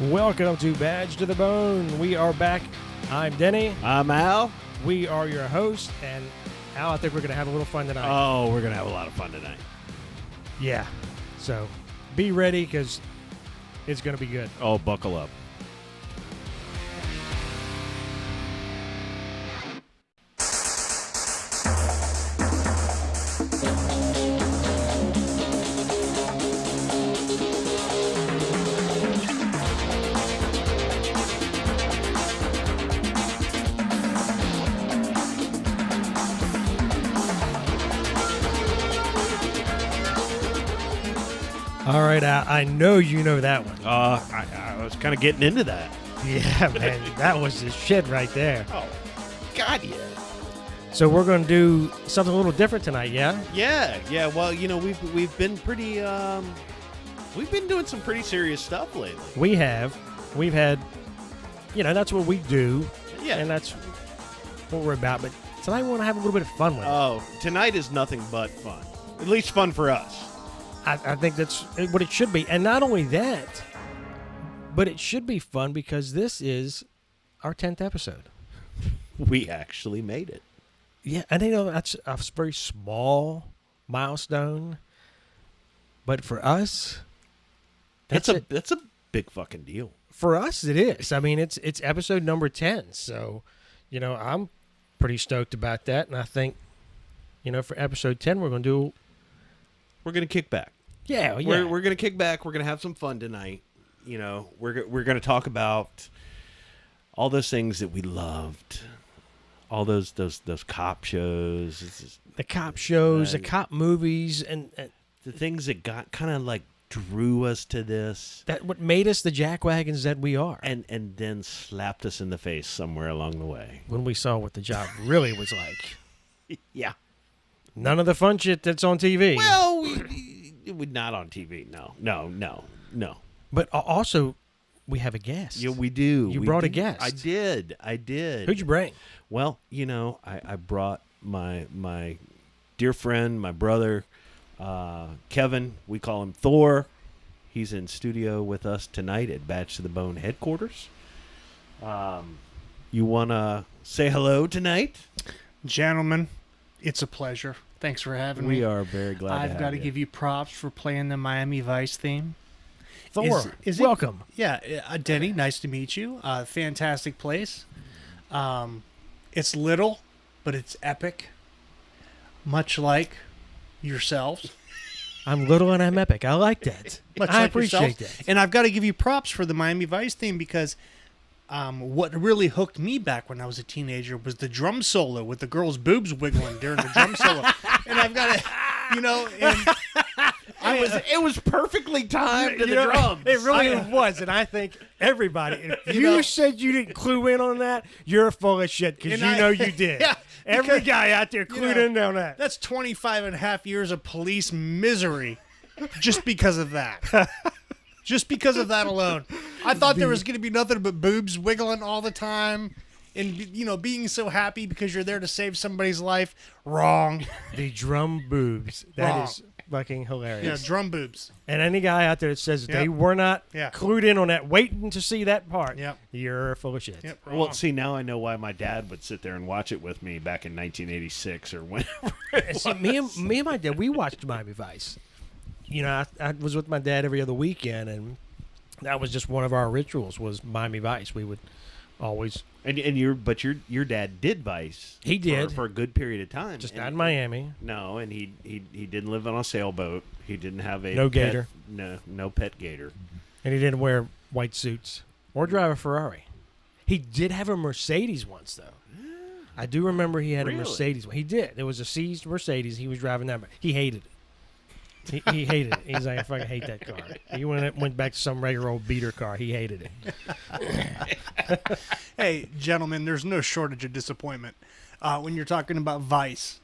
Welcome to Badge to the Bone. We are back. I'm Denny. I'm Al. We are your hosts, and Al, I think we're going to have a little fun tonight. Oh, we're going to have a lot of fun tonight. Yeah. So be ready because it's going to be good. Oh, buckle up. All right, Al, I know you know that one. I was kind of getting into that. Yeah, man, that was the shit right there. Oh, God, yeah. So we're going to do something a little different tonight, yeah? Yeah. Well, you know, we've been pretty we've been doing some pretty serious stuff lately. We have. We've had, that's what we do. Yeah. And that's what we're about. But tonight we want to have a little bit of fun with it. Oh, tonight is nothing but fun. At least fun for us. I think that's what it should be. And not only that, but it should be fun because this is our 10th episode. We actually made it. Yeah, and that's a very small milestone. But for us, that's a big fucking deal. For us, it is. I mean, it's episode number 10. So, I'm pretty stoked about that. And I think, for episode 10, we're going to kick back. Yeah. We're going to kick back. We're going to have some fun tonight. We're going to talk about all those things that we loved. All those cop shows. The cop shows, the cop movies, and the things that got kind of like drew us to this. That what made us the jackwagons that we are. And then slapped us in the face somewhere along the way. When we saw what the job really was like. Yeah. None of the fun shit that's on TV. Well, we not on TV. No. But also, we have a guest. Yeah, we do. You brought a guest. I did. Who'd you bring? Well, I brought my dear friend, my brother, Kevin. We call him Thor. He's in studio with us tonight at Badge to the Bone headquarters. You want to say hello tonight? Gentlemen, it's a pleasure. Thanks for having me. We are very glad to have you. I've got to give you props for playing the Miami Vice theme. Thor, welcome. Denny, nice to meet you. Fantastic place. It's little, but it's epic. Much like yourselves. I'm little and I'm epic. I like that. I appreciate that. And I've got to give you props for the Miami Vice theme because what really hooked me back when I was a teenager was the drum solo with the girls' boobs wiggling during the drum solo. And I've got to, it was perfectly timed to the drums. It really was, and I think everybody. If you said you didn't clue in on that, you're full of shit because you did. Yeah, every guy out there clued in on that. That's 25 and a half years of police misery just because of that. Just because of that alone. I thought there was going to be nothing but boobs wiggling all the time. And, being so happy because you're there to save somebody's life. Wrong. The drum boobs. That is fucking hilarious. Yeah, drum boobs. And any guy out there that says they were not clued in on that, waiting to see that part, you're full of shit. Yep, well, see, now I know why my dad would sit there and watch it with me back in 1986 or whenever. See, me and my dad, we watched Miami Vice. I was with my dad every other weekend, and that was just one of our rituals was Miami Vice. We would always... And your dad did Vice. He did for a good period of time. Just not in Miami. No, and he didn't live on a sailboat. He didn't have a gator. No pet gator. And he didn't wear white suits or drive a Ferrari. He did have a Mercedes once though. I do remember he had a Mercedes. He did. It was a seized Mercedes. He was driving that. He hated it. He hated it. He's like, I fucking hate that car. He went back to some regular old beater car. He hated it. Hey, gentlemen, there's no shortage of disappointment when you're talking about Vice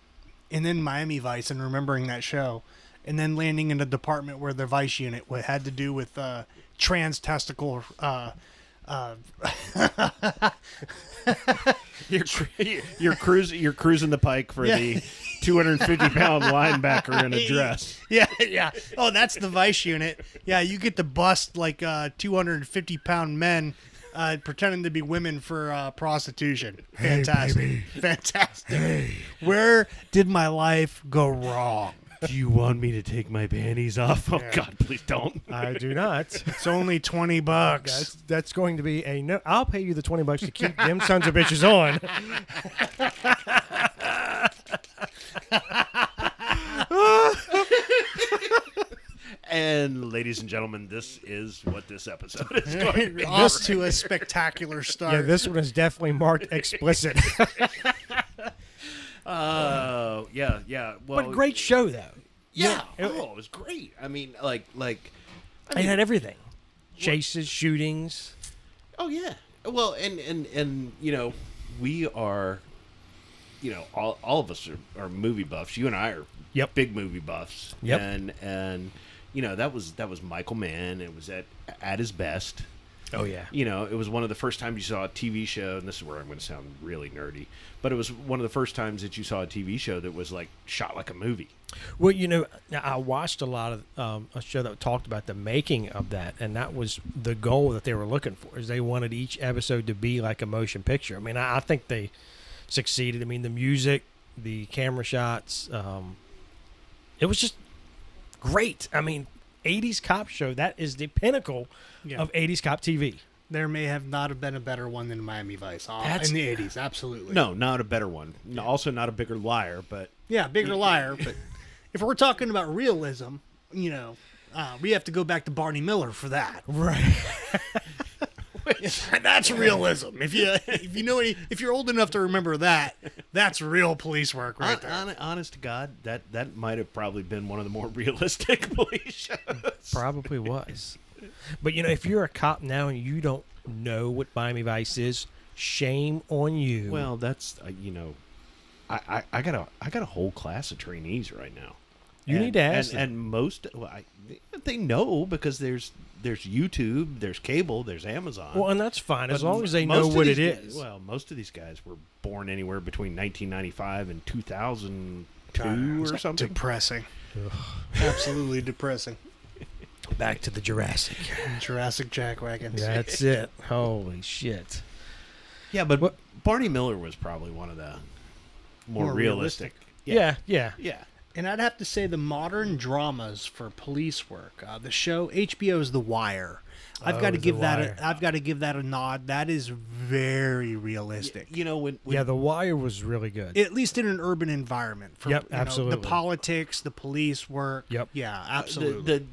and then Miami Vice and remembering that show and then landing in a department where the Vice unit had to do with trans testicle You're cruising the pike for the 250-pound linebacker in a dress. Yeah, Yeah. Oh, that's the Vice unit. Yeah, you get to bust like 250-pound men pretending to be women for prostitution. Fantastic. Fantastic. Where did my life go wrong? Do you want me to take my panties off? Oh, God, please don't. I do not. It's only $20. That's going to be a no. I'll pay you the $20 to keep them sons of bitches on. And ladies and gentlemen, this is what this episode is going to be. Off to a spectacular start. Yeah, this one is definitely marked explicit. Yeah. Well, But great show though. Yeah. Yeah. Oh, it was great. I mean, like. It had everything. Chases, shootings. Oh yeah. Well, and we are, all of us are movie buffs. You and I are big movie buffs. Yep. And that was Michael Mann. It was at his best. Oh yeah. It was one of the first times you saw a TV show, and this is where I'm going to sound really nerdy, but it was one of the first times that you saw a TV show that was like shot like a movie. Well, I watched a lot of a show that talked about the making of that, and that was the goal that they were looking for. Is they wanted each episode to be like a motion picture. I mean, I think they succeeded. I mean, the music, the camera shots, it was just great. I mean, 80s cop show, that is the pinnacle of 80s cop TV. There may have not have been a better one than Miami Vice in the 80s, absolutely. No, not a better one. No, also not a bigger liar, but... Yeah, bigger liar, but if we're talking about realism, we have to go back to Barney Miller for that. Right. That's realism. If you're old enough to remember that, that's real police work right there. Honest to God, that might have probably been one of the more realistic police shows. Probably was. But if you're a cop now and you don't know what Miami Vice is, shame on you. Well, that's I got a whole class of trainees right now. You need to ask them. And most they know because there's YouTube, there's cable, there's Amazon. Well, and that's fine as long as they most know of what these it guys- is. Well, most of these guys were born anywhere between 1995 and 2002 God, or something. Depressing. Absolutely depressing. Back to the Jurassic. Jurassic jackwagons. That's it. Holy shit. Yeah, but Barney Miller was probably one of the more realistic. Yeah. Yeah. And I'd have to say the modern dramas for police work. The show HBO's The Wire. I've got to give that a nod. That is very realistic. When The Wire was really good. At least in an urban environment. Absolutely. The politics, the police work. Yep. Yeah, absolutely.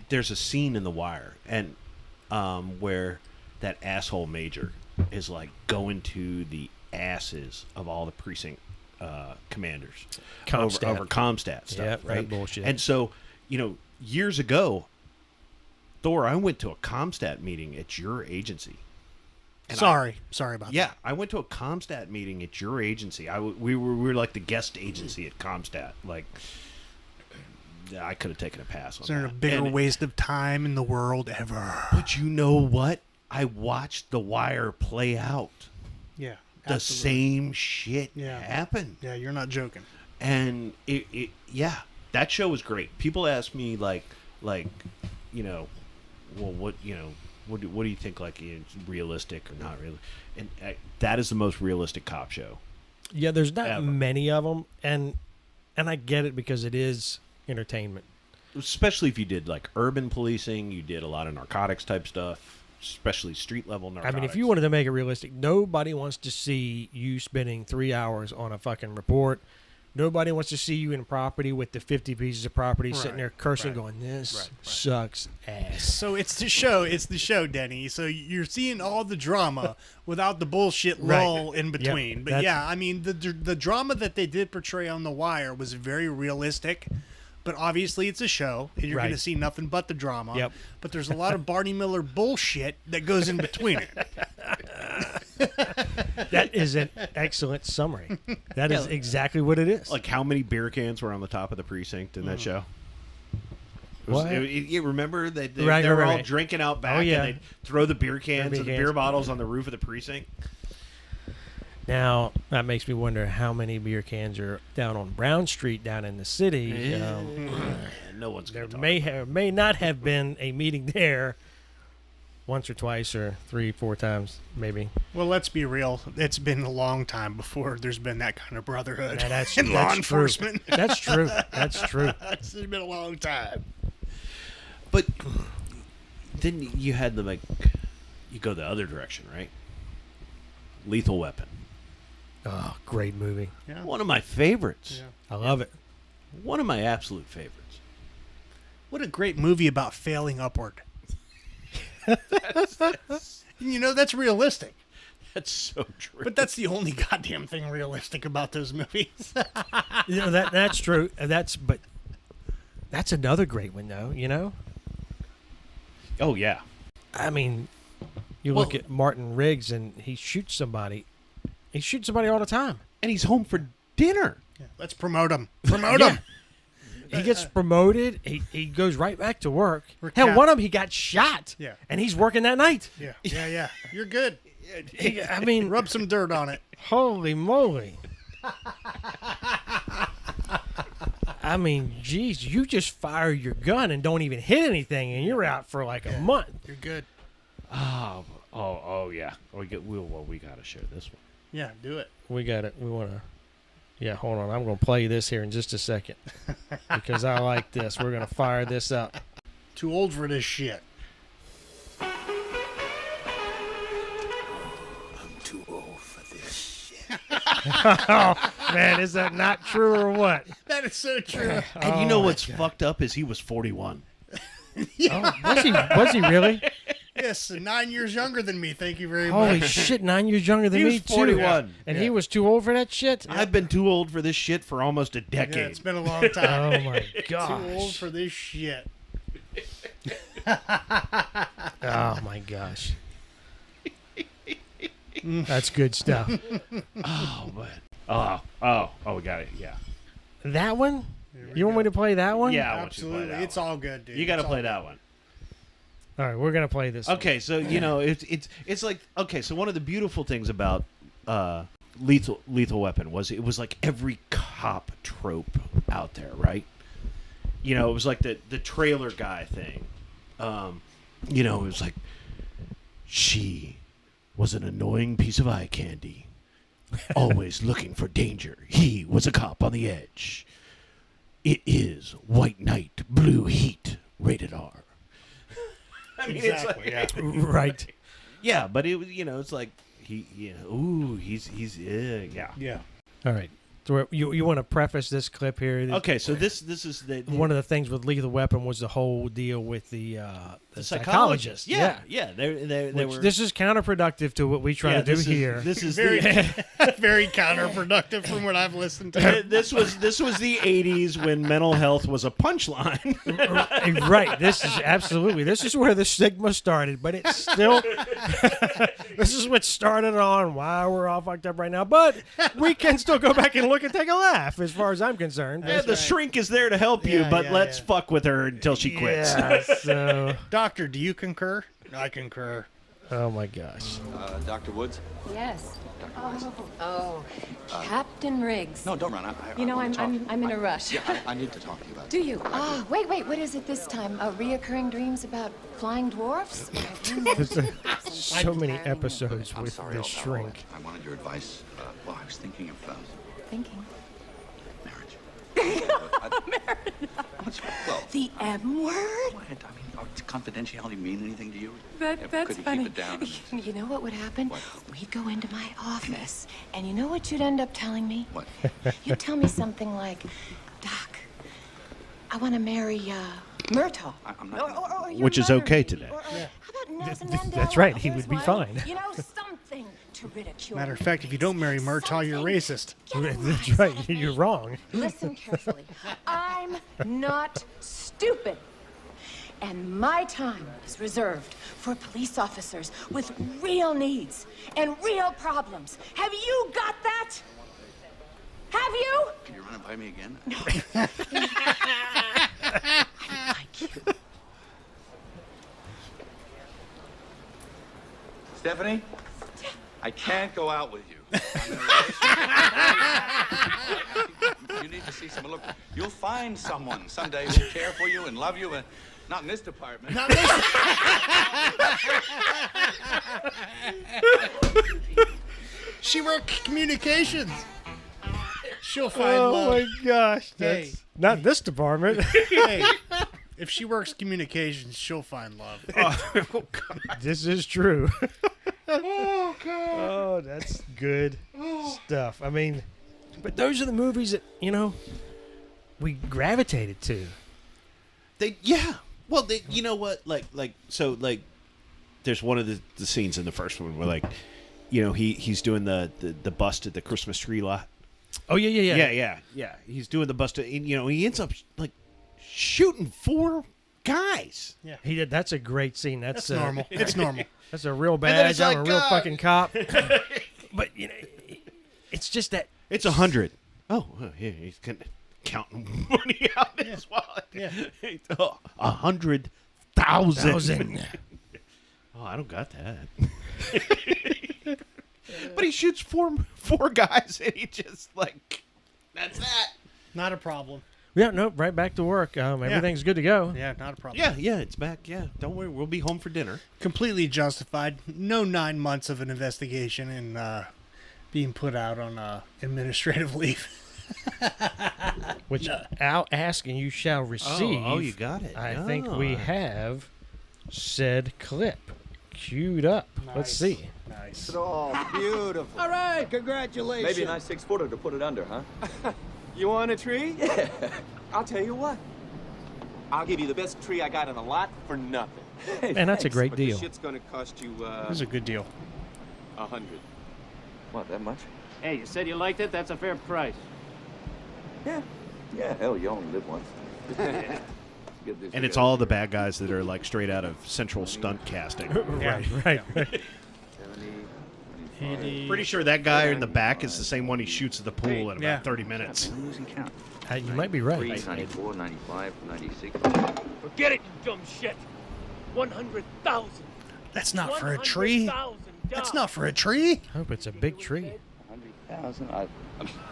there's a scene in The Wire, and where that asshole major is like going to the asses of all the precinct commanders over Comstat stuff, Yep, right? that bullshit. And so, years ago, Thor, I went to a Comstat meeting at your agency. And sorry about that. Yeah, I went to a Comstat meeting at your agency. We were like the guest agency at Comstat. Like, I could have taken a pass on Is there that. a bigger waste of time in the world ever? But you know what? I watched The Wire play out. Yeah. The absolutely. same shit Yeah. happened. Yeah, you're not joking. And that show was great. People ask me well, what do you think, like, is realistic or not really? And that is the most realistic cop show. Yeah, there's not Ever. many of them, and I get it because it is entertainment. Especially if you did like urban policing, you did a lot of narcotics type stuff, especially street level narcotics. I mean, if you wanted to make it realistic, nobody wants to see you spending 3 hours on a fucking report. Nobody wants to see you in property with the 50 pieces of property sitting there cursing, going, "This sucks ass." So it's the show, Denny. So you're seeing all the drama without the bullshit lull in between. Yep, But yeah, I mean, the drama that they did portray on The Wire was very realistic. But obviously it's a show, and you're going to see nothing but the drama. Yep. But there's a lot of Barney Miller bullshit that goes in between it. That is an excellent summary. That is exactly what it is. like how many beer cans were on the top of the precinct in that show? What? You remember they were all Right. drinking out back, Oh, yeah. and they'd throw the beer cans Beer and the cans. beer bottles on the roof of the precinct. Now, that makes me wonder how many beer cans are down on Brown Street down in the city. No one's There going to may not have been a meeting there once or twice or 3-4 times, maybe. Well, let's be real. It's been a long time before there's been that kind of brotherhood That's in law true. enforcement. That's true. That's true. It's been a long time. But then you had the, like, you go the other direction, right? Lethal Weapon. Oh, great movie. Yeah. One of my favorites. Yeah. I love it. One of my absolute favorites. What a great movie about failing upward. You know, that's realistic. That's so true. But that's the only goddamn thing realistic about those movies. You know, that's true. But that's another great one, though, you know? Oh, yeah. I mean, you look at Martin Riggs and he shoots somebody. He shoots somebody all the time. And he's home for dinner. Yeah, let's promote him. Promote him. He gets promoted. He goes right back to work. Recap. Hell, one of them, he got shot. Yeah. And he's working that night. Yeah. Yeah. You're good. I mean, Rub some dirt on it. holy moly. I mean, geez, you just fire your gun and don't even hit anything, and you're out for like a month. You're good. Oh, yeah. We got to share this one. Yeah, do it. We got it. We want to. Yeah, hold on. I'm going to play this here in just a second because I like this. We're going to fire this up. Too old for this shit. I'm too old for this shit. Oh, man, is that not true or what? That is so true. And you know what's fucked up is he was 41. Oh, was he really? Yes, 9 years younger than me. Thank you very Holy much. shit, 9 years younger than He me, was too. 41. And he was too old for that shit? I've been too old for this shit for almost a Yeah, decade. it's been a long time. Oh, my gosh. Too old for this shit. Oh, my gosh. That's good stuff. Oh, man. Oh, we got it. Yeah. That one? You want me to play that one? Yeah, I want you to play Absolutely. that It's one. all good, dude. You got to It's play all that one. All right, we're going to play this one. Okay, so you know it's like, okay, so one of the beautiful things about Lethal Weapon was it was like every cop trope out there, right? You know, it was like the trailer guy thing. You know, it was like she was an annoying piece of eye candy, always looking for danger. He was a cop on the edge. It is White Knight, Blue Heat, rated R. I mean, Exactly, it's like, Right. yeah, but it was, you know, it's like he's yeah. Yeah. All right. So you want to preface this clip here? Okay, so this is the One of the things with Lethal Weapon was the whole deal with the psychologist. Yeah. They Which were. this is counterproductive to what we try to do here. This is Very, the, very counterproductive from what I've listened to. this was the 80s when mental health was a punchline. Right. This is where the stigma started, but it's still this is what started on why we're all fucked up right now. But we can still go back and look and take a laugh as far as I'm concerned. Yeah, the shrink is there to help you, Yeah, but yeah, let's yeah. fuck with her until she quits. Yeah, so, Doctor, do you concur? I concur. oh my gosh. Dr. Woods? Yes. Oh, Captain Riggs. No, don't run. You know, wanna talk. I'm in a rush. Yeah, I need to talk to you about it. Do you? Oh, wait. What is it this time? Reoccurring dreams about flying dwarfs? There's so many episodes I'm with sorry, the I'll- shrink. I wanted your advice. Well, I was thinking of Thinking. marriage. What's, well, The M word? what? I mean, does confidentiality mean anything to you? That's Could you funny. keep it down? You know what would happen? What? We'd go into my office, and you know what you'd end up telling me? What? You'd tell me something like, Doc, I want to marry Myrtle. I'm not- Or your Which is mother, okay maybe. today. Or how about Nelson Mandela? That's right, he Here's would be one. fine. You know, something to ridicule. Matter of fact, if you don't marry Murtaugh, you're Something. racist. Get a That's life. right. You're wrong. Listen carefully. I'm not stupid. And my time is reserved for police officers with real needs and real problems. Have you got that? Have you? Can you run it by me again? I like you. Stephanie? I can't go out with you. You need to see someone. Look, you'll find someone someday who'll care for you and love you, and not in this department. She worked communications. She'll find Oh love. my gosh. Hey. That's not this department. Hey, if she works communications, she'll find love. This is true. Oh, God. Oh, that's good stuff. I mean, but those are the movies that, we gravitated to. Well, you know what? So there's one of the scenes in the first one where he's doing the bust at the Christmas tree lot. Oh, yeah. Yeah. He's doing the bust. He ends up shooting 4 guys. Yeah, He did. That's a great scene. That's normal. It's normal. That's a real then badge. it's I'm a like, real fucking cop. But it's just that. It's 100. Oh, yeah, he's counting money out in his wallet. Yeah. 100,000. Oh, I don't got that. But he shoots four guys, and he just that's that. Not a problem. Yeah, no, right back to work. Everything's good to go. Yeah, not a problem. Yeah, it's back. Yeah, don't worry, we'll be home for dinner. Completely justified. No 9 months of an investigation and being put out on administrative leave. Which I'll ask and you shall receive. Oh, you got it. I think we have said clip queued up. Let's see. Nice. Oh, beautiful. All right, congratulations. Maybe a nice 6-footer to put it under, huh? You want a tree? Yeah. I'll tell you what. I'll give you the best tree I got in the lot for nothing. Hey, And that's a thanks. great But deal. this shit's gonna cost you, This is a good deal. 100. What, that much? Hey, you said you liked it? That's a fair price. Yeah. Yeah, hell, you only live once. Get this And it's together. all the bad guys that are straight out of Central Stunt Casting. Right. 70, Pretty sure that guy in the back is the same one he shoots at the pool in about Yeah. 30 minutes. I'm losing count. You might be right. 94, 95, 96. Forget it, you dumb shit. 100,000. That's not for a tree. That's not for a tree. I hope it's a big tree. 100,000.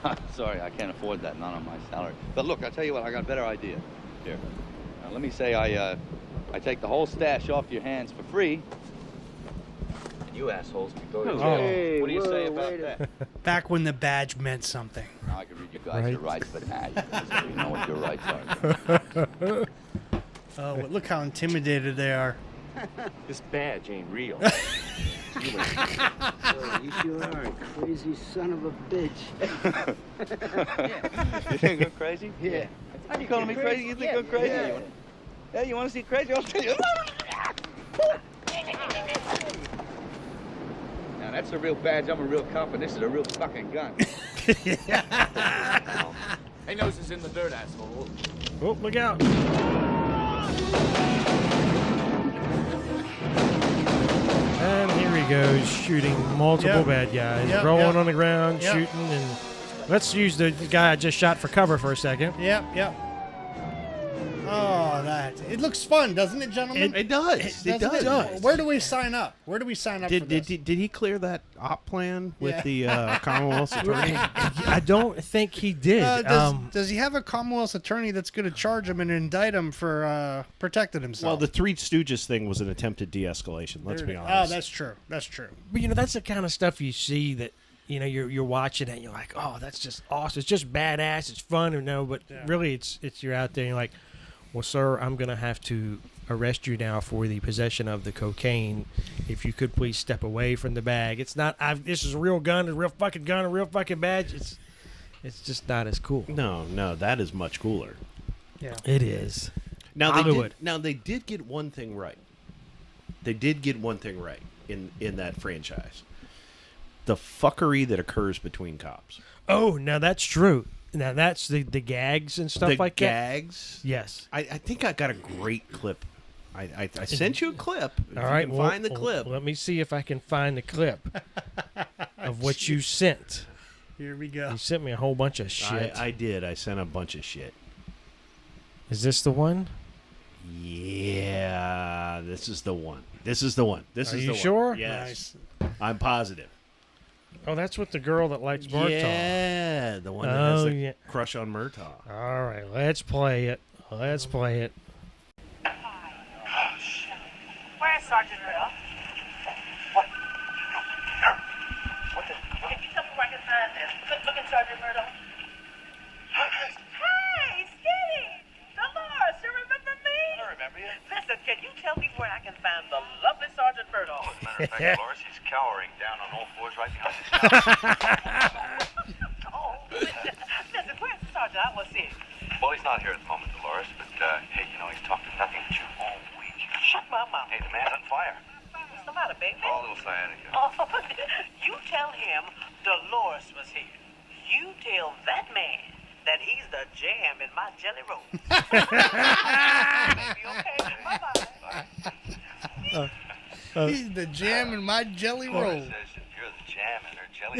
I'm sorry, I can't afford that. Not on my salary. But look, I tell you what, I got a better idea. Here, now, let me say I take the whole stash off your hands for free. And you assholes can go to jail. Hey, What do you say whoa, about wait a- that? Back when the badge meant something. Now I can read you guys your Right. rights, but now you know what your rights are. Oh, but look how intimidated they are. This badge ain't real. You sure are a crazy son of a bitch. You think I'm crazy? Yeah. Are you calling me crazy? You think I'm crazy? Yeah, you want to see crazy? I'll tell you. Now that's a real badge. I'm a real cop, and this is a real fucking gun. Hey, nose is in the dirt, asshole. Oh, look out. And here he goes, shooting multiple Yep. bad guys, Yep, rolling yep. on the ground, Yep. shooting, and let's use the guy I just shot for cover for a second. Yep. Oh, it looks fun, doesn't it, gentlemen? It does. It Doesn't does. Where do we sign up? Where do we sign up for this? Did he clear that op plan with Yeah. the Commonwealth's attorney? I don't think he did. Does he have a Commonwealth's attorney that's going to charge him and indict him for protecting himself? Well, the Three Stooges thing was an attempted de-escalation. Let's be Oh, honest. that's true. That's true. But that's the kind of stuff you see that you're watching it and you're like, oh, that's just awesome. It's just badass. It's fun, but really, it's you're out there and you're like, well, sir, I'm gonna have to arrest you now for the possession of the cocaine. If you could please step away from the bag. It's not. This is a real gun, a real fucking gun, a real fucking badge. It's just not as cool. No, that is much cooler. Yeah. It is. Now Hollywood. they did get one thing right. They did get one thing right in that franchise. The fuckery that occurs between cops. Oh, now that's true. Now that's the gags and stuff the like gags. that. Yes. I think I got a great clip. I sent you a clip. If All you right. can find the clip. Let me see if I can find the clip of what you sent. Here we go. You sent me a whole bunch of shit. I did. I sent a bunch of shit. Is this the one? Yeah, this is the one. This is the one. This Are is you the sure? one. Yes. I'm positive. Oh, that's with the girl that likes Murtaugh. Yeah, the one that has Oh, the yeah. crush on Murtaugh. All right, let's play it. Let's play it. Where's Sergeant Riddle? What? Can you tell me where I can find this? Good-looking Sergeant Riddle. Hey, Skinny! Dolores, you remember me? I remember you. Listen, can you tell me where I can find the lovely Sergeant Riddle? As a matter of fact, Dolores, he's cowering down on all fours right behind his Oh, listen, where's the Sergeant? I want to see him. Well, he's not here at the moment, Dolores, but, hey, you know, he's talked nothing to you all week. Shut my mouth. Hey, the man's on fire. What's the matter, baby? Oh, a little sciatica. Oh, you tell him Dolores was here. You tell that man that he's the jam in my jelly roll. Baby, okay? Bye-bye. He's the jam in my jelly roll. Dolores says that you're the jam in her jelly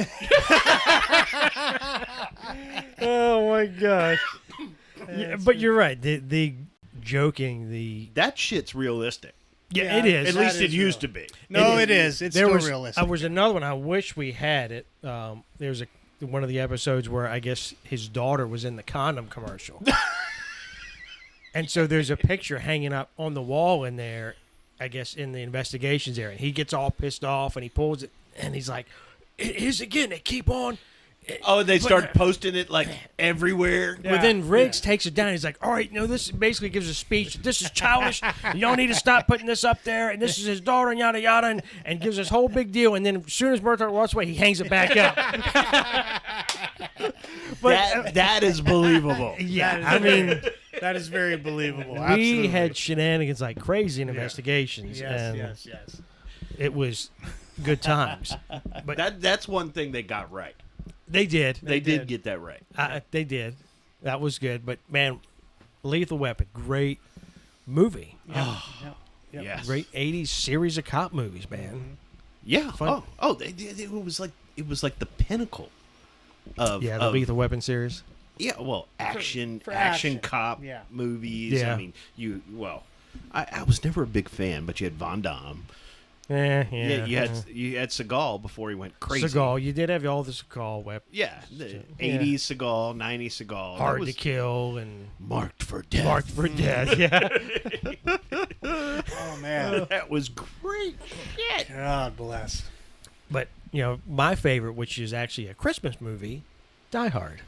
roll. Oh my gosh! Yeah, but you're right. The joking, That shit's realistic. yeah, it is. At least it used to be. No, It it is. It's there still was realistic. there was another one. I wish we had it. There's one of the episodes where I guess his daughter was in the condom commercial, and so there's a picture hanging up on the wall in there. I guess in the investigations area, and he gets all pissed off and he pulls it, and he's like, "It is again. They keep on." Oh, they start posting it like everywhere. But then Riggs takes it down. He's like, all right, this basically gives a speech. This is childish. Y'all need to stop putting this up there. And this is his daughter and yada, yada, and gives this whole big deal. And then as soon as Murtaugh walks away, he hangs it back up. But that is believable. yeah, I mean, that is very believable. we Absolutely. had shenanigans like crazy in investigations. Yes, and yes, yes. it was good times. But That's one thing they got right. they did. They did get that right. They did. That was good. But, man, Lethal Weapon, great movie. Yes. Great 80s series of cop movies, man. Yeah. Fun. It was like the pinnacle of Yeah, the Lethal Weapon series. Yeah, well, action for action action. cop Yeah. movies. Yeah. I mean, I was never a big fan, but you had Van Damme. Yeah. You had Seagal before he went crazy. Seagal. You did have all the Seagal weapons. Yeah, the 80s Seagal, 90s Seagal. Hard to kill and marked for death. marked for death. Yeah. Oh, man. That was great shit. God bless. But, my favorite, which is actually a Christmas movie, Die Hard.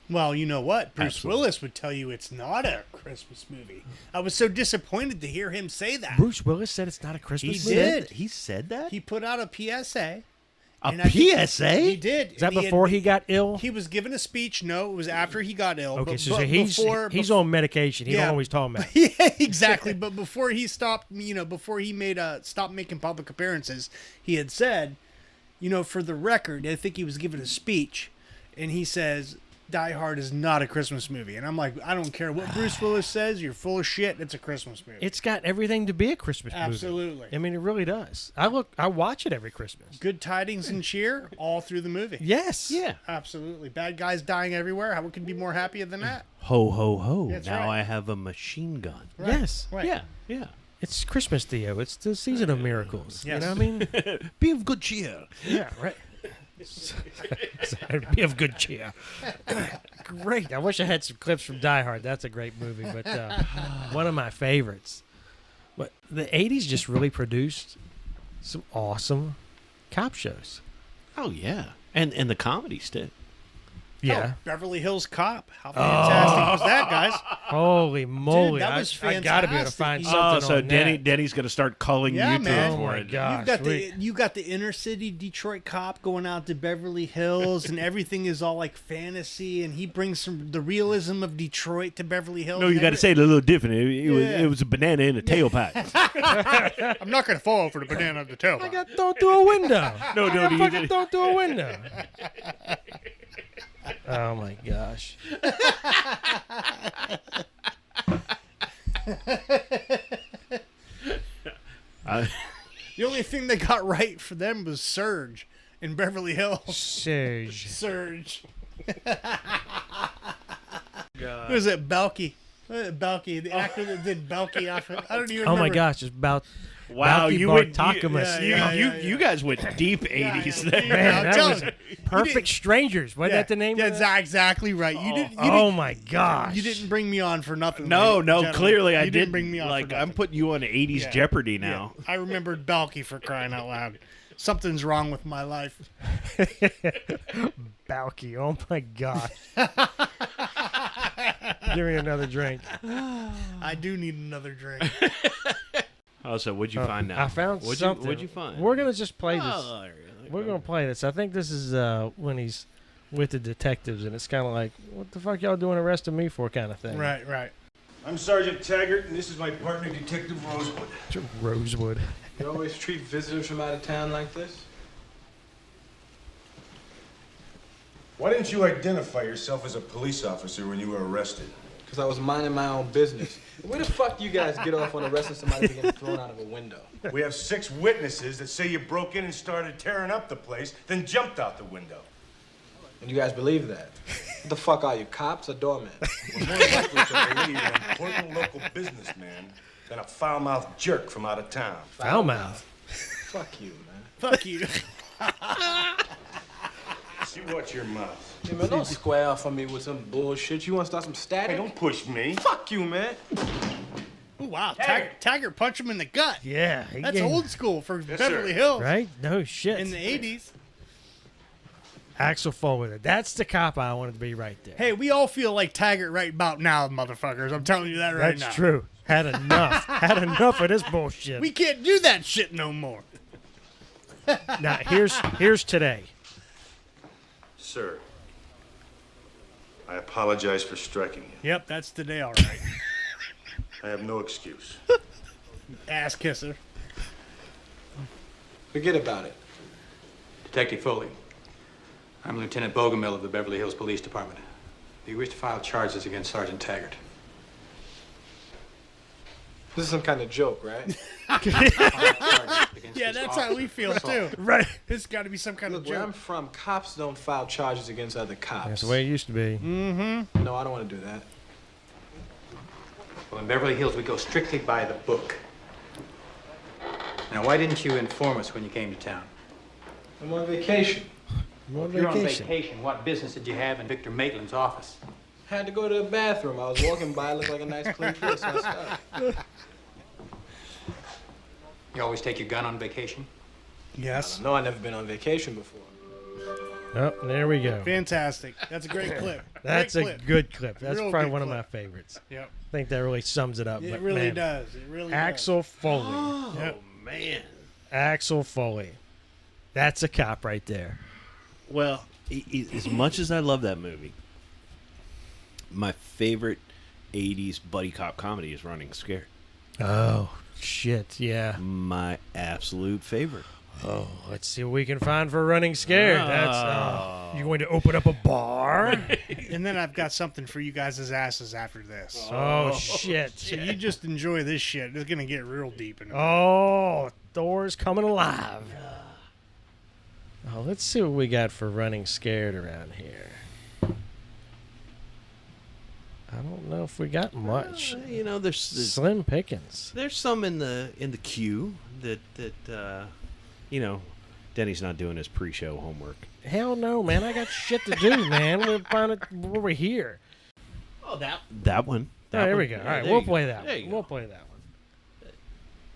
Well, you know what? Bruce Absolutely. Willis would tell you it's not a Christmas movie. I was so disappointed to hear him say that. Bruce Willis said it's not a Christmas He movie? did. He said that? He put out a PSA. A and I think PSA? He did. Is that And before he got ill? He was giving a speech. No, it was after he got ill. Okay, but, so but he's on medication. He don't Yeah. know what he's talking about. Yeah, exactly. But before he stopped, before he stopped making public appearances, he had said, for the record, I think he was giving a speech, and he says, Die Hard is not a Christmas movie. And I'm like, I don't care what Bruce Willis says. You're full of shit. It's a Christmas movie. It's got everything to be a Christmas movie. Absolutely. I mean, it really does. I watch it every Christmas. Good tidings and cheer all through the movie. Yes. Yeah. Absolutely. Bad guys dying everywhere. How can be more happier than that? Ho, ho, ho. That's now right. I have a machine gun. Right. Yes. Right. Yeah. It's Christmas, Theo. It's the season of miracles. Yes. You know what I mean? Be of good cheer. Yeah, right. Be of good cheer. Great. I wish I had some clips from Die Hard. That's a great movie, but one of my favorites. But the 80s just really produced some awesome cop shows. Oh, yeah. And the comedies, too. Yeah. Oh, Beverly Hills Cop. How fantastic was that, guys? Holy moly. that was I got to be able to fantastic. find Oh, something so on Denny's going to start calling Yeah, YouTube man. Oh, for my it. God. You got the inner city Detroit cop going out to Beverly Hills, and everything is all like fantasy, and he brings the realism of Detroit to Beverly Hills. No, you got to say it a little different. Yeah. It was a banana in a tailpipe. I'm not going to fall for the banana of the tail. I got thrown through a window. No, I you got didn't. thrown through a window. Oh, my gosh. The only thing they got right for them was Surge in Beverly Hills. Surge. Surge. Who is it? Belky. Belky, the actor that did Belky. I don't even Oh, remember. my gosh. It's about Wow, Balky you went Bartakamus. you guys went deep 80s there. Man, that telling was you. Perfect Strangers. Wasn't that the name of That's that? exactly right. Oh my gosh. You didn't bring me on for nothing. No, ladies and no, gentlemen. clearly I You didn't bring me on Like for I'm nothing. putting you on 80s Yeah. Jeopardy now. I remembered Balky for crying out loud. Something's wrong with my life. Balky. Oh my gosh. Give me another drink. I do need another drink. Oh, so what'd you find now? I found something. What'd you find? We're gonna just play this. Oh, really? We're gonna play this. I think this is when he's with the detectives, and it's kind of like, "What the fuck y'all doing arresting me for?" kind of thing. Right. I'm Sergeant Taggart, and this is my partner, Detective Rosewood. Rosewood. You always treat visitors from out of town like this? Why didn't you identify yourself as a police officer when you were arrested? Because I was minding my own business. Where the fuck do you guys get off on arresting somebody for getting thrown out of a window? We have 6 witnesses that say you broke in and started tearing up the place, then jumped out the window. And you guys believe that? What the fuck are you, cops or doormen? We're more likely to believe an important local businessman than a foul-mouthed jerk from out of town. Foul mouth. Fuck you, man. Fuck you. You watch your mouth. Hey, man, don't square off on me with some bullshit. You want to start some static? Hey, don't push me. Fuck you, man. Ooh, wow. Taggart punched him in the gut. Yeah. That's old school for Beverly Hills. Right? No shit. In the 80s. Axel Foley. That's the cop I wanted to be right there. Hey, we all feel like Taggart right about now, motherfuckers. I'm telling you that right now. That's true. Had enough. Had enough of this bullshit. We can't do that shit no more. Now, here's today. Sir, I apologize for striking you. Yep, that's today, all right. I have no excuse. Ass kisser. Forget about it. Detective Foley, I'm Lieutenant Bogomil of the Beverly Hills Police Department. Do you wish to file charges against Sergeant Taggart? This is some kind of joke, right? Yeah, that's how we feel, too. Right. It's got to be some kind Look, of where joke. I'm from, cops don't file charges against other cops. That's the way it used to be. Mm-hmm. No, I don't want to do that. Well, in Beverly Hills, we go strictly by the book. Now, why didn't you inform us when you came to town? I'm on vacation. If you're on vacation, what business did you have in Victor Maitland's office? Had to go to the bathroom. I was walking by, looked like a nice clean place, so I stopped. You always take your gun on vacation? Yes. No, I've never been on vacation before. Oh, there we go. Fantastic. That's a great clip. That's Great a clip. good clip. That's Real probably good one clip. of my favorites. Yep. I think that really sums it up. It but really man, does. It really Axel Foley. Oh, Yep. man. Axel Foley. That's a cop right there. Well, as much as I love that movie, my favorite 80s buddy cop comedy is Running Scared. Oh, shit. Yeah. My absolute favorite. Oh, let's see what we can find for Running Scared. That's you going to open up a bar? And then I've got something for you guys' asses after this. Oh, shit. So you just enjoy this shit. It's going to get real deep in it. Oh, Thor's coming alive. Oh, let's see what we got for Running Scared around here. I don't know if we got much. You know, there's Slim pickings. There's some in the queue that you know, Denny's not doing his pre-show homework. Hell no, man. I got shit to do, man. We're here. Oh, that one. Oh, there we go. All right, there we'll you play go. that There one. you We'll go. play that one.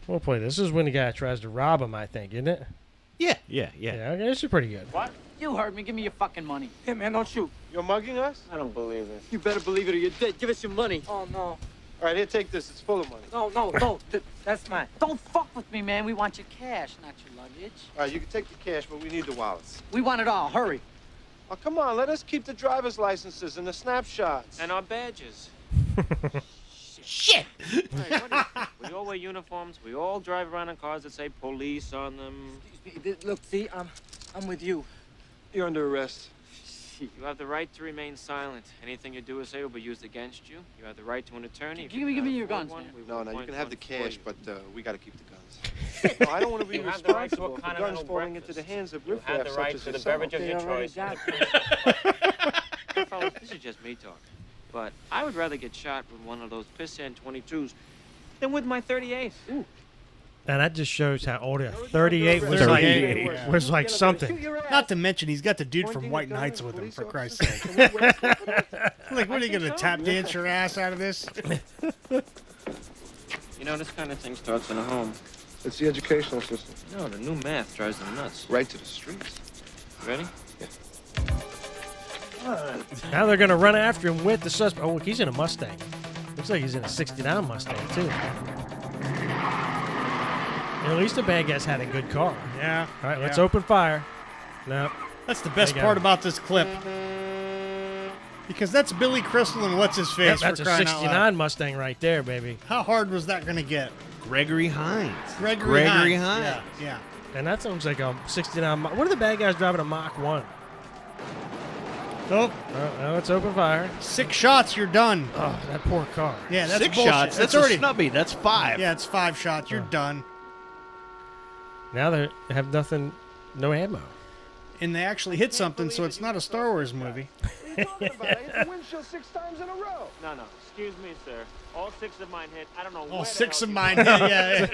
We'll play this. This is when the guy tries to rob him, I think, isn't it? Yeah. Yeah, okay, this is pretty good. What? You heard me. Give me your fucking money. Hey, man, don't shoot. You're mugging us? I don't believe it. You better believe it or you're dead. Give us your money. Oh, no. All right, here, take this. It's full of money. No. That's mine. Don't fuck with me, man. We want your cash, not your luggage. All right, you can take the cash, but we need the wallets. We want it all. Hurry. Oh, come on. Let us keep the driver's licenses and the snapshots. And our badges. Shit! We all wear uniforms. We all drive around in cars that say police on them. Look, see, I'm with you. You're under arrest. You have the right to remain silent. Anything you do or say will be used against you. You have the right to an attorney. Give me your guns, man. No, you can have the cash, but we got to keep the guns. No, I don't want to be You have the right to a responsible for continental guns falling into the hands of You riffraff have the right such to as the yourself. beverage of your They already choice. got Fellas, this is just me talking. But I would rather get shot with one of those pissant 22s than with my 38. Ooh. And that just shows how old he is. 38 was 38. like, was like something. Not to mention, he's got the dude from White Knights with him, for Christ's sake. Like, what are you going to tap dance your ass out of this? You know, this kind of thing starts in a home. It's the educational system. No, the new math drives them nuts. Right to the streets. Ready? Now they're going to run after him with the suspect. Oh, look, he's in a Mustang. Looks like he's in a 69 Mustang, too. At least the bad guys had a good car. Yeah. All right, let's open fire. No. That's the best part about this clip. Because that's Billy Crystal and what's his face. Yep, that's a 69 Mustang right there, baby. How hard was that going to get? Gregory Hines. Gregory Hines. Hines. Yeah. And that sounds like a 69. What are the bad guys driving a Mach 1? Oh. No, it's open fire. 6 shots, you're done. Oh, that poor car. Yeah, that's 6 bullshit. shots. That's already a snubby. That's 5. Yeah, it's 5 shots. You're done. Now they have nothing, no ammo. And they actually hit something, so it's not a Star Wars movie. Windshield 6 times in a row. No, excuse me, sir. All 6 of mine hit. I don't know. All 6 of mine hit. Yeah.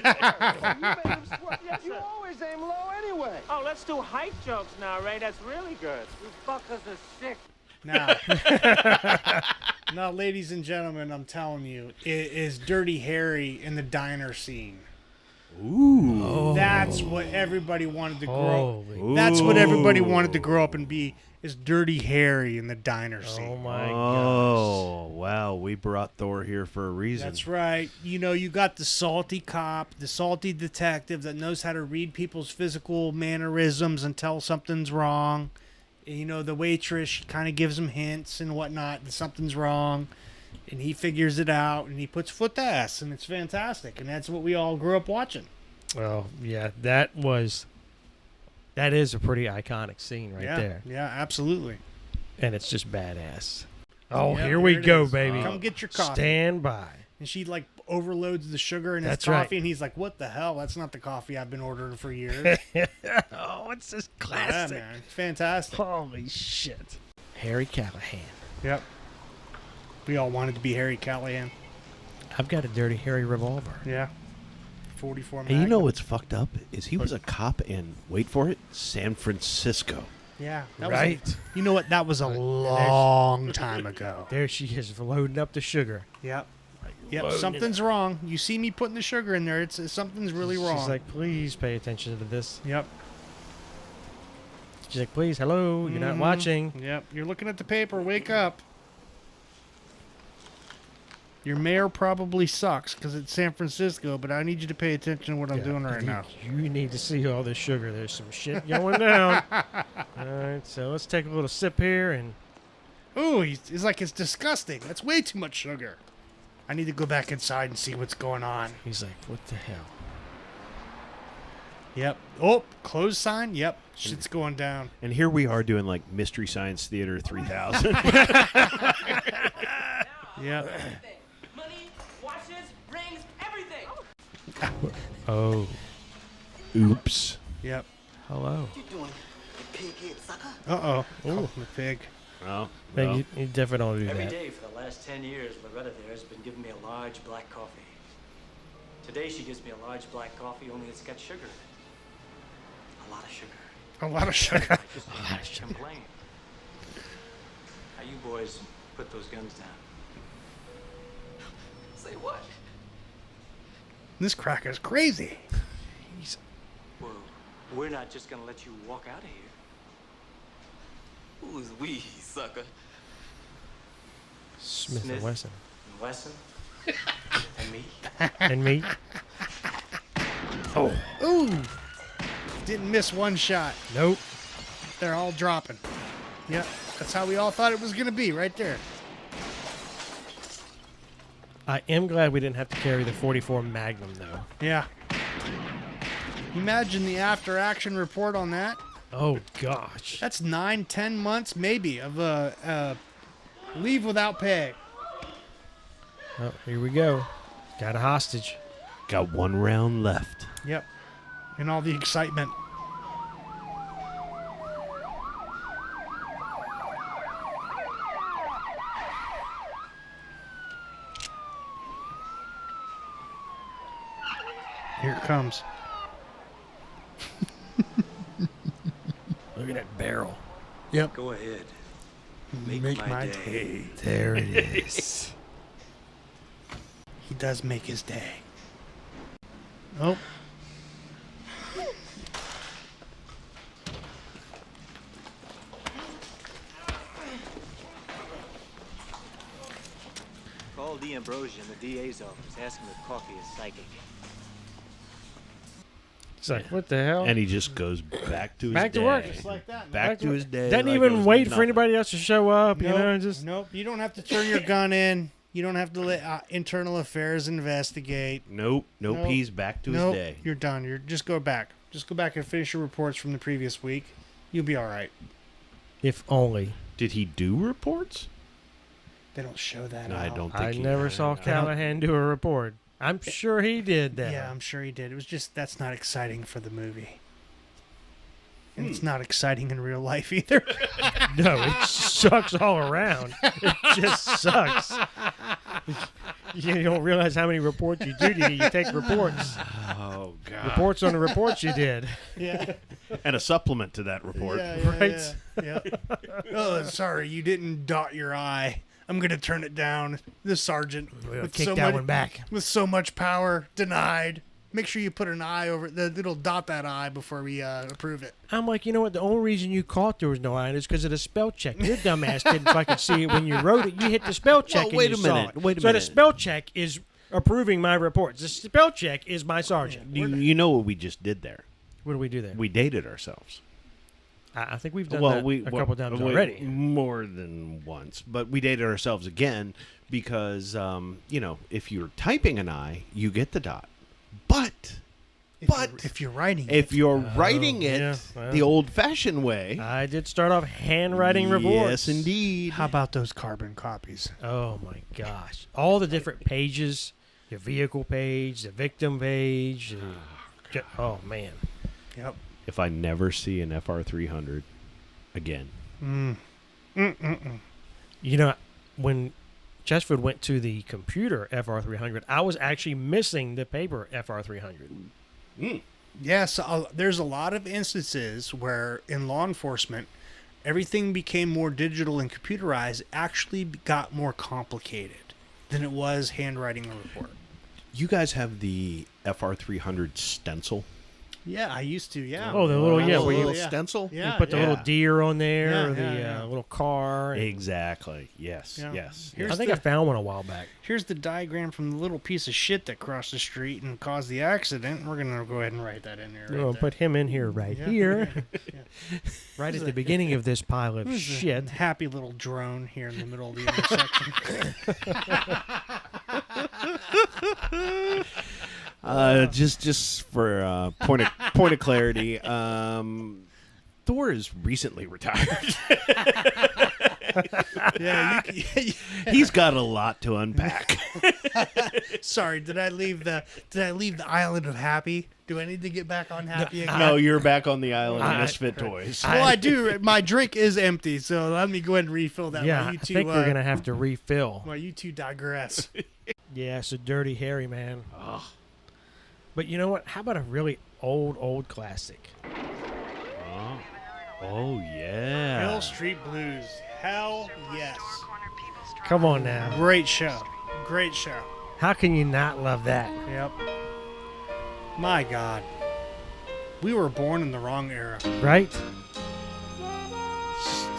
You always aim low anyway. Oh, let's do height jokes now, Ray. That's really good. You fuckers are sick. Now, ladies and gentlemen, I'm telling you, it is Dirty Harry in the diner scene. Ooh. That's what everybody wanted to grow. That's what everybody wanted to grow up and be. Is Dirty Harry in the diner scene. Oh my Oh, wow. We brought Thor here for a reason. That's right. You know, you got the salty cop, the salty detective that knows how to read people's physical mannerisms and tell something's wrong. And, you know, the waitress kind of gives him hints and whatnot that something's wrong. And he figures it out and he puts foot to ass. And it's fantastic. And that's what we all grew up watching. Oh, yeah. That is a pretty iconic scene right there. Yeah, absolutely. And it's just badass. Oh, Yep, here we it go, is. baby. Come get your coffee. Stand by. And she like overloads the sugar in his That's coffee, right. and he's like, "What the hell? That's not the coffee I've been ordering for years." Oh, it's just classic. Yeah, man, it's fantastic. Holy shit. Harry Callahan. Yep. We all wanted to be Harry Callahan. I've got a Dirty Harry revolver. Yeah. 44 And you know what's fucked up is he was a cop in, wait for it, San Francisco. Yeah. Right. You know what? That was a long time ago. There she is, loading up the sugar. Yep. Yep. Loading Something's wrong. You see me putting the sugar in there. It's something's really wrong. She's like, please pay attention to this. Yep. She's like, please, hello, you're not watching. Yep. You're looking at the paper. Wake up. Your mayor probably sucks because it's San Francisco, but I need you to pay attention to what I'm doing right now. You need to see all this sugar. There's some shit going down. All right, so let's take a little sip here and. Ooh, he's like, it's disgusting. That's way too much sugar. I need to go back inside and see what's going on. He's like, what the hell? Yep. Oh, close sign. Yep. Shit's going down. And here we are doing like Mystery Science Theater 3000. Yep. Money, watches, rings, everything. Oh. Oops. Yep. Hello. What you doing, you pig-head sucker? Uh-oh. Oh, the pig. Oh, You definitely don't do Every that. day for the last 10 years, Loretta there has been giving me a large black coffee. Today she gives me a large black coffee, only it's got sugar in it. A lot of sugar. A lot of sugar. I just can't complain. Now you boys put those guns down. Say what? This cracker's crazy. Well, we're not just gonna let you walk out of here. Who's we, sucker? Smith and Wesson. And Wesson. And me. And me. Oh. Ooh. Didn't miss one shot. Nope. They're all dropping. Yep. That's how we all thought it was going to be right there. I am glad we didn't have to carry the 44 Magnum, though. Yeah. Imagine the after-action report on that. Oh, gosh. That's 9-10 months, maybe, of leave without pay. Oh, here we go. Got a hostage. Got one round left. Yep. And all the excitement. it comes. Look at that barrel. Yep. Go ahead. Make my day. There it is. He does make his day. Oh. Call D'Ambrosio in the DA's office. Ask him if coffee is psychic. It's like, what the hell? And he just goes back to his Back day. to work. Just like that. Back to his day. Doesn't like it even was wait for nothing. anybody else to show up. You know, just Nope. You don't have to turn your gun in. You don't have to let internal affairs investigate. Nope. He's back to his day. You're done. You're just go back. Just go back and finish your reports from the previous week. You'll be all right. if only. Did he do reports? They don't show that. No, out. I don't think I he never did. saw Callahan do a report. I'm sure he did that. Yeah, I'm sure he did. It was just that's not exciting for the movie. And it's not exciting in real life either. No, it sucks all around. It just sucks. You don't realize how many reports you do. You take reports. Oh, God. Reports on the reports you did. Yeah. And a supplement to that report. Right? Yeah. Oh, sorry, you didn't dot your I. I'm going to turn it down. The sergeant. We'll kick that one back. With so much power, denied. Make sure you put an I over it. It'll dot that I before we approve it. I'm like, you know what? The only reason you caught there was no I is because of the spell check. Your dumbass didn't fucking see it when you wrote it. You hit the spell check Well, and you saw it. Wait a so minute. the spell check is approving my reports. The spell check is my sergeant. You know what we just did there? What do we do there? We dated ourselves. I think we've done that a couple times already. More than once. But we dated ourselves again because, if you're typing an I, you get the dot. But if you're writing it the old-fashioned way. I did start off handwriting reports. Yes, indeed. How about those carbon copies? Oh, my gosh. All the different pages, the vehicle page, the victim page. Oh, man. Yep. If I never see an FR300 again. You know, when Chesford went to the computer FR300, I was actually missing the paper FR300. Yes, there's a lot of instances where in law enforcement, everything became more digital and computerized, actually got more complicated than it was handwriting a report. You guys have the FR300 stencil? Yeah, I used to, yeah. Oh, the little, where you you stencil? You put the little deer on there, or the yeah. little car. Exactly. Yes, Yeah. yes. I think I found one a while back. Here's the diagram from the little piece of shit that crossed the street and caused the accident. We're going to go ahead and write that in there. We're going to put him in here here. Yeah. Right at the beginning of this pile of shit. Happy little drone here in the middle of the intersection. Just for point of clarity, Thor is recently retired. He's got a lot to unpack. Sorry, did I leave the island of Happy? Do I need to get back on Happy again? No, you're back on the island of Misfit Toys. Well, I do. My drink is empty, so let me go ahead and refill that. Yeah, while you I two, think we're going to have to refill. While you two digress. Yeah, it's a Dirty Harry, man. Ugh. But you know what? How about a really old classic? Oh, yeah. Hill Street Blues. Hell yes. Come on now. Great show. Great show. How can you not love that? Yep. My God. We were born in the wrong era. Right?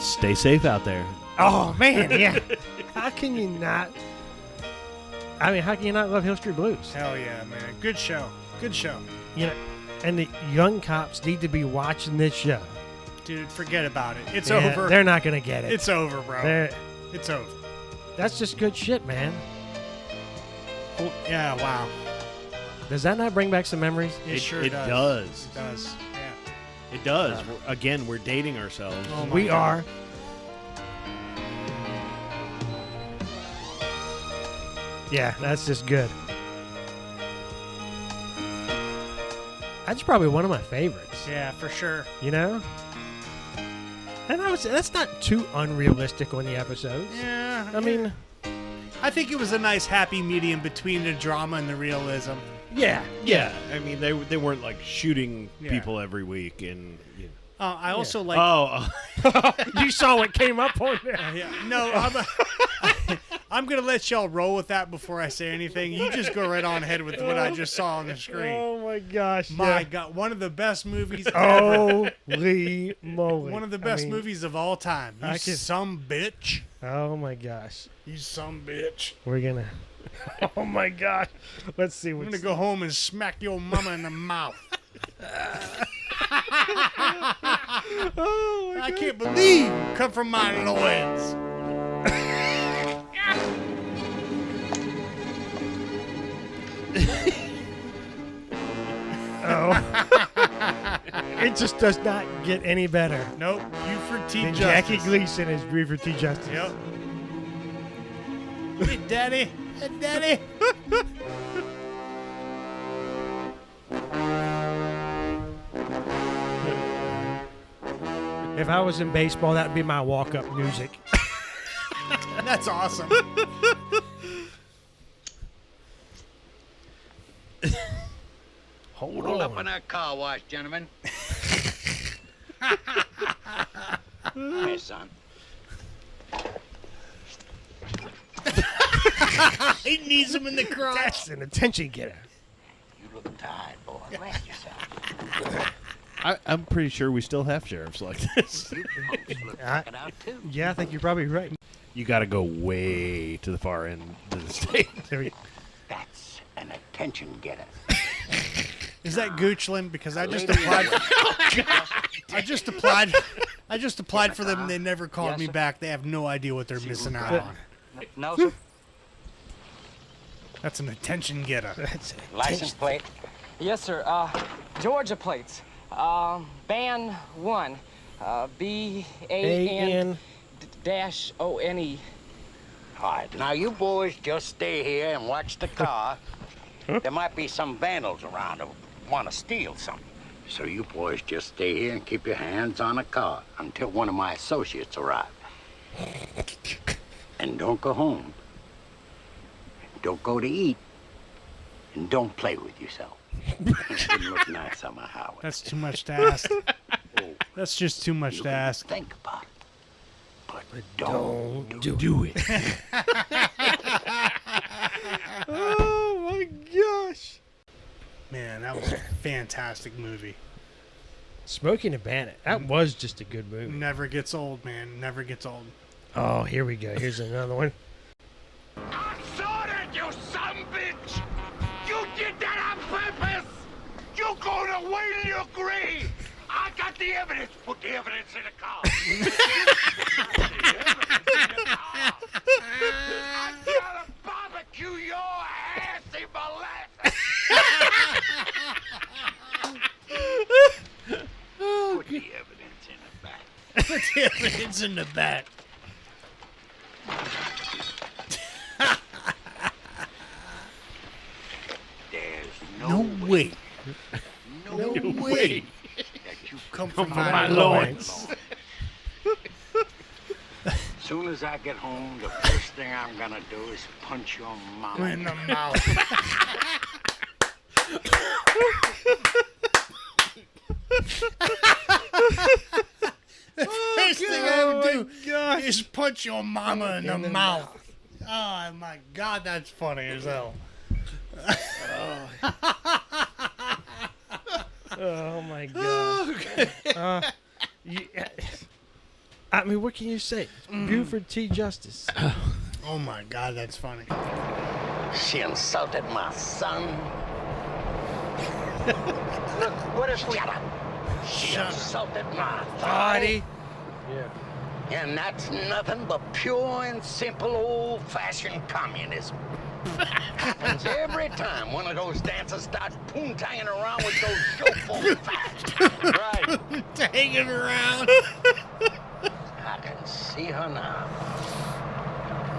Stay safe out there. Oh, man, yeah. How can you not? I mean, how can you not love Hill Street Blues? Hell yeah, man. Good show. Good show. You know, and the young cops need to be watching this show. Dude, forget about it. It's over. They're not going to get it. It's over, bro. It's over. That's just good shit, man. Oh, yeah, wow. Does that not bring back some memories? It sure It does. It does. Yeah. It does. Again, we're dating ourselves. Oh my we God. are. Yeah, that's just good. That's probably one of my favorites. Yeah, for sure. You know? And that's not too unrealistic on the episodes. Yeah. I mean, I think it was a nice happy medium between the drama and the realism. Yeah. I mean, they weren't like shooting Yeah. people every week, and you know. I also like. You saw what came up on there. Yeah. No, I'm gonna let y'all roll with that before I say anything. You just go right on ahead with what I just saw on the screen. Oh my gosh! My yeah. God, one of the best movies ever. Holy moly! One of the best movies of all time. You I can- some bitch. Oh my gosh! You some bitch. We're gonna. Oh my gosh! Let's see. I'm What's gonna go home and smack your mama in the mouth. Oh my I can't believe you come from my loins. It just does not get any better. Nope. Buford T. Than Justice. Jackie Gleason as Buford T. Justice. Yep. Hey, Daddy. Hey, Daddy. If I was in baseball, that'd be my walk-up music. That's awesome. Hold Roll on. up in that car wash, gentlemen. Hey, son. He needs him in the crotch. That's an attention getter. You look tired, boy. Rest yourself. I'm pretty sure we still have sheriffs like this. You folks look checking out, too. Yeah, I think you're probably right. You got to go way to the far end of the state. That's an attention getter. Is that Goochland? Because I just applied. I just applied for them and they never called Yes, me sir. back. They have no idea what they're missing out on. No, sir. That's an attention getter. That's it. License plate. Yes, sir. Georgia plates. Ban 1. BAN -ONE. All right, now you boys just stay here and watch the car. There might be some vandals around who want to steal something. So you boys just stay here and keep your hands on the car until one of my associates arrives. And don't go home. Don't go to eat. And don't play with yourself. It wouldn't look nice on my highway. That's too much to ask. That's just too much to ask. Think about it. But don't do it. Oh my gosh. Man, that was a fantastic movie. Smoking a Bandit. That was just a good movie. Never gets old, man. Never gets old. Oh, here we go. Here's another one. Sorted, you son bitch! You did that on purpose! You're going to wait till you agree! I got the evidence! Put the evidence in the car! I'm gonna barbecue your ass in molasses! Put the evidence in the back. Put the evidence in the back. There's No way. no way. that you Come from from my loins. As soon as I get home, the first thing I'm gonna do is punch your mama In the mouth. The first thing I would do is punch your mama in the mouth. Oh my God, that's funny as hell. Oh my god. I mean, what can you say? Buford T. Justice. Oh my God, that's funny. She insulted my son. Look, what if we... Shut up. She insulted my authority. Yeah. And that's nothing but pure and simple old-fashioned communism. Happens every time one of those dancers starts poontanging around with those chauffeur facts. Right. Hanging around. I can see her now.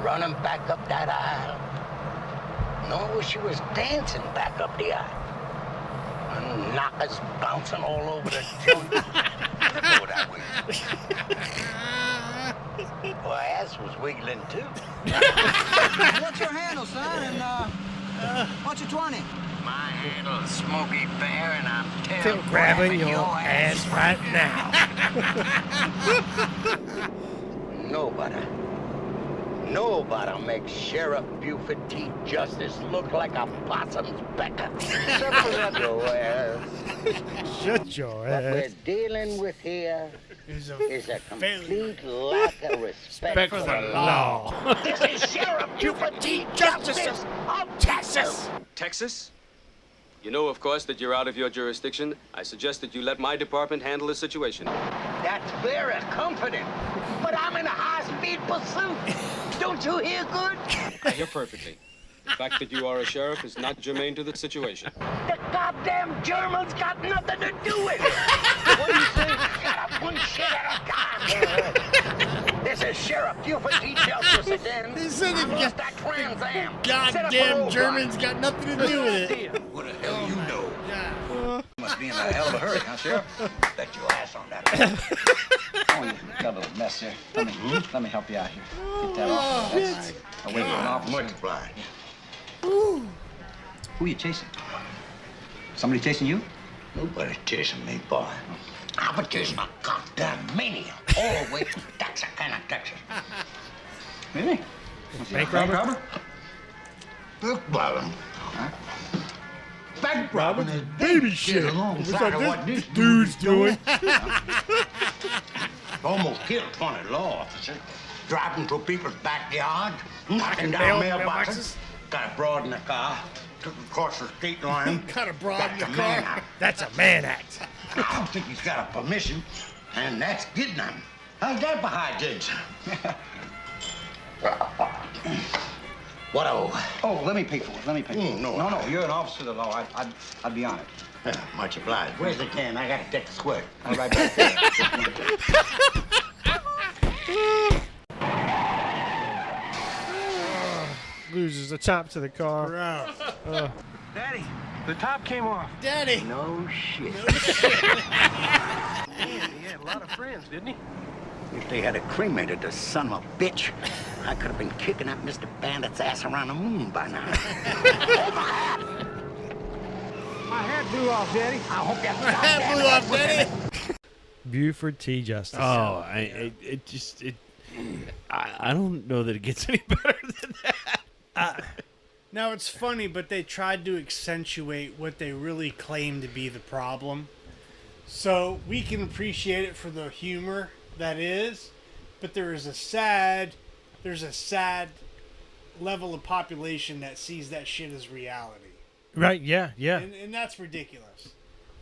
Running back up that aisle. No, she was dancing back up the aisle. And knockers bouncing all over the joint. Go that way. Boy, ass was wiggling too. What's your handle, son? And what's your 20? my handle Smokey Bear, and I'm Tail grabbing your ass right now. Nobody makes Sheriff Buford T. Justice look like a possum's pecker. Shut your ass. Shut your What ass. we're dealing with here is a complete lack of respect For the law. This is Sheriff Buford T. Justice of Texas. Texas? You know, of course, that you're out of your jurisdiction. I suggest that you let my department handle the situation. That's very comforting, but I'm in a high-speed pursuit. Don't you hear good? I hear perfectly. The fact that you are a sheriff is not germane to the situation. The goddamn Germans got nothing to do with it. What do you think? Got one shit at a time. This is Sheriff Buford T. Justice again. He said I it lost got- that Trans Am. Goddamn Germans got nothing to do with it. What the hell you know? Yeah. You must be in a hell of a hurry, huh, Sheriff? Bet your ass on that. Oh, you got a little mess here. Let me help you out here. Get that off. That's away from an officer. Multiply. Who are you chasing? Somebody chasing you? Nobody chasing me, boy. I've been chasing a goddamn maniac all the way from Texarkana, Texas. Really? Bank robber? Look, brother. Bank robbing is Baby shit. alongside of what this dude's doing. Almost killed 20 law officers. Driving through people's backyards, knocking Mail- down mailboxes. mailboxes. Got a broad in the car. Took across the state line. Got a broad in the That's a man car. act. That's a man act. I don't think he's got a permission, and that's getting him. How's that behind Jensen? What Oh, let me pay for it. Let me pay for it. No, No, you're an officer of the law. I'd be on it. Much obliged. Where's the can? I gotta take a squirt. I'll right back there. Loses the top to the car. Daddy, the top came off. Daddy. No shit. Man, he had a lot of friends, didn't he? If they had cremated the son of a bitch, I could have been kicking that Mr. Bandit's ass around the moon by now. My hat blew off, Daddy. I hope that That blew off, Daddy. Buford T. Justice. Oh, I don't know that it gets any better than that. Now, it's funny, but they tried to accentuate what they really claim to be the problem. So we can appreciate it for the humor that is, but there's a sad level of population that sees that shit as reality. Right, yeah. And that's ridiculous.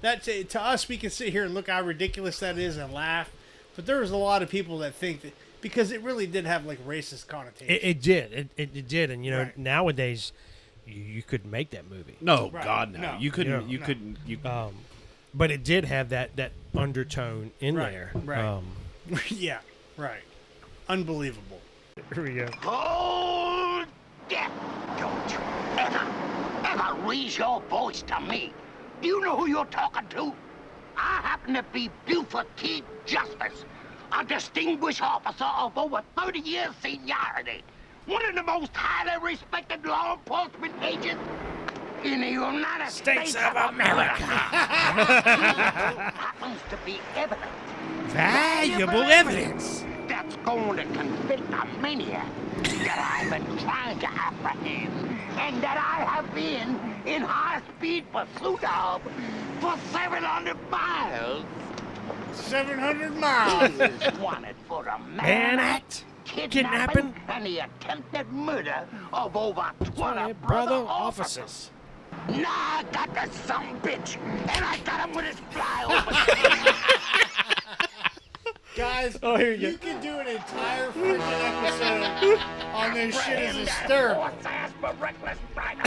That's to us, we can sit here and look how ridiculous that is and laugh, but there was a lot of people that think that, because it really did have like racist connotations. It did. It did. And, Right. nowadays, you couldn't make that movie. No, Right. God, no. No. You couldn't. No. You couldn't. You. But it did have that undertone in Right, there. right. Yeah, right. Unbelievable. Here we go. Hold it! Don't you ever raise your voice to me. Do you know who you're talking to? I happen to be Buford T. Justice, a distinguished officer of over 30 years seniority, one of the most highly respected law enforcement agents in the United States of America. Happens to be evidence. Valuable evidence. That's going to convict a maniac that I've been trying to apprehend and that I have been in high-speed pursuit of for 700 miles. 700 miles. He is wanted for a Man act, kidnapping, and the attempted murder of over 20 brother officers. Now I got that son bitch, and I got him with his flyover. Guys, Oh, here you you can do an entire freaking episode on this shit as hysterical. Horse ass for reckless driving.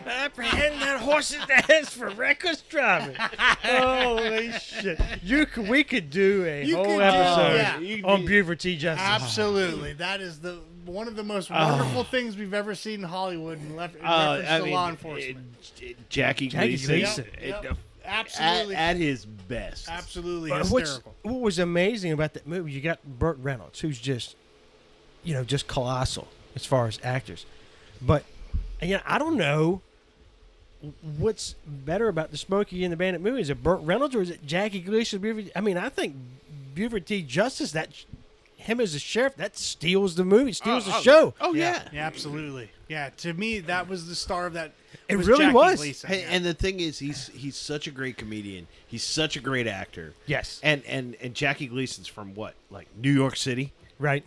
Apprehend that horse's ass for reckless driving. Holy shit! We could do a You whole could do- episode yeah. on Buford T. Justice. Absolutely. That is one of the most wonderful things we've ever seen in Hollywood in reference to law enforcement. Jackie Gleason. Yep. Absolutely. At his best. Absolutely But hysterical. what was amazing about that movie, you got Burt Reynolds, who's just colossal as far as actors. But I don't know what's better about the Smokey and the Bandit movie. Is it Burt Reynolds or is it Jackie Gleason? I mean, I think Buford T. Justice, him as a sheriff, that steals the movie, steals the show. Oh, yeah. Yeah, absolutely. Yeah, to me, that was the star of that. It really Jackie was. Gleason. Hey, and the thing is, he's such a great comedian. He's such a great actor. Yes. And Jackie Gleason's from what, like New York City? Right.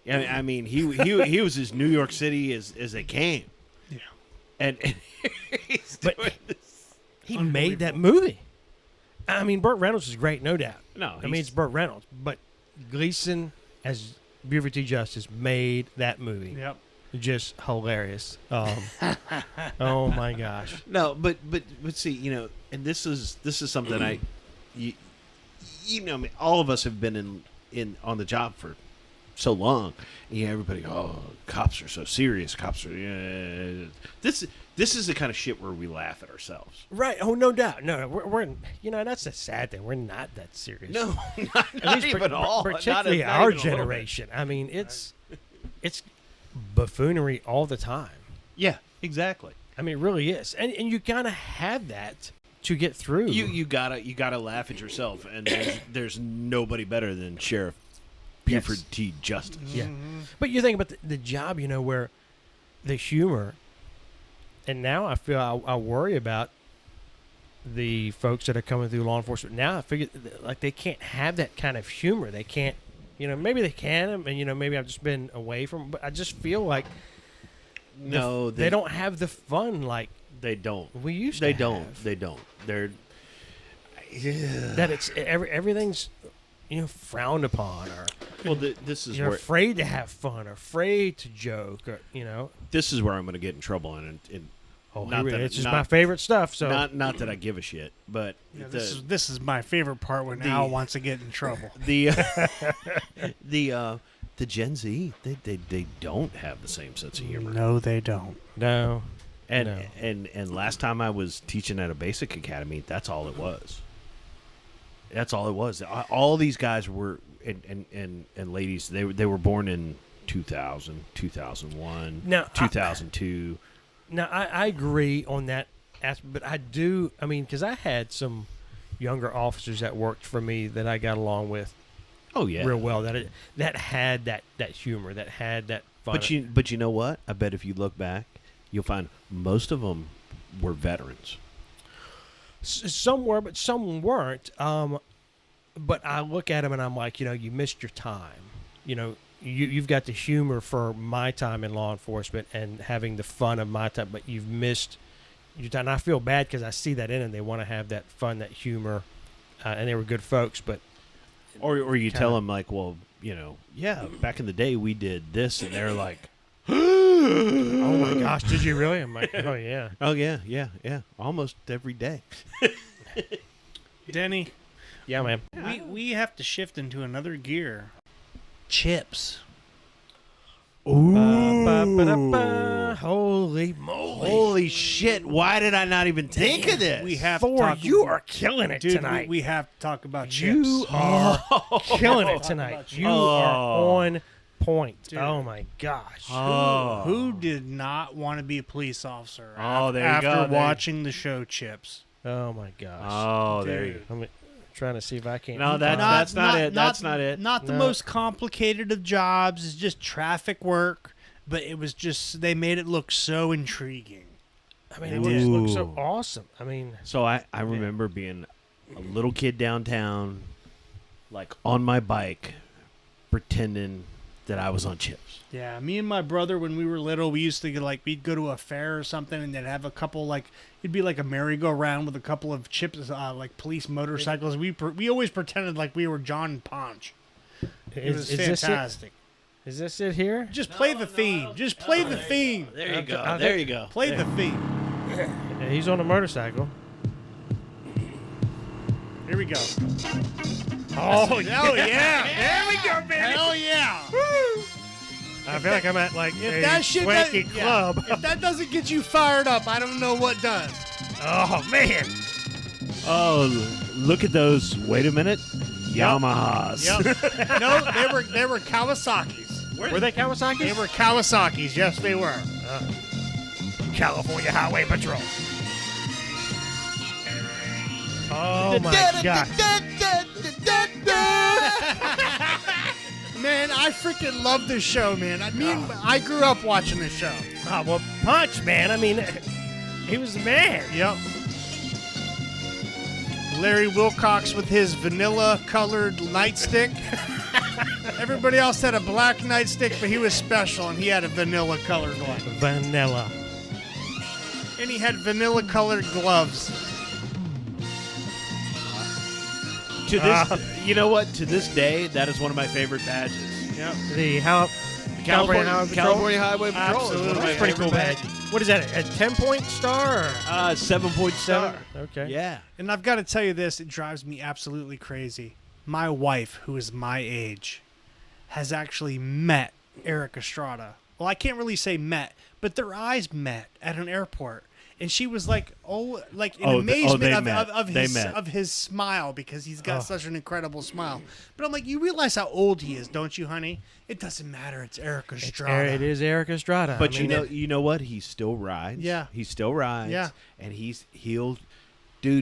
I mean, he was as New York City as they came. Yeah. And he's But doing this. he made that movie. I mean, Burt Reynolds is great, no doubt. No, I mean, it's Burt Reynolds, but Gleason as Buford T. Justice made that movie. Yep. Just hilarious. Oh my gosh. No, but see, and this is something you know, I mean, all of us have been in on the job for so long. Everybody, cops are so serious. Cops are. This is the kind of shit where we laugh at ourselves. Right. Oh, no doubt. No, we're that's the sad thing. We're not that serious. No, not even all. Particularly Not our even a little generation. I mean, it's buffoonery all the time. Yeah, exactly. I mean, it really is, and you gotta have that to get through. You gotta laugh at yourself, and there's nobody better than Sheriff Buford T. Justice. Yeah, but you think about the job, where the humor, and now I feel I worry about the folks that are coming through law enforcement. Now I figure like they can't have that kind of humor. They can't, maybe they can, and maybe I've just been away from. But I just feel like they don't have the fun like they don't. We used they to. Don't. They don't. They're that it's everything's frowned upon, or this is you're where afraid to have fun, or afraid to joke, or this is where I'm going to get in trouble, and it's just my favorite stuff. So not that I give a shit, but this is my favorite part when Al wants to get in trouble. The Gen Z, they don't have the same sense of humor. No, they don't. No. And last time I was teaching at a basic academy, that's all it was. That's all it was. All these guys were and ladies, they were born in 2000, 2001, 2002. Now I agree on that aspect, but I do. I mean, because I had some younger officers that worked for me that I got along with. Oh yeah, real well. That had that humor, that had that fun. But you know what? I bet if you look back, you'll find most of them were veterans. Some were, but some weren't. But I look at them and I'm like, you missed your time. You've got the humor for my time in law enforcement and having the fun of my time, but you've missed your time. And I feel bad because I see that in them. They want to have that fun, that humor, and they were good folks. But or you tell them like, well, back in the day we did this, and they're like, oh my gosh, did you really? I'm like, oh yeah. Oh yeah, almost every day. Denny. Yeah, man. We have to shift into another gear. Chips. Ooh. Holy moly. Holy shit. Why did I not even think of this? We have Thor, you are killing it dude, tonight. We have to talk about chips. You are killing it tonight. You are on point. Dude. Oh my gosh. Who did not want to be a police officer after watching the show Chips? Oh my gosh. Oh, dude. There you go. I'm trying to see if I can't. No, that's not it. That's not it. Not the most complicated of jobs. It's just traffic work. But it was just, they made it look so intriguing. I mean, it just looked so awesome. I mean. So I remember being a little kid downtown, like on my bike, pretending that I was on Chips. Yeah, me and my brother, when we were little, we used to get, we'd go to a fair or something, and they'd have a couple, it'd be like a merry-go-round with a couple of Chips, police motorcycles. We always pretended like we were John Ponch. It was fantastic. Is this it here? Just play the theme. Just play the theme. There you go. There you go. Play the theme. Yeah, he's on a motorcycle. Here we go. Oh, yeah. There we go, baby. Hell yeah. Woo. I feel like I'm at a swanky club. If that doesn't get you fired up, I don't know what does. Oh, man. Oh, look at those. Wait a minute. Yamahas. Yep. No, they were Kawasaki's. Were they Kawasaki's? They were Kawasaki's. Yes, they were. California Highway Patrol. Oh my God. Man, I freaking love this show, man. I grew up watching this show. Oh, well, Punch, man. I mean, he was the man. Yep. Larry Wilcox with his vanilla-colored nightstick. Everybody else had a black nightstick, but he was special, and he had a vanilla-colored one. Vanilla. And he had vanilla-colored gloves. To this, you know what? To this day, that is one of my favorite badges. Yep. The California Highway Patrol. California Highway Patrol. Absolutely. Is one of my That's pretty cool favorite badge. What is that? A 10-point star? Or? 7-point star. Okay. Yeah. And I've got to tell you this, it drives me absolutely crazy. My wife, who is my age, has actually met Eric Estrada. Well, I can't really say met, but their eyes met at an airport. And she was like, in amazement of his smile, because he's got such an incredible smile. But I'm like, you realize how old he is, don't you, honey? It doesn't matter. It's Eric Estrada. It is Eric Estrada. But you know what? He still rides. Yeah. He still rides. Yeah. And he'll go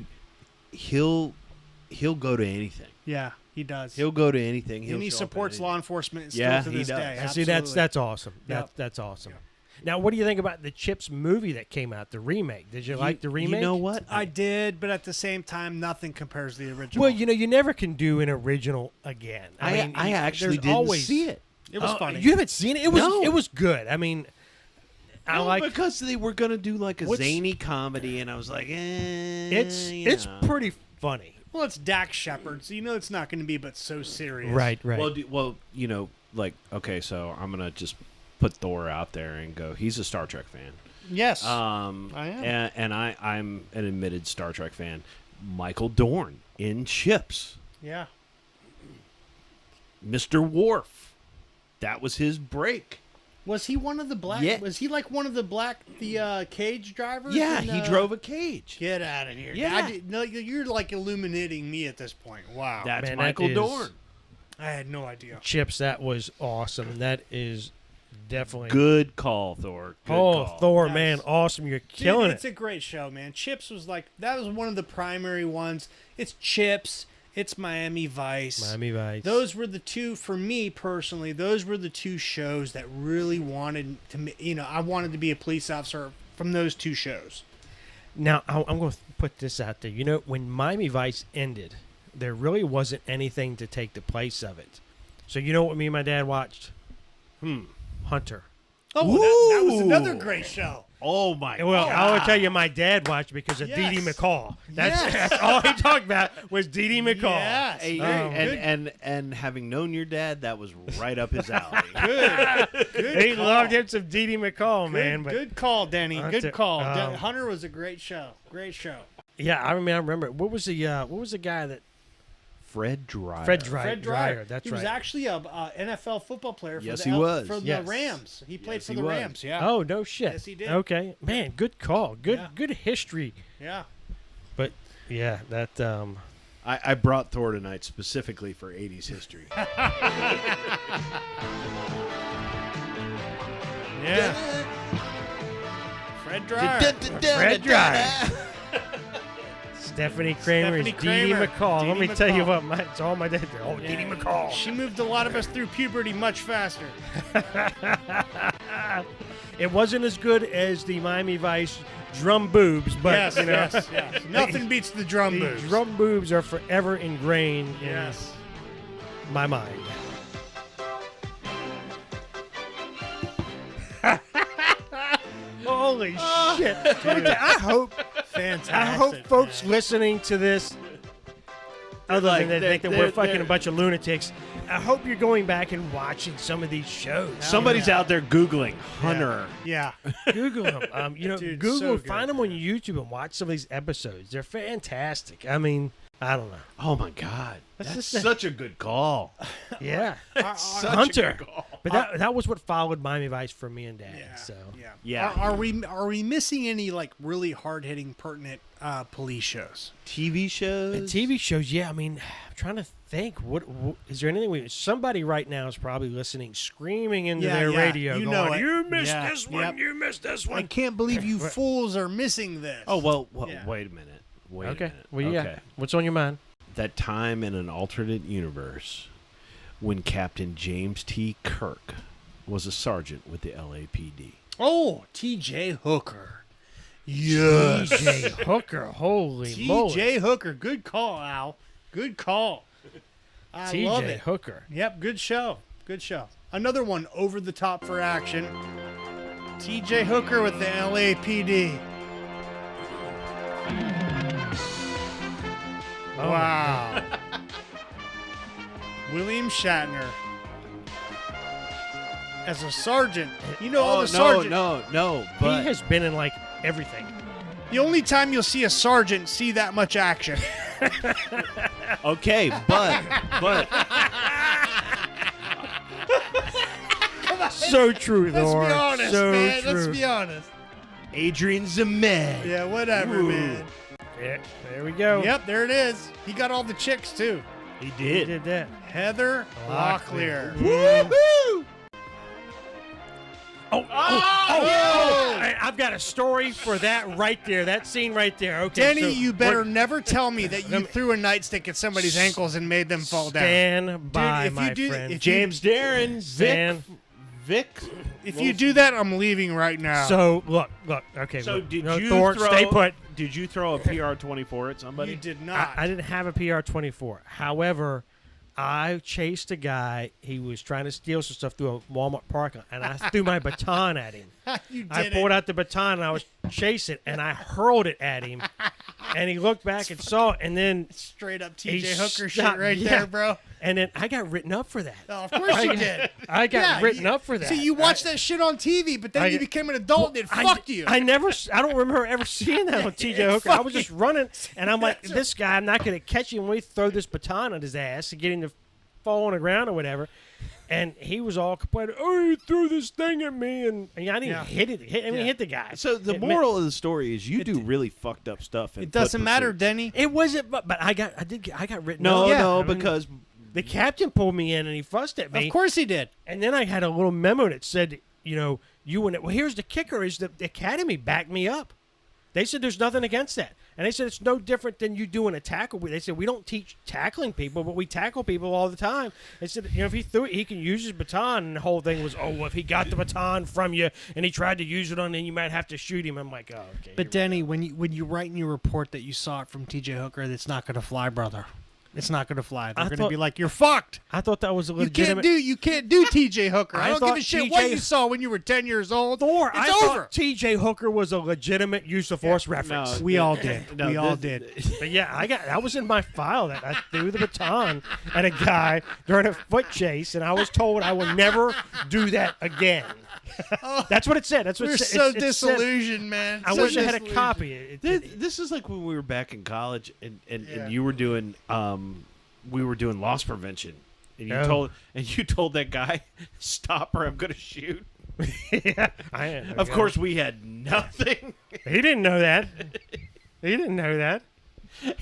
to anything. Yeah, he does. He'll go to anything. And he show up supports at law enforcement still Yeah, to he this does. day. And see, that's awesome. Yep. That's awesome. Yep. Now, what do you think about the Chips movie that came out, the remake? Did you like the remake? You know what? I did, but at the same time, nothing compares to the original. Well, you never can do an original again. I actually there's didn't always, see it. It was funny. You haven't seen it? It was good. I mean, because they were gonna do like a zany comedy, and I was like, it's pretty funny. Well, it's Dax Shepard, so you know it's not going to be but so serious. Right. Well, okay, so I'm gonna just put Thor out there and go. He's a Star Trek fan. Yes, I am, and I'm an admitted Star Trek fan. Michael Dorn in Chips. Yeah. Mr. Worf. That was his break. Was he one of the black? Yeah. Was he like one of the cage drivers? Yeah, he drove a cage. Get out of here! Yeah. No, you're like illuminating me at this point. Wow, That's Man, Michael that is- Dorn. I had no idea. Chips, that was awesome. That is definitely Good call, Thor. Good call. Thor, Yes. man, awesome! You're killing It's it. a great show, man. Chips was that was one of the primary ones. It's Chips. It's Miami Vice. Miami Vice. Those were the two, for me personally, those were the two shows that really wanted to, I wanted to be a police officer from those two shows. Now, I'm going to put this out there. When Miami Vice ended, there really wasn't anything to take the place of it. So you know what me and my dad watched? Hunter. Oh, that was another great show. Oh, my God. Well, I will tell you, my dad watched because of Dee Dee McCall. That's all he talked about was Dee Dee McCall. Yes. Hey, and having known your dad, that was right up his alley. Good He call. loved him some Dee Dee McCall, man. But Good call, Denny. Good call. Um, Hunter was a great show. Great show. yeah, I remember. What was the guy that? Fred Dryer. Fred Fred Dryer. Dryer. That's he right. was actually a NFL football player. For Yes, the he was. For Yes. the Rams. He played Yes, for he the was. Rams. Yeah. Oh, no shit. Yes, he did. Okay, man, good call. Good history. Yeah. But yeah, that I brought Thor tonight specifically for 80s history. Yeah. Fred Dryer. Fred Dryer. Stephanie Kramer is Dee Dee Kramer. McCall. Dee Let Dee me tell you McCall. what, it's all my dad. Oh, Dee Dee McCall. She moved a lot of us through puberty much faster. It wasn't as good as the Miami Vice drum boobs, but yes, yes. Nothing beats the drum the boobs. drum boobs are forever ingrained in Yes. my mind. Holy shit! I hope Fantastic. I hope folks listening to this, other than they think that we're fucking a bunch of lunatics, I hope you're going back and watching some of these shows. Somebody's out there Googling Hunter. Yeah. Google them. Dude, Google, so good. find them on YouTube and watch some of these episodes. They're fantastic. I mean, I don't know. Oh, my God. That's just such a good call. Yeah. Such Hunter. a good call. But that was what followed Miami Vice for me and Dad. Yeah, So yeah. Are we missing any like really hard hitting, pertinent police shows? TV shows? And TV shows, yeah. I mean, I'm trying to think. What is there anything? Somebody right now is probably listening, screaming into their radio, You going, know it. "You missed Yeah, this one. yep. You missed this one." I can't believe you fools are missing this. Oh, well, Yeah. wait a minute. Wait Okay. a minute. Well, yeah. Okay. What's on your mind? That time in an alternate universe when Captain James T. Kirk was a sergeant with the LAPD. Oh, T.J. Hooker. Yes. T.J. Hooker. Holy moly. T.J. Hooker. Good call, Al. Good call. I T.J. love it. Hooker. Yep, good show. Good show. Another one over the top for action. T.J. Hooker with the LAPD. Oh, Wow. William Shatner. As a sergeant. You know, all the sergeant. No. He But has been in like everything. The only time you'll see a sergeant see that much action. okay, but So true, Let's Thor. be honest, so man. True. Let's be honest. Adrian Zemed. Yeah, whatever, Ooh. man. Yeah, there we go. Yep, there it is. He got all the chicks, too. He He did. did that. Heather Locklear. Woohoo! I've got a story for that right there. That scene right there. Okay, Denny, so you better we're- never tell me that you threw a nightstick at somebody's ankles and made them fall down. Stand by, if you my do- friend. if you- James Darren, Vic. If you do that, I'm leaving right now. So look. Okay. So look, did no, you Thor, throw? stay put. Did you throw a PR-24 at somebody? You did not. I didn't have a PR-24. However, I chased a guy. He was trying to steal some stuff through a Walmart parking lot, and I threw my baton at him. You I did pulled it. out the baton, and I was chasing, and I hurled it at him. And he looked back and saw it, and then Straight up he TJ Hooker shit stopped. right Yeah. there, bro. And then I got written up for that. Oh, of course you did. I got written up for that. See, you watched that shit on TV, but then you became an adult and it fucked you. I don't remember ever seeing that on TJ Hooker. I was just running, and I'm like, this guy, I'm not going to catch him when we throw this baton at his ass to get him to fall on the ground or whatever. And he was all complaining, "Oh, he threw this thing at me," and I didn't even hit it. Hit the guy. So the moral of the story is you do really fucked up stuff. It doesn't matter, pursuits. Denny. It wasn't, but I got written No, up. no, I mean, because the captain pulled me in and he fussed at me. Of course he did. And then I had a little memo that said, you and well, here's the kicker: is the academy backed me up. They said there's nothing against that. And they said it's no different than you doing a tackle. They said we don't teach tackling people, but we tackle people all the time. They said, if he threw it, he can use his baton. And the whole thing was, if he got the baton from you and he tried to use it on, then you might have to shoot him. I'm like, oh, okay. But Denny, when you write in your report that you saw it from TJ Hooker, that's not going to fly, brother. It's not going to fly. They're going to be like, you're fucked. I thought that was a You legitimate. can't do TJ Hooker. I don't give thought a shit TJ what you saw when you were 10 years old. Thor, It's I over. thought TJ Hooker was a legitimate use of force reference. We all did. No, we all did. But yeah, that was in my file that I threw the baton at a guy during a foot chase, and I was told I will never do that again. That's what it said. That's what We're it said. so It said- disillusioned, man. I So wish I had a disillusioned. copy. This is like when we were back in college and you were doing we were doing loss prevention and you told that guy, stop or I'm gonna shoot. Yeah, of course we had nothing. He didn't know that. He didn't know that.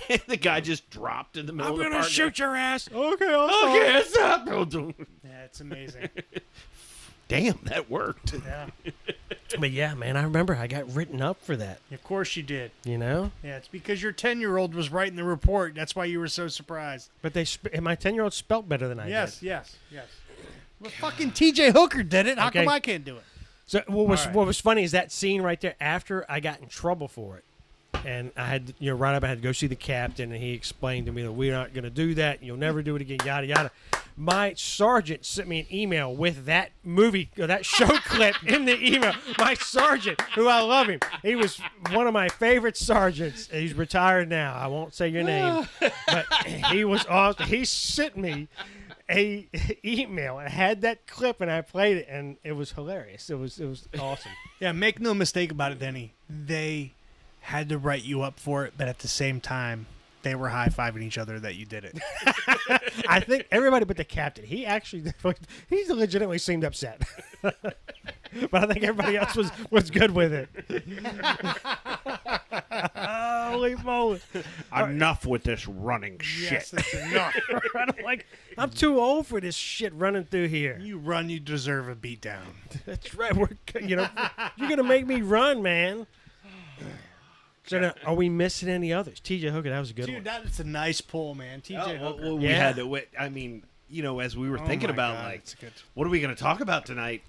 And the guy just dropped in the middle I'm of the gonna park. shoot your ass. Okay, I'll stop. stop. Yeah, it's amazing. Damn, that worked. Yeah. But yeah, man, I remember I got written up for that. Of course you did. Yeah, it's because your 10-year-old was writing the report. That's why you were so surprised. But and my 10-year-old spelt better than I Yes, did. yes. Well, fucking TJ Hooker did it. How Okay. come I can't do it? So right. what was funny is that scene right there after I got in trouble for it. And I had, right up, I had to go see the captain, and he explained to me that we're not going to do that. You'll never do it again, yada, yada. My sergeant sent me an email with that movie, or that show clip in the email. My sergeant, who I love him, he was one of my favorite sergeants. He's retired now. I won't say your name. But he was awesome. He sent me a email and had that clip, and I played it, and it was hilarious. It was awesome. Yeah, make no mistake about it, Denny. They had to write you up for it, but at the same time, they were high-fiving each other that you did it. I think everybody but the captain. He actually, he legitimately seemed upset. But I think everybody else was good with it. Holy moly! Enough with this running shit. Yes, that's enough. I'm too old for this shit running through here. You run, you deserve a beatdown. That's right. You're gonna make me run, man. So now, are we missing any others? TJ Hooker, that was a good one. Dude, that's a nice pull, man. TJ Hooker. Well, we had to wait. I mean, as we were thinking about, what are we going to talk about tonight?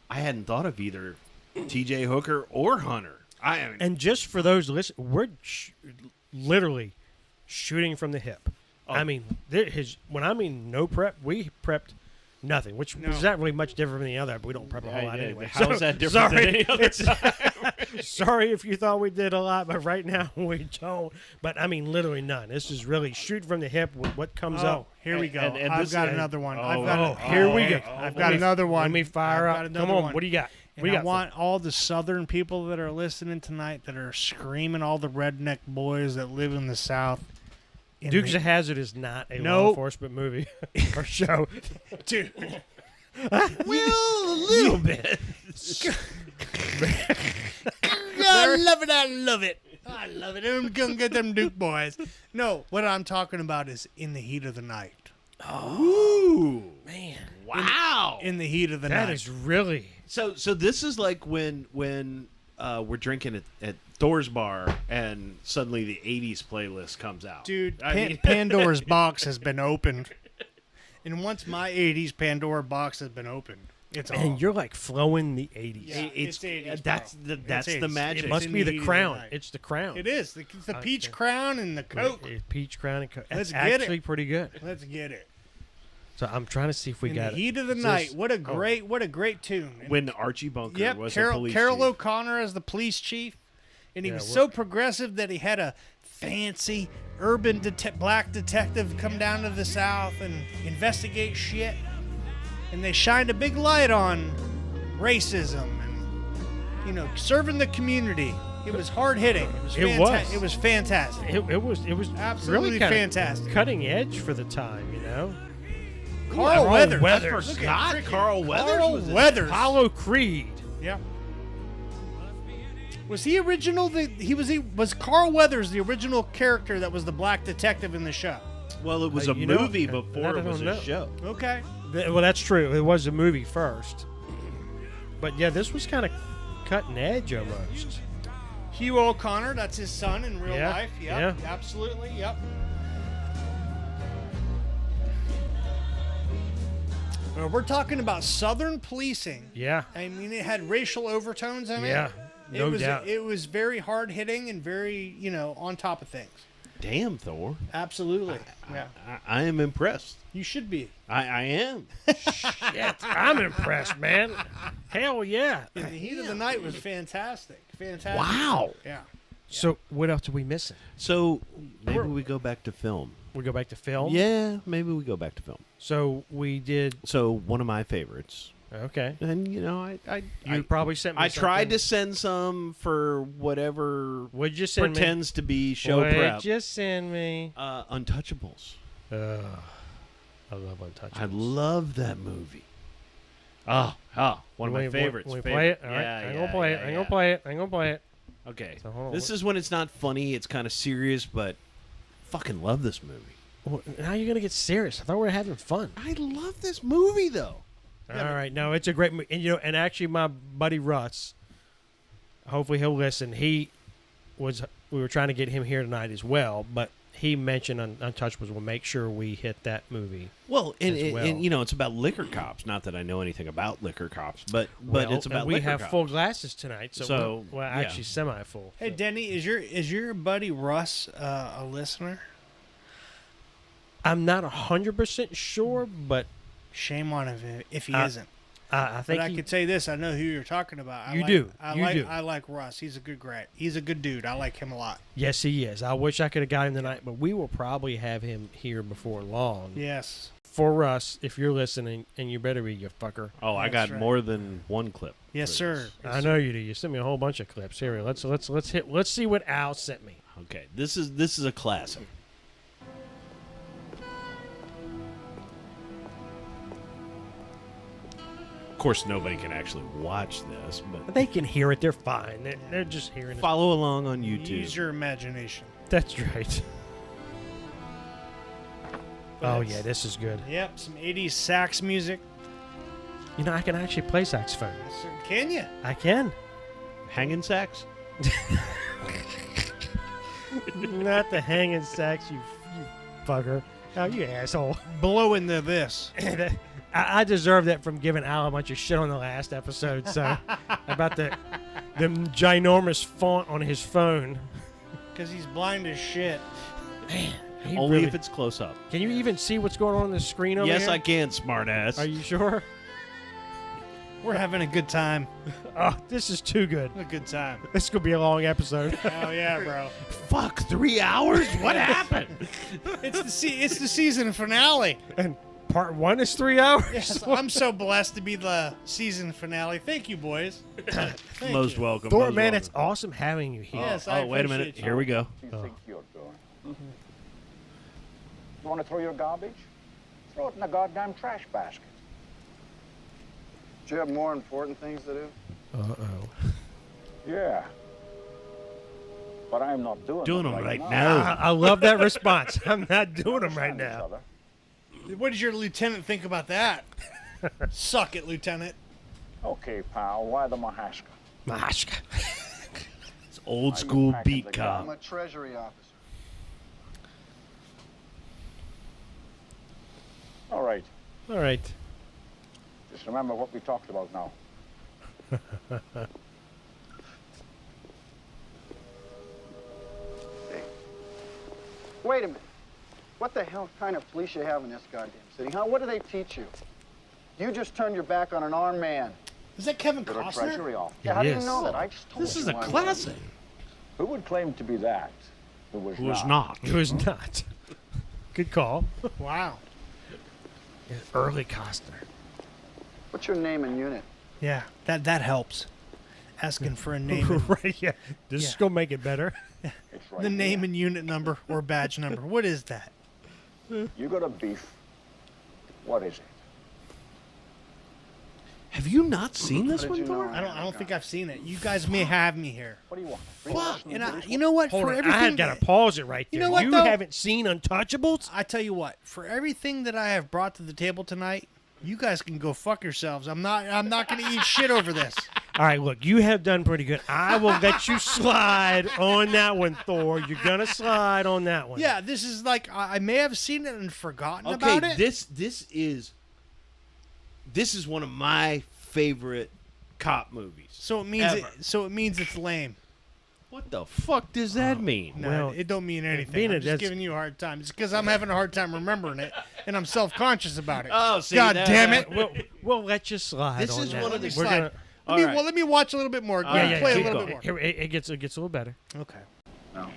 I hadn't thought of either TJ Hooker or Hunter. And just for those listening, we're literally shooting from the hip. Oh. I mean, when I mean no prep, we prepped nothing, which is not really much different than the other, but we don't prep a whole lot anyway. How is that different than any other time? Sorry if you thought we did a lot, but right now we don't. But I mean, literally none. This is really shoot from the hip with what comes up. Here we go. And I've got another one. Here we go. I've got another one. Let me fire up. Come on, what do you got? And I want all the Southern people that are listening tonight that are screaming, all the redneck boys that live in the South. Dukes of Hazzard is not a law enforcement movie or show. Dude. Well, a little bit. I love it. I love it. I love it. I'm going to get them Duke boys. No, what I'm talking about is In the Heat of the Night. Ooh. Man. Wow. In the Heat of the Night. That is really... So this is like when we're drinking at Thor's Bar and suddenly the 80s playlist comes out. Dude, Pandora's box has been opened. And once my 80s Pandora box has been opened, it's and on. you're like flowing the 80s. Yeah, it's 80s, that's bro. that's It's the 80s. magic. It must in be the the heat of crown. the night. It's the crown. It is. It's the peach crown and the Coke. Peach crown and Coke. Let's That's get actually it. pretty good. Let's get it. So I'm trying to see if we In got the it. Heat of the Is Night. this- What a great tune. And When Archie Bunker yep, was a Carol police Carol chief. O'Connor as the police chief, and he Yeah, was we're- so progressive that he had a fancy urban black detective come down to the South and investigate shit, and they shined a big light on racism and serving the community. It was hard hitting. It was fantastic. It was Absolutely really kinda fantastic. cutting edge for the time, Carl Weathers. Weathers. Look at freaking Carl Weathers. Carl was in Weathers. Apollo Creed. Yeah. Was he original? Was Carl Weathers the original character that was the black detective in the show? Well, it was a You know, movie that before I it was don't a know. show. Okay. Well, that's true. It was a movie first. But yeah, this was kind of cutting edge almost. Hugh O'Connor, that's his son in real Yeah, life. Yep, absolutely. Yep. We're talking about Southern policing. Yeah. I mean, it had racial overtones in it. Yeah, no doubt. It was very hard hitting and very, on top of things. Damn, Thor. Absolutely. Yeah. I am impressed. You should be. I am. Shit, I'm impressed, man. Hell yeah. In the Heat of the Night was fantastic. Fantastic. Wow. Yeah. So what else are we missing? So maybe we go back to film. We go back to film? Yeah, maybe we go back to film. So we did. So one of my favorites. Okay. And You probably sent me I tried something. to send some for whatever What'd you send me? pretends to be show What'd prep. you send me? Untouchables. I love Untouchables. I love that movie. One of my favorites. Can we play it? All right. I'm gonna play it. I'm gonna play it. I'm gonna play it. Okay. So hold on. This is when it's not funny. It's kind of serious, but fucking love this movie. Well, now you're gonna get serious. I thought we were having fun. I love this movie though. All right, no, it's a great movie, and actually, my buddy Russ, hopefully he'll listen. We were trying to get him here tonight as well, but he mentioned Untouchables. We'll make sure we hit that movie. Well, and well. it's about liquor cops. Not that I know anything about liquor cops, but Well, it's about and we liquor have cops. full glasses tonight, So, well, yeah. actually semi-full. Hey, Denny, is your buddy Russ a listener? I'm not 100% sure, but shame on him if he isn't. I think but I could say this: I know who you're talking about. You do. I like Russ. He's a good He's a good dude. I like him a lot. Yes, he is. I wish I could have got him tonight, but we will probably have him here before long. Yes. For Russ, if you're listening, and you better be, you fucker. Oh, I got more than one clip. Yes, sir. I know you do. You sent me a whole bunch of clips. Here, let's see what Al sent me. Okay, this is a classic. course, nobody can actually watch this, but They can hear it. They're fine. They're just hearing it. follow along on YouTube. Use your imagination. That's right. Oh, yeah, this is good. Yep, some 80s sax music. You know, I can actually play saxophone. Can you? I can. Hanging sax? Not the hanging sax, you fucker. Oh, you asshole. Blow into this. I deserve that from giving Al a bunch of shit on the last episode. So about the ginormous font on his phone. Because he's blind as shit. Man, Only really, if it's close up. Can you even see what's going on the screen over Yes, here? I can, smartass. Are you sure? We're having a good time. Oh, this is too good. A good time. This is going to be a long episode. Hell yeah, bro. Fuck, 3 hours? What happened? It's the season finale. And part 1 is 3 hours? Yes, I'm so blessed to be the season finale. Thank you, boys. Thank Most you. welcome. Thor, most man, welcome. it's awesome having you here. Yes, I wait a minute. appreciate Here we go. You think you're doing? You want to throw your garbage? Throw it in the goddamn trash basket. Do you have more important things to do? Uh-oh. Yeah. But I'm not doing Doing it them right now. now. I love that response. I'm not doing them right now. What does your lieutenant think about that? Suck it, lieutenant. Okay, pal. Why the Mahaska? Mahaska. It's old school beat I'm cop. a treasury officer. All right. All right. Just remember what we talked about now. Wait a minute. What the hell kind of police you have in this goddamn city, huh? What do they teach you? You just turned your back on an armed man. Is that Kevin You're a Costner? treasury officer. Yeah, how do you Yes. know that? I just told This you is a I was. classic. Who would claim to be that? Who was Who was not? not. It was not. Good call. Wow. Early Costner. What's your name and unit? Yeah, that helps. Asking for a name. And, Right, yeah. This is going to make it better. It's right the name here. and unit number or badge number. What is that? You got a beef. What is it? Have you not seen this did one, you know? Thor? I don't think I've seen it. You guys may have me here. What do you want? Fuck. And you know what? Hold For on, everything, I had got to pause it right there. You know what, You though? haven't seen Untouchables? I tell you what. For everything that I have brought to the table tonight, you guys can go fuck yourselves. I'm not going to eat shit over this. All right, look, you have done pretty good. I will let you slide on that one, Thor. You're going to slide on that one. Yeah, this is like I may have seen it and forgotten Okay, about it. this is one of my favorite cop movies. So it means it's lame. What the fuck does that mean? No, Well, it don't mean anything. being I'm a- just that's- giving you a hard time. It's because I'm having a hard time remembering it, and I'm self-conscious about it. Oh, see, God that- damn it! We'll let you slide This on is that. one of the We're slide. gonna- All right. Let me watch a little bit more. yeah, Play a keep little going. bit more. Here, it gets a little better. Okay. No.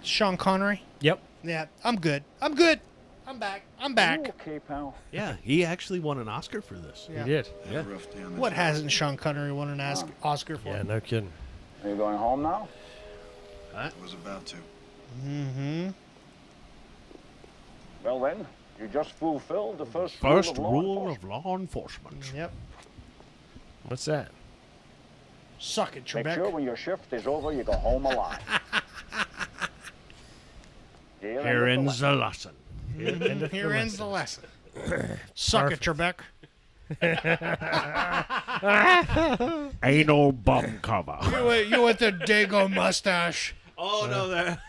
Sean Connery. Yep. Yeah, I'm good. I'm good. I'm back. I'm back. You okay, pal? Yeah, he actually won an Oscar for this. Yeah. He did. Yeah. Rough day on the What job. hasn't Sean Connery won an Oscar for? Yeah, no kidding. Are you going home now? I was about to. Mm-hmm. Well then, you just fulfilled the first First rule rule of law of law enforcement. Yep. What's that? Suck it, Make Trebek. sure when your shift is over, you go home alive. Here ends the lesson. Here ends the lesson. Suck it, Trebek. Anal bum cover. You with the Dago mustache. Oh no, there.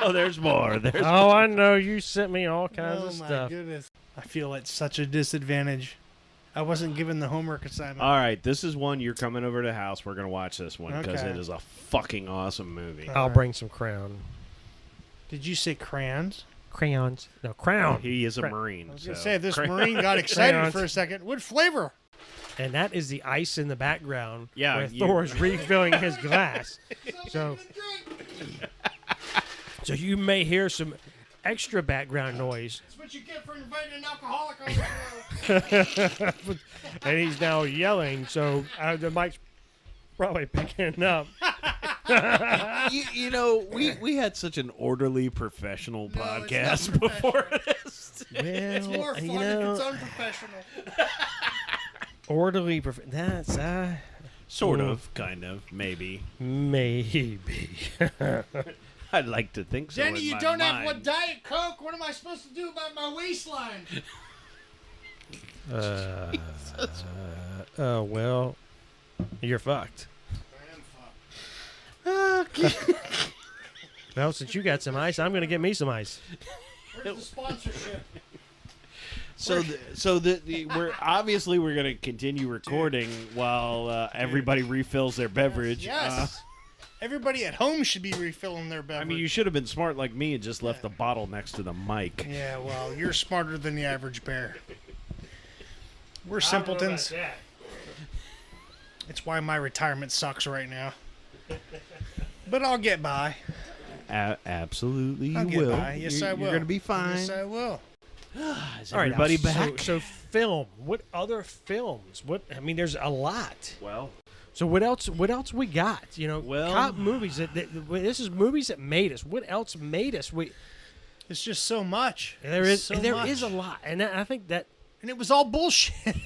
Oh, there's more. There's Oh, I know. You sent me all kinds Oh of my stuff. goodness. I feel at such a disadvantage. I wasn't given the homework assignment. All right, this is one you're coming over to the house. We're gonna watch this one because Okay. it is a fucking awesome movie. I'll bring some crown. Did you say crayons? Crayons. No, crown. He is a Marine. I was going to so- say, this Marine got excited Crayons. for a second. What flavor? And that is the ice in the background Yeah, where you- Thor's refilling his glass. So you may hear some extra background noise. That's what you get for inviting an alcoholic on the show. And he's now yelling, so the mic's probably picking up. you know, we had such an orderly, professional podcast before this. It's more fun if it's unprofessional. Orderly. That's Sort of, kind of, maybe. Maybe. I'd like to think so. Denny, in you my don't mind. have one Diet Coke. What am I supposed to do about my waistline? Well, you're fucked. Well, since you got some ice, I'm gonna get me some ice. Where's the sponsorship? We're gonna continue recording while everybody refills their beverage. Yes. Everybody at home should be refilling their beverage. I mean, you should have been smart like me and just left the bottle next to the mic. Yeah, well, you're smarter than the average bear. We're simpletons. It's why my retirement sucks right now. But I'll get by. Absolutely, you I'll get will. by. Yes, I will. You're gonna be fine. Yes, I will. Is All right, everybody now, back? So film. What other films? I mean, there's a lot. Well, so what else? What else we got? You know, Well- cop movies. This is movies that made us. What else made us? It's just so much. There It's is so there much. is a lot, and I think that. And it was all bullshit.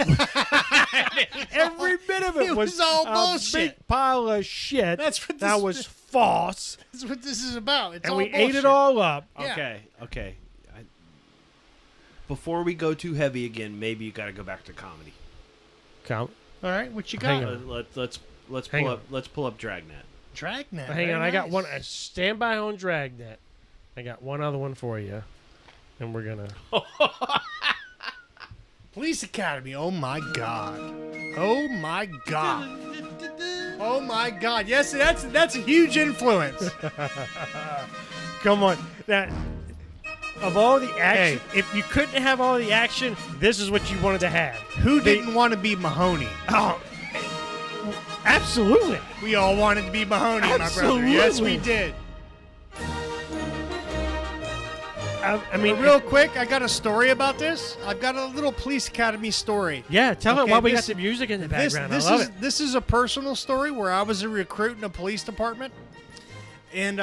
Every bit of it was all a bullshit. big pile of shit. That's what that this- was false. That's what this is about. It's and all we bullshit. ate it all up. Yeah. Okay. Before we go too heavy again, maybe you got to go back to comedy. All right, what you Hang got? on. Let's Hang pull on. up. Let's pull up Dragnet. Dragnet. Hang very on, I got nice. one. Stand by on Dragnet. I got one other one for you, and we're gonna. Police Academy. Oh my god. Oh my god. Oh my god. Yes, that's a huge influence. Come on, that. Of all the action, if you couldn't have all the action, this is what you wanted to have. Who didn't want to be Mahoney? Oh, absolutely. We all wanted to be Mahoney, my brother. Absolutely. Yes, we did. I mean, real quick, I got a story about this. I've got a little Police Academy story. Yeah, tell it Okay, while we got this- the music in the This, background. this I love is it. this is a personal story where I was a recruit in a police department, and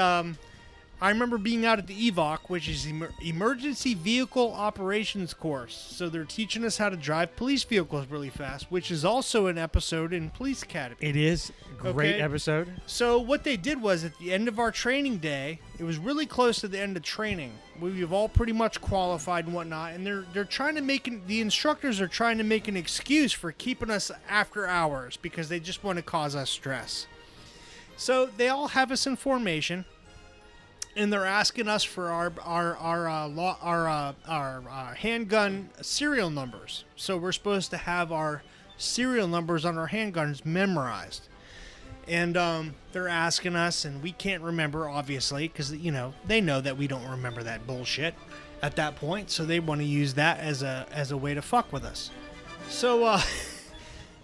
I remember being out at the EVOC, which is Emergency Vehicle Operations course. So they're teaching us how to drive police vehicles really fast, which is also an episode in Police Academy. It is a great Okay. episode. So what they did was at the end of our training day, it was really close to the end of training. We've all pretty much qualified and whatnot, and they're trying to the instructors are trying to make an excuse for keeping us after hours because they just want to cause us stress. So they all have us in formation, and they're asking us for our handgun serial numbers. So we're supposed to have our serial numbers on our handguns memorized. And they're asking us, and we can't remember, obviously, because, they know that we don't remember that bullshit at that point, so they want to use that as a way to fuck with us. So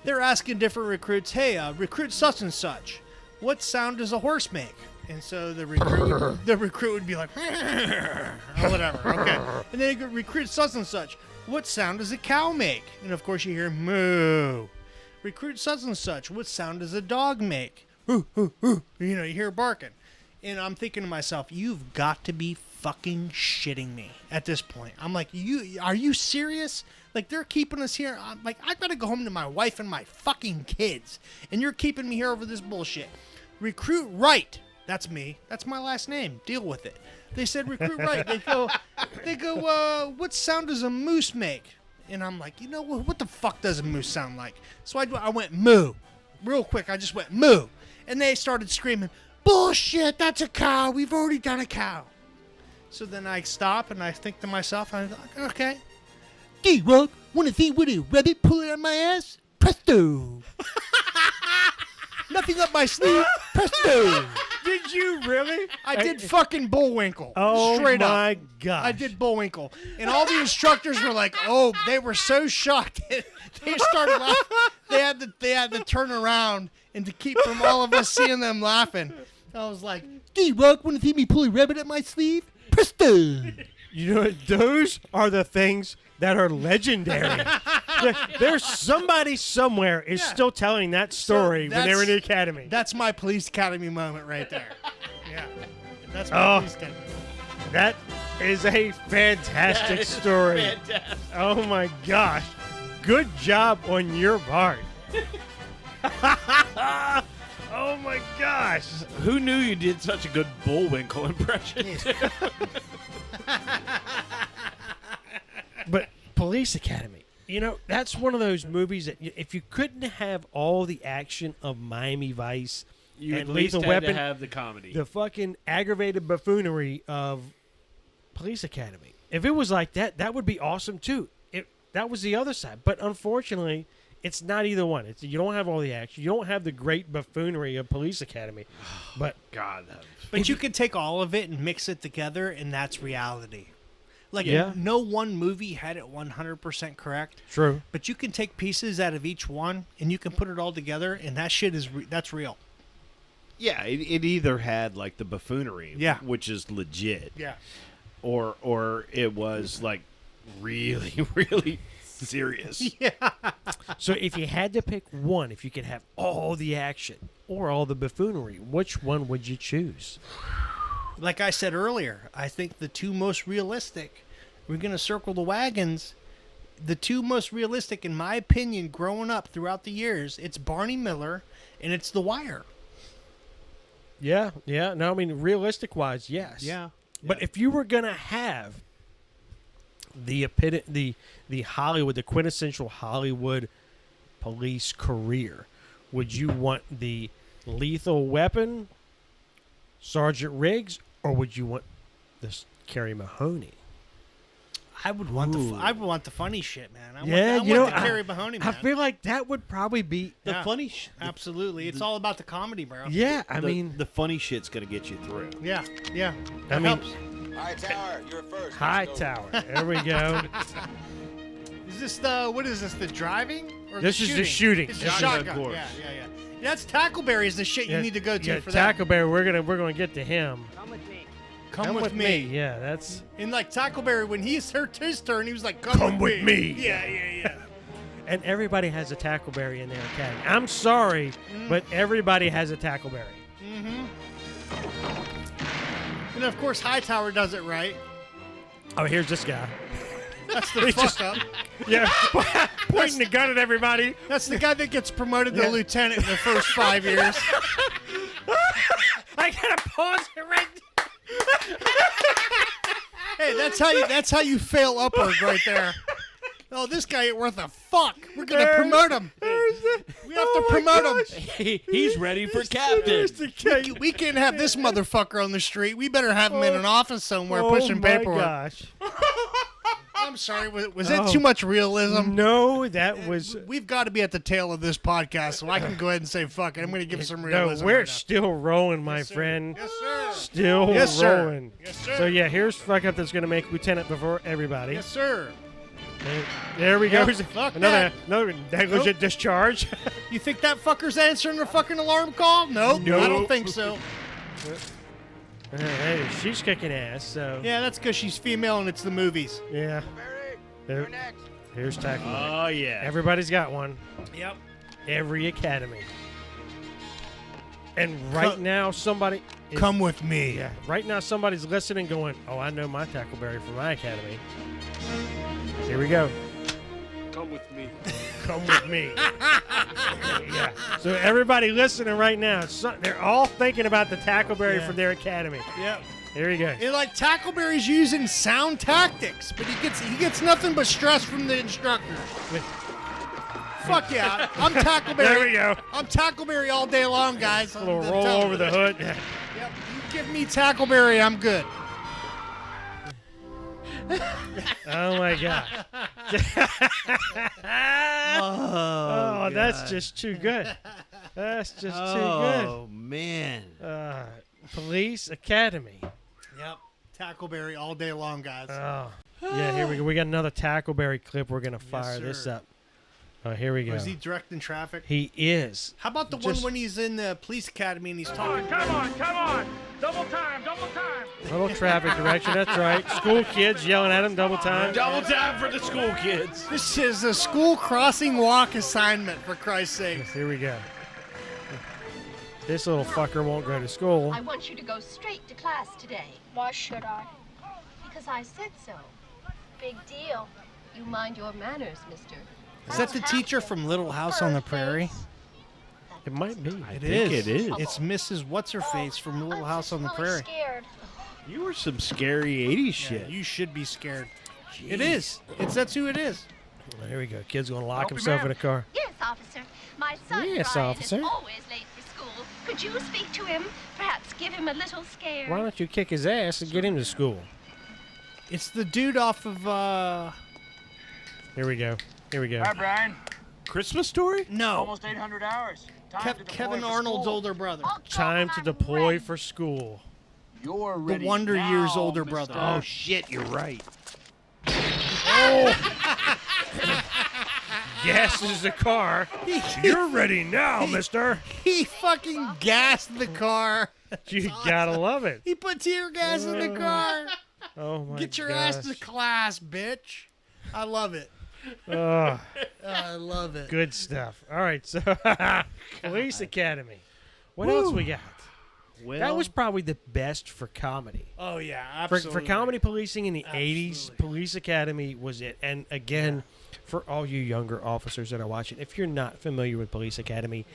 they're asking different recruits, hey, recruit such and such, what sound does a horse make? And so the recruit would be like, or whatever, okay. And then they go, recruit such and such, what sound does a cow make? And of course you hear, moo. Recruit such and such, what sound does a dog make? You hear barking. And I'm thinking to myself, you've got to be fucking shitting me at this point. I'm like, are you serious? Like, they're keeping us here. I'm like, I gotta go home to my wife and my fucking kids. And you're keeping me here over this bullshit. Recruit right. That's me. That's my last name. Deal with it. They said recruit right. They go, what sound does a moose make? And I'm like, what the fuck does a moose sound like? So I went moo. Real quick, I just went moo. And they started screaming, bullshit, that's a cow. We've already done a cow. So then I stop and I think to myself, I'm like, okay. D-Rock, wanna see what a rabbit pull it on my ass? Presto. Nothing up my sleeve. Presto. Did you really? I did fucking Bullwinkle. Oh Straight up. my gosh. I did Bullwinkle. And all the instructors were like, oh, they were so shocked. They started laughing. They had to turn around and to keep from all of us seeing them laughing. I was like, D-Rock, want to see me pull a rabbit at my sleeve? Presto. You know what? Those are the things that are legendary. There's somebody somewhere is still telling that story when they were in the academy. That's my Police Academy moment right there. Yeah. That's my Police Academy. That is a fantastic story. Fantastic. Oh my gosh. Good job on your part. Oh my gosh. Who knew you did such a good Bullwinkle impression? But Police Academy, that's one of those movies that if you couldn't have all the action of Miami Vice You and at least Lethal had Weapon, to have the comedy. the fucking aggravated buffoonery of Police Academy. If it was like that, that would be awesome too. That was the other side. But unfortunately, it's not either one. You don't have all the action. You don't have the great buffoonery of Police Academy. But God, but you could take all of it and mix it together, and that's reality. Like, Yeah. no one movie had it 100% correct. True. But you can take pieces out of each one, and you can put it all together, and that shit that's real. Yeah, it either had like the buffoonery, Yeah. which is legit, Yeah. or it was like really, really serious. Yeah. So if you had to pick one, if you could have all the action or all the buffoonery, which one would you choose? Like I said earlier, I think the two most realistic, we're going to circle the wagons, the two most realistic, in my opinion, growing up throughout the years, it's Barney Miller and it's The Wire. Yeah. No, I mean, realistic-wise, yes. Yeah. But if you were going to have the Hollywood, the quintessential Hollywood police career, would you want the Lethal Weapon, Sergeant Riggs, or would you want this Carrie Mahoney? I would want the funny shit, man. I want the Carrie Mahoney, man. I feel like that would probably be The funny Absolutely. It's all about the comedy, bro. Yeah, I mean, the funny shit's gonna get you through. Yeah. I mean, High Tower, you're first. High Tower. There we go. Is this the driving? Or This is the shooting. It's the Shotgun, shotgun. of course. Yeah. That's Tackleberry is the shit you need to go to for that. Tackleberry. We're gonna get to him. Come with me. Yeah, that's. And like Tackleberry, when his turn, he was like, "Come with me." Yeah. And everybody has a Tackleberry in their academy. I'm sorry, but everybody has a Tackleberry. Mm-hmm. And of course, Hightower does it right. Oh, here's this guy. That's the fuck up. Yeah, pointing the gun at everybody. That's the guy that gets promoted to lieutenant in the first 5 years. I gotta pause it right. Hey, that's how you fail upward right there. Oh, this guy ain't worth a fuck. We're gonna promote him. We have to promote him. He's ready for captain. We can't have this motherfucker on the street. We better have him in an office somewhere pushing paperwork. Oh my gosh. I'm sorry. Was it too much realism? No, that was. We've got to be at the tail of this podcast, so I can go ahead and say fuck it. I'm going to give some realism. No, we're right now. still rolling, my friend. Yes, sir. Still Yes, sir. rolling. Yes, sir. So yeah, here's fuck up that's gonna make lieutenant before everybody. Yes, sir. And there we Yep, go. fuck Another that. negligent discharge. You think that fucker's answering the fucking alarm call? Nope. Nope. I don't think so. Hey, she's kicking ass. So Yeah, that's because she's female and it's the movies. yeah. There, here's Tackle. Oh yeah. Everybody's got one. Yep. Every academy. And right now, somebody. Come with me. Yeah. Right now, somebody's listening, going, "Oh, I know my Tackleberry from my academy." Here we go. Come with me. Come with me. Yeah. So everybody listening right now, they're all thinking about the Tackleberry from their academy. Yep. Here we go. And like Tackleberry's using sound tactics, but he gets nothing but stress from the instructor. Fuck yeah, I'm Tackleberry. There we go. I'm Tackleberry all day long, guys. A little roll over the hood. Yep. You give me Tackleberry, I'm good. Oh my god. Oh, that's just too good. That's just Oh man. too good. Police Academy. Yep. Tackleberry all day long, guys. Oh. Yeah, here we go. We got another Tackleberry clip. We're going to fire this sir. up. Oh, here we go. Is he directing traffic? He is. How about the one when he's in the police academy and he's talking? Come on. Double time. Little traffic direction. That's right. School kids yelling at him. Double time. Double time for the school kids. This is a school crossing walk assignment, for Christ's sake. Here we go. This little fucker won't go to school. I want you to go straight to class today. Why should I? Because I said so. Big deal. You mind your manners, mister. Is that the teacher from Little House on the Prairie? It might be. I think it is. It's Mrs. What's-Her-Face from Little House on the Prairie. You were some scary 80s shit. You should be scared. It is. That's who it is. Well, here we go. Kid's going to lock himself in a car. Yes, officer. My son Yes, Brian officer. is always late for school. Could you speak to him? Perhaps give him a little scare. Why don't you kick his ass and get him to school? It's the dude off of, Here we go. Here we go. Hi, Brian. Christmas Story? No. Almost 800 hours. Time to deploy Kevin for Arnold's school. older brother. Time to deploy for school. You're The ready Wonder now, Years older Mr. brother. Oh, shit, you're right. Gasses the car. You're ready now, mister. He fucking gassed the car. You gotta love it. He put tear gas in the car. Oh, my Get your gosh. ass to class, bitch. I love it. Ugh. I love it. Good stuff. All right, so Police Academy. What else we got? Well, That was probably the best for comedy. Oh, yeah, For absolutely. comedy policing in the 80s, Police Academy was it. And again, for all you younger officers that are watching, if you're not familiar with Police Academy,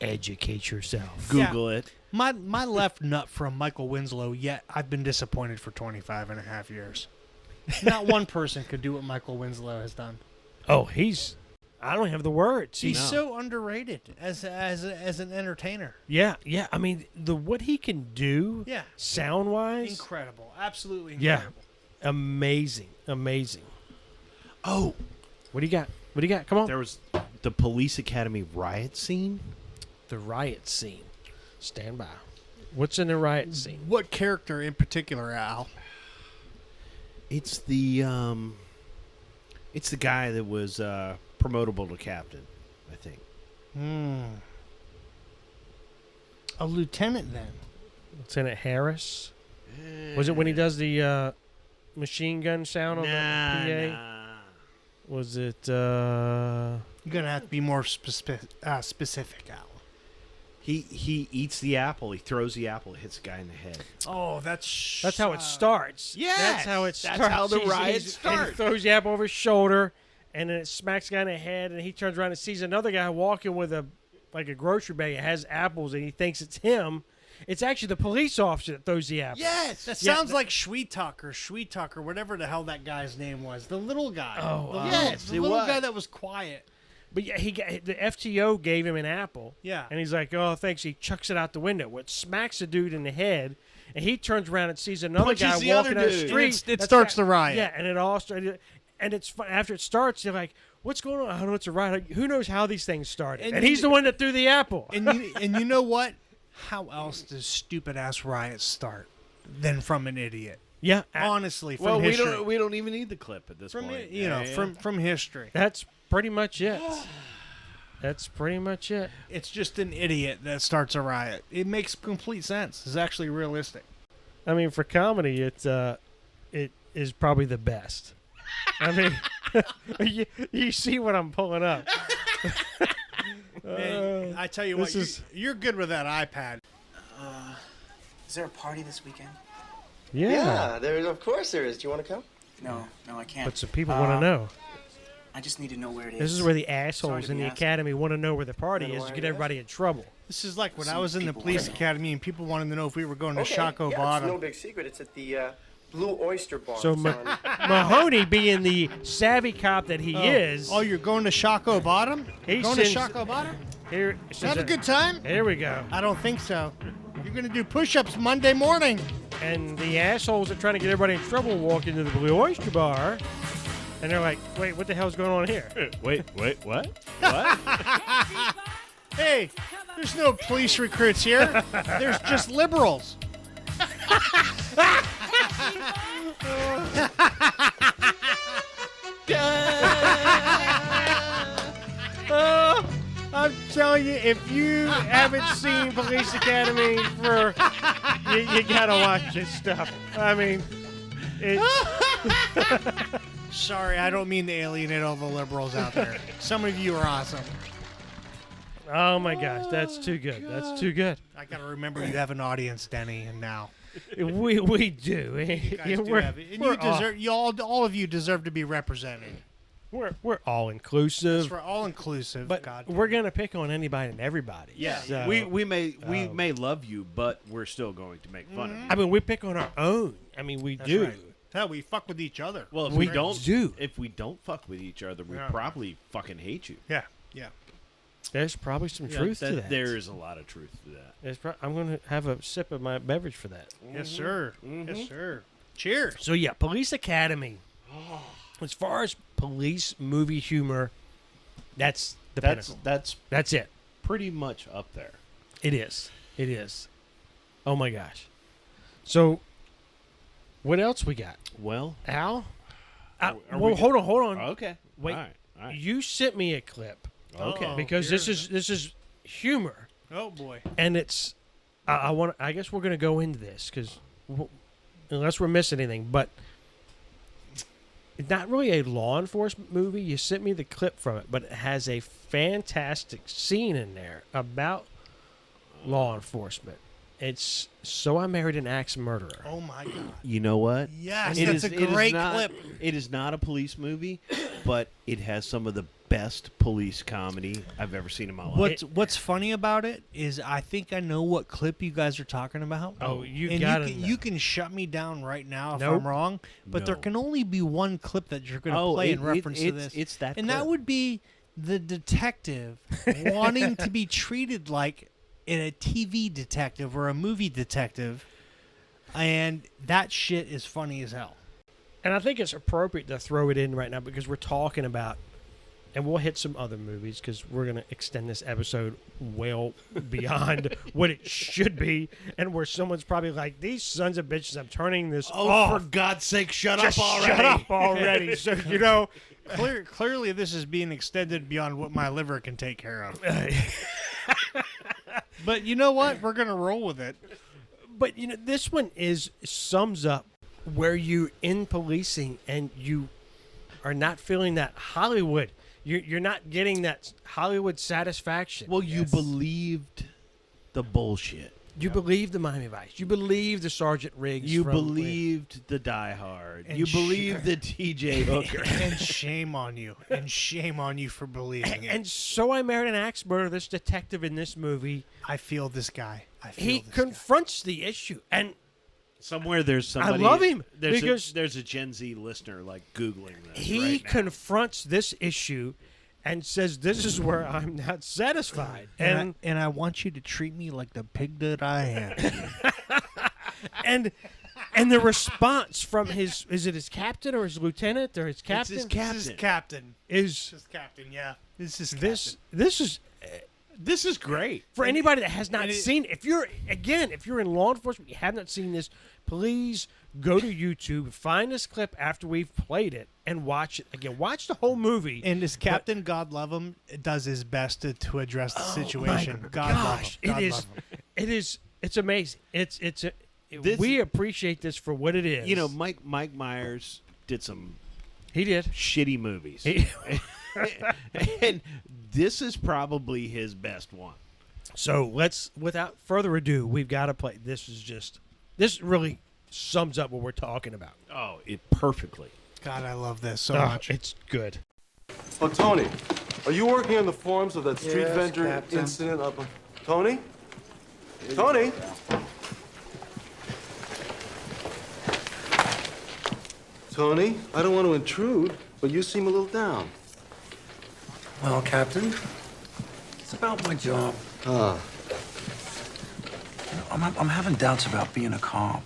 educate yourself. Google it. My left nut from Michael Winslow, yet I've been disappointed for 25 and a half years. Not one person could do what Michael Winslow has done. Oh, I don't have the words. He's so underrated as an entertainer. Yeah. I mean, what he can do, Yeah. sound wise, Incredible. Absolutely yeah, incredible. amazing. Oh, what do you got? What do you got? Come on. There was the Police Academy riot scene. The riot scene. Stand by. What's in the riot scene? What character in particular, Al? It's the guy that was promotable to captain, I think. A lieutenant, then. Lieutenant Harris. Was it when he does the machine gun sound on the PA? Was it? You're gonna have to be more specific, Al. He eats the apple. He throws the apple. It hits a guy in the head. Oh, that's how it starts. Yes, That's how it starts. That's how the He's- riot and he starts. throws the apple over his shoulder, and then it smacks the guy in the head, and he turns around and sees another guy walking with a grocery bag that has apples, and he thinks it's him. It's actually the police officer that throws the apple. Yes, that sounds like Sweet Talk, whatever the hell that guy's name was. The little guy. Oh, the little guy that was quiet. But yeah, the FTO gave him an apple. Yeah. And he's like, "Oh, thanks." He chucks it out the window, which smacks the dude in the head, and he turns around and sees another Punches guy the walking other down the dude. street. It starts the riot. Yeah, and it all started. And it's fun. After it starts, you're like, "What's going on? I don't know. It's a riot. Who knows how these things started?" And he's the one that threw the apple. And you know what? How else does stupid ass riots start than from an idiot? Yeah, honestly, from Well, history. we don't even need the clip at this From point. from history. That's pretty much it. That's pretty much it. It's just an idiot that starts a riot. It makes complete sense. It's actually realistic. I mean, for comedy, it is probably the best. I mean, you see what I'm pulling up. Man, I tell you what, you're good with that iPad. Is there a party this weekend? Yeah. Of course there is. Do you want to come? No, I can't. But some people want to know. I just need to know where it is. This is where the Sorry assholes to in be the asking. academy want to know where the party Then is why to are get you everybody in trouble. This is like when I Some was in the people police wanna know. academy and people wanted to know if we were going to Okay, Shaco yeah, Bottom. It's no big secret. It's at the Blue Oyster Bar. So It's on- Mahoney, being the savvy cop that he is, Oh, you're going to Shaco Bottom? he Going to sends- Shaco Bottom? Here, Have a good time? Here we go. I don't think so. You're going to do push-ups Monday morning. And the assholes that trying to get everybody in trouble walk into the Blue Oyster Bar, and they're like, "Wait, what the hell's going on here?" Wait, what? Hey, there's no police recruits here. There's just liberals. Oh, I'm telling you, if you haven't seen Police Academy, you gotta watch this stuff. I mean, Sorry, I don't mean to alienate all the liberals out there. Some of you are awesome. oh my gosh, that's too good. That's too good. I got to remember you have an audience, Denny, and now. We do. You guys do We're- have it. And we're you deserve, all of you deserve to be represented. We're all inclusive. We're all inclusive. But God we're gonna pick on anybody and everybody. Yeah, So, we may love you, but we're still going to make fun of you. I mean, we pick on our own. I mean, we do. Right. Hell, we fuck with each other. Well, if We do. if we don't fuck with each other, we Yeah. probably fucking hate you. Yeah, yeah. There's probably some truth to that. There is a lot of truth to that. I'm going to have a sip of my beverage for that. Yes, sir. Yes, sir. Cheers. So yeah, Police Academy. As far as police movie humor, that's the pinnacle. That's it. Pretty much up there. It is. It is. Oh my gosh. So, what else we got? Well, Al. are Well, we hold on. Okay. Wait. All right. You sent me a clip. Okay. Because this is humor, Oh boy. and it's. I guess we're gonna go into this because unless we're missing anything, but it's not really a law enforcement movie. You sent me the clip from it, but it has a fantastic scene in there about law enforcement. It's So I Married an Axe Murderer. Oh my God. You know what? Yes, that's a great clip. It is not a police movie, but it has some of the best police comedy I've ever seen in my life. What's funny about it is I think I know what clip you guys are talking about. Oh, you and got you can shut me down right now if Nope. I'm wrong, but there No. can only be one clip that you're going to play in reference to this. It's that and clip. that would be the detective wanting to be treated like a TV detective or a movie detective, and that shit is funny as hell. And I think it's appropriate to throw it in right now because we're talking about, and we'll hit some other movies because we're going to extend this episode well beyond what it should be, and where someone's probably like, these sons of bitches, I'm turning this off. for God's sake, shut Just up already. Shut up already. So, you know, Clearly, this is being extended beyond what my liver can take care of. But you know what? We're gonna roll with it. but, you know, this one sums up where you in policing and you are not feeling that Hollywood. You're not getting that Hollywood satisfaction. Well, you believed the bullshit. You believed the Miami Vice. You believed the Sergeant Riggs. You from- believed the Die Hard. And You believed the T.J. Hooker. And shame on you. And shame on you for believing it. And So I Married an Axe Murderer, this detective in this movie, I feel this guy. he confronts the issue. And Somewhere there's somebody. love him there's because there's a Gen Z listener like Googling this. he right now. confronts this issue and says, this is where I'm not satisfied. And and I want you to treat me like the pig that I am. and the response from is it his captain or his lieutenant or his captain? This is captain. Is This is captain, yeah. This is this is great for anybody that has not seen. If you're in law enforcement, you have not seen this, please go to YouTube, find this clip after we've played it, and watch it again. Watch the whole movie. And this captain, God love him, does his best to address the situation. God love him. God love him. It's amazing. We appreciate this for what it is. You know, Mike Myers did some. He did shitty movies, and this is probably his best one. So without further ado, we've got to play. This really sums up what we're talking about. Oh, it perfectly. God, I love this so much. It's good. Oh, Tony, are you working on the forms of that street Yes, vendor Captain. incident up? Tony? Tony? Tony, I don't want to intrude, but you seem a little down. Well, Captain, it's about my job. Ah. I'm having doubts about being a cop.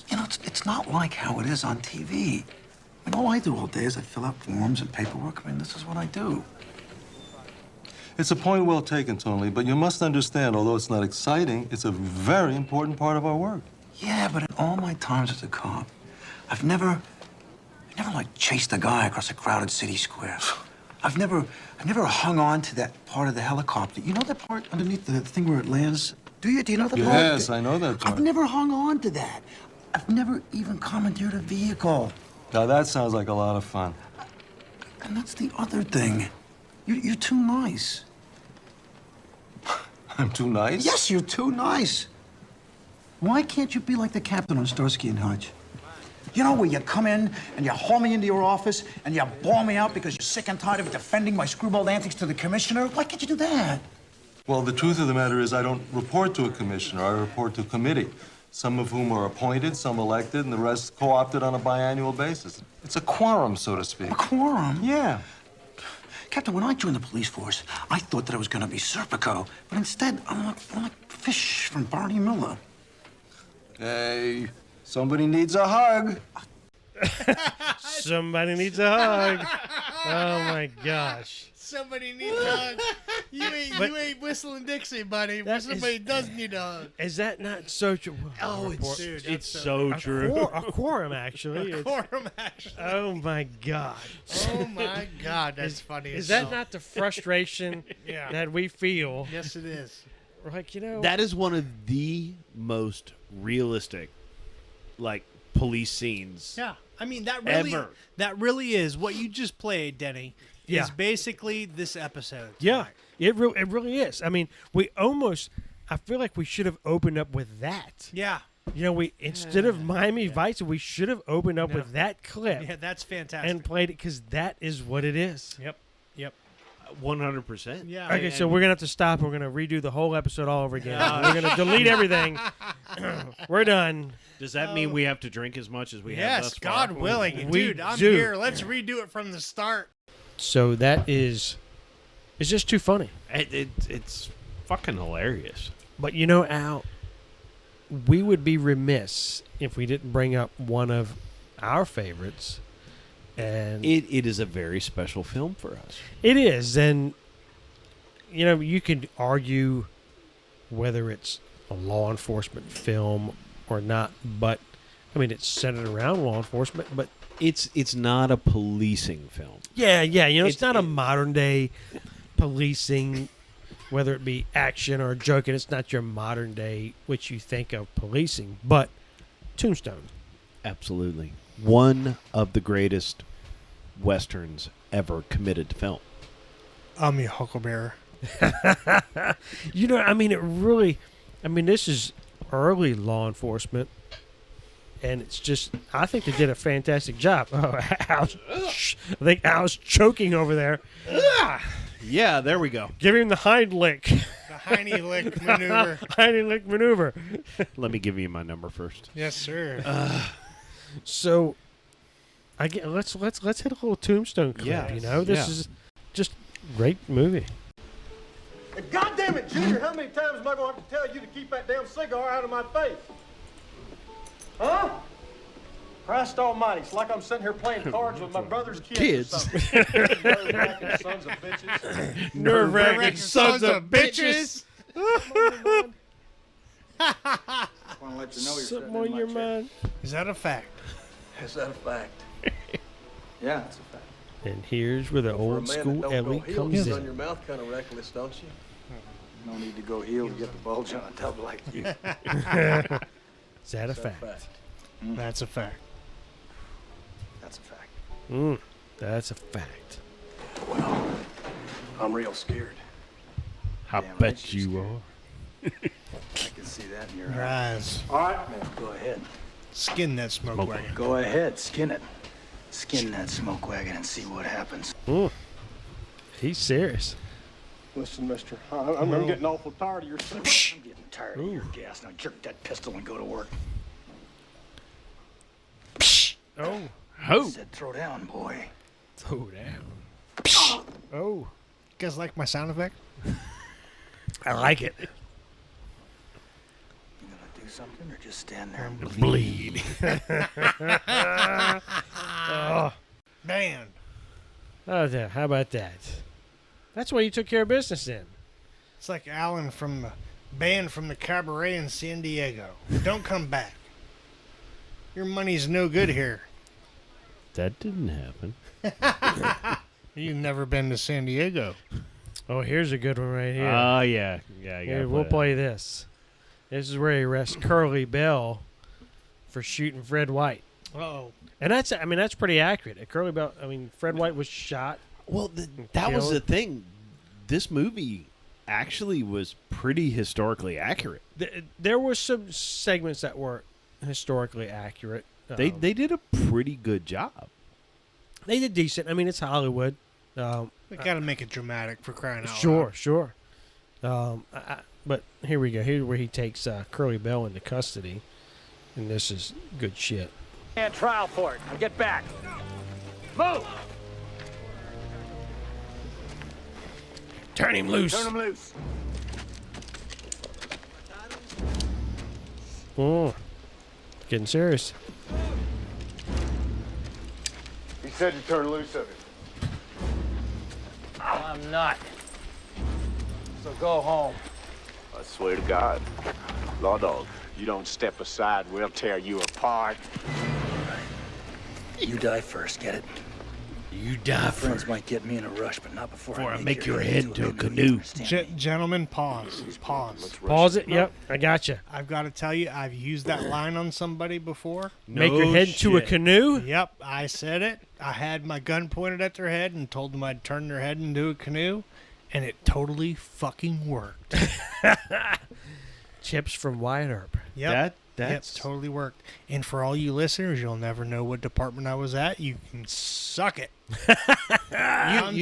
You know, it's not like how it is on TV. I mean, all I do all day is I fill out forms and paperwork. I mean, this is what I do. It's a point well taken, Tony, but you must understand, although it's not exciting, it's a very important part of our work. Yeah, but in all my times as a cop, I've never like chased a guy across a crowded city square. I've never hung on to that part of the helicopter. You know that part underneath the thing where it lands? Do you know the part? Yes, I know that part. I've never hung on to that. I've never even commandeered a vehicle. Now, that sounds like a lot of fun. And that's the other thing. You're too nice. I'm too nice? Yes, you're too nice. Why can't you be like the captain on Starsky and Hutch? You know, where you come in and you haul me into your office and you bawl me out because you're sick and tired of defending my screwball antics to the commissioner? Why can't you do that? Well, the truth of the matter is I don't report to a commissioner. I report to a committee, some of whom are appointed, some elected, and the rest co-opted on a biannual basis. It's a quorum, so to speak. A quorum? Yeah. Captain, when I joined the police force, I thought that I was going to be Serpico, but instead, I'm like Fish from Barney Miller. Hey, somebody needs a hug. Somebody needs a hug. Oh my gosh. Somebody needs a hug. You ain't whistling Dixie, buddy. But somebody does need a hug. Is that not so true? Oh, it's so true. A quorum, actually. A quorum, actually. Oh my God. Oh my God, that's funny. Is that not the frustration that we feel? Yes, it is. We're like, you know, That is one of the most realistic, like, police scenes. Yeah, I mean that really is what you just played, Denny. Yeah. Is basically this episode. Yeah, it really is. I mean, I feel like we should have opened up with that. Yeah. You know, instead of Miami Vice, we should have opened up with that clip. Yeah, that's fantastic. And played it because that is what it is. Yep. 100%. Yeah. Okay, so we're gonna have to stop. We're gonna redo the whole episode all over again. We're gonna delete everything. We're done. Does that mean we have to drink as much as we have thus Yes, far? God willing. We Dude, I'm do. here. Let's redo it from the start. So it's just too funny. It's fucking hilarious. But you know, Al, we would be remiss if we didn't bring up one of our favorites. And it is a very special film for us. It is. And, you know, you could argue whether it's a law enforcement film or not. But, I mean, it's centered around law enforcement. But it's not a policing film. Yeah. You know, it's not a modern day policing, whether it be action or joking. It's not your modern day, which you think of policing. But Tombstone. Absolutely. One of the greatest Westerns ever committed to film. I'm your Huckleberry. You know, I mean, this is early law enforcement, and it's just, I think they did a fantastic job. Oh, I think Al's choking over there. Yeah, there we go. Give him the hind lick. The hiney lick maneuver. Hiney lick maneuver. Let me give you my number first. Yes, sir. So, let's hit a little Tombstone clip. Yeah, You know, this is just a great movie. And goddamn it, Junior, how many times am I going to have to tell you to keep that damn cigar out of my face? Huh? Christ almighty, it's like I'm sitting here playing cards with my brother's kids. Nerve-wracking sons of bitches. Nerve-wracking sons of bitches. I want to let you know you're Something on your mind. Is that a fact? Is that a fact? Yeah, it's a fact. And here's where the old school Ellie comes You run in. your mouth kind of reckless, don't you? No need to go heel to get the bulge on a tub like you. Is that a Is that fact? That's a fact. That's a fact. That's a fact. Well, I'm real scared. I bet you are. I can see that in your Your eyes. All right, man, go ahead. Skin that smoke wagon. Go ahead, skin it. Skin that smoke wagon and see what happens. He's serious. Listen, mister, I'm getting awful tired of your cigar. I'm getting tired of your gas. Now jerk that pistol and go to work. Oh. I said throw down, boy. Throw down. Oh. You guys like my sound effect? I like it. You gonna do something or just stand there and Bleed. Oh. Man. Oh, how about that? That's why you took care of business then. It's like Alan from the band from the cabaret in San Diego. Don't come back. Your money's no good here. That didn't happen. You've never been to San Diego. Oh, here's a good one right here. Oh, yeah. Yeah, Here, we'll play this. This is where he arrests Curly Bell for shooting Fred White. Uh-oh. And that's pretty accurate. Curly Bell, Fred White was shot. Well, that was the thing. This movie actually was pretty historically accurate. There were some segments that were historically accurate. They did a pretty good job. They did decent. I mean, it's Hollywood. They got to make it dramatic for crying out loud. Sure. But here we go. Here's where he takes Curly Bell into custody, and this is good shit. And trial for it. Now get back. Move. Turn him loose. Turn him loose. Oh, getting serious. He said to turn loose of him. I'm not. So go home. I swear to God. Law Dog, you don't step aside, we'll tear you apart. You die first, get it? You die Friends might get me in a rush, but not before I make your head into a canoe. Gentlemen, pause. Pause. Pause it. Yep, I gotcha. I've got to tell you, I've used that line on somebody before. Make your head to a canoe? Yep, I said it. I had my gun pointed at their head and told them I'd turn their head into a canoe, and it totally fucking worked. Chips from Wyatt Earp. Yep. That's Yep, totally worked. And for all you listeners, you'll never know what department I was at. You can suck it. I'm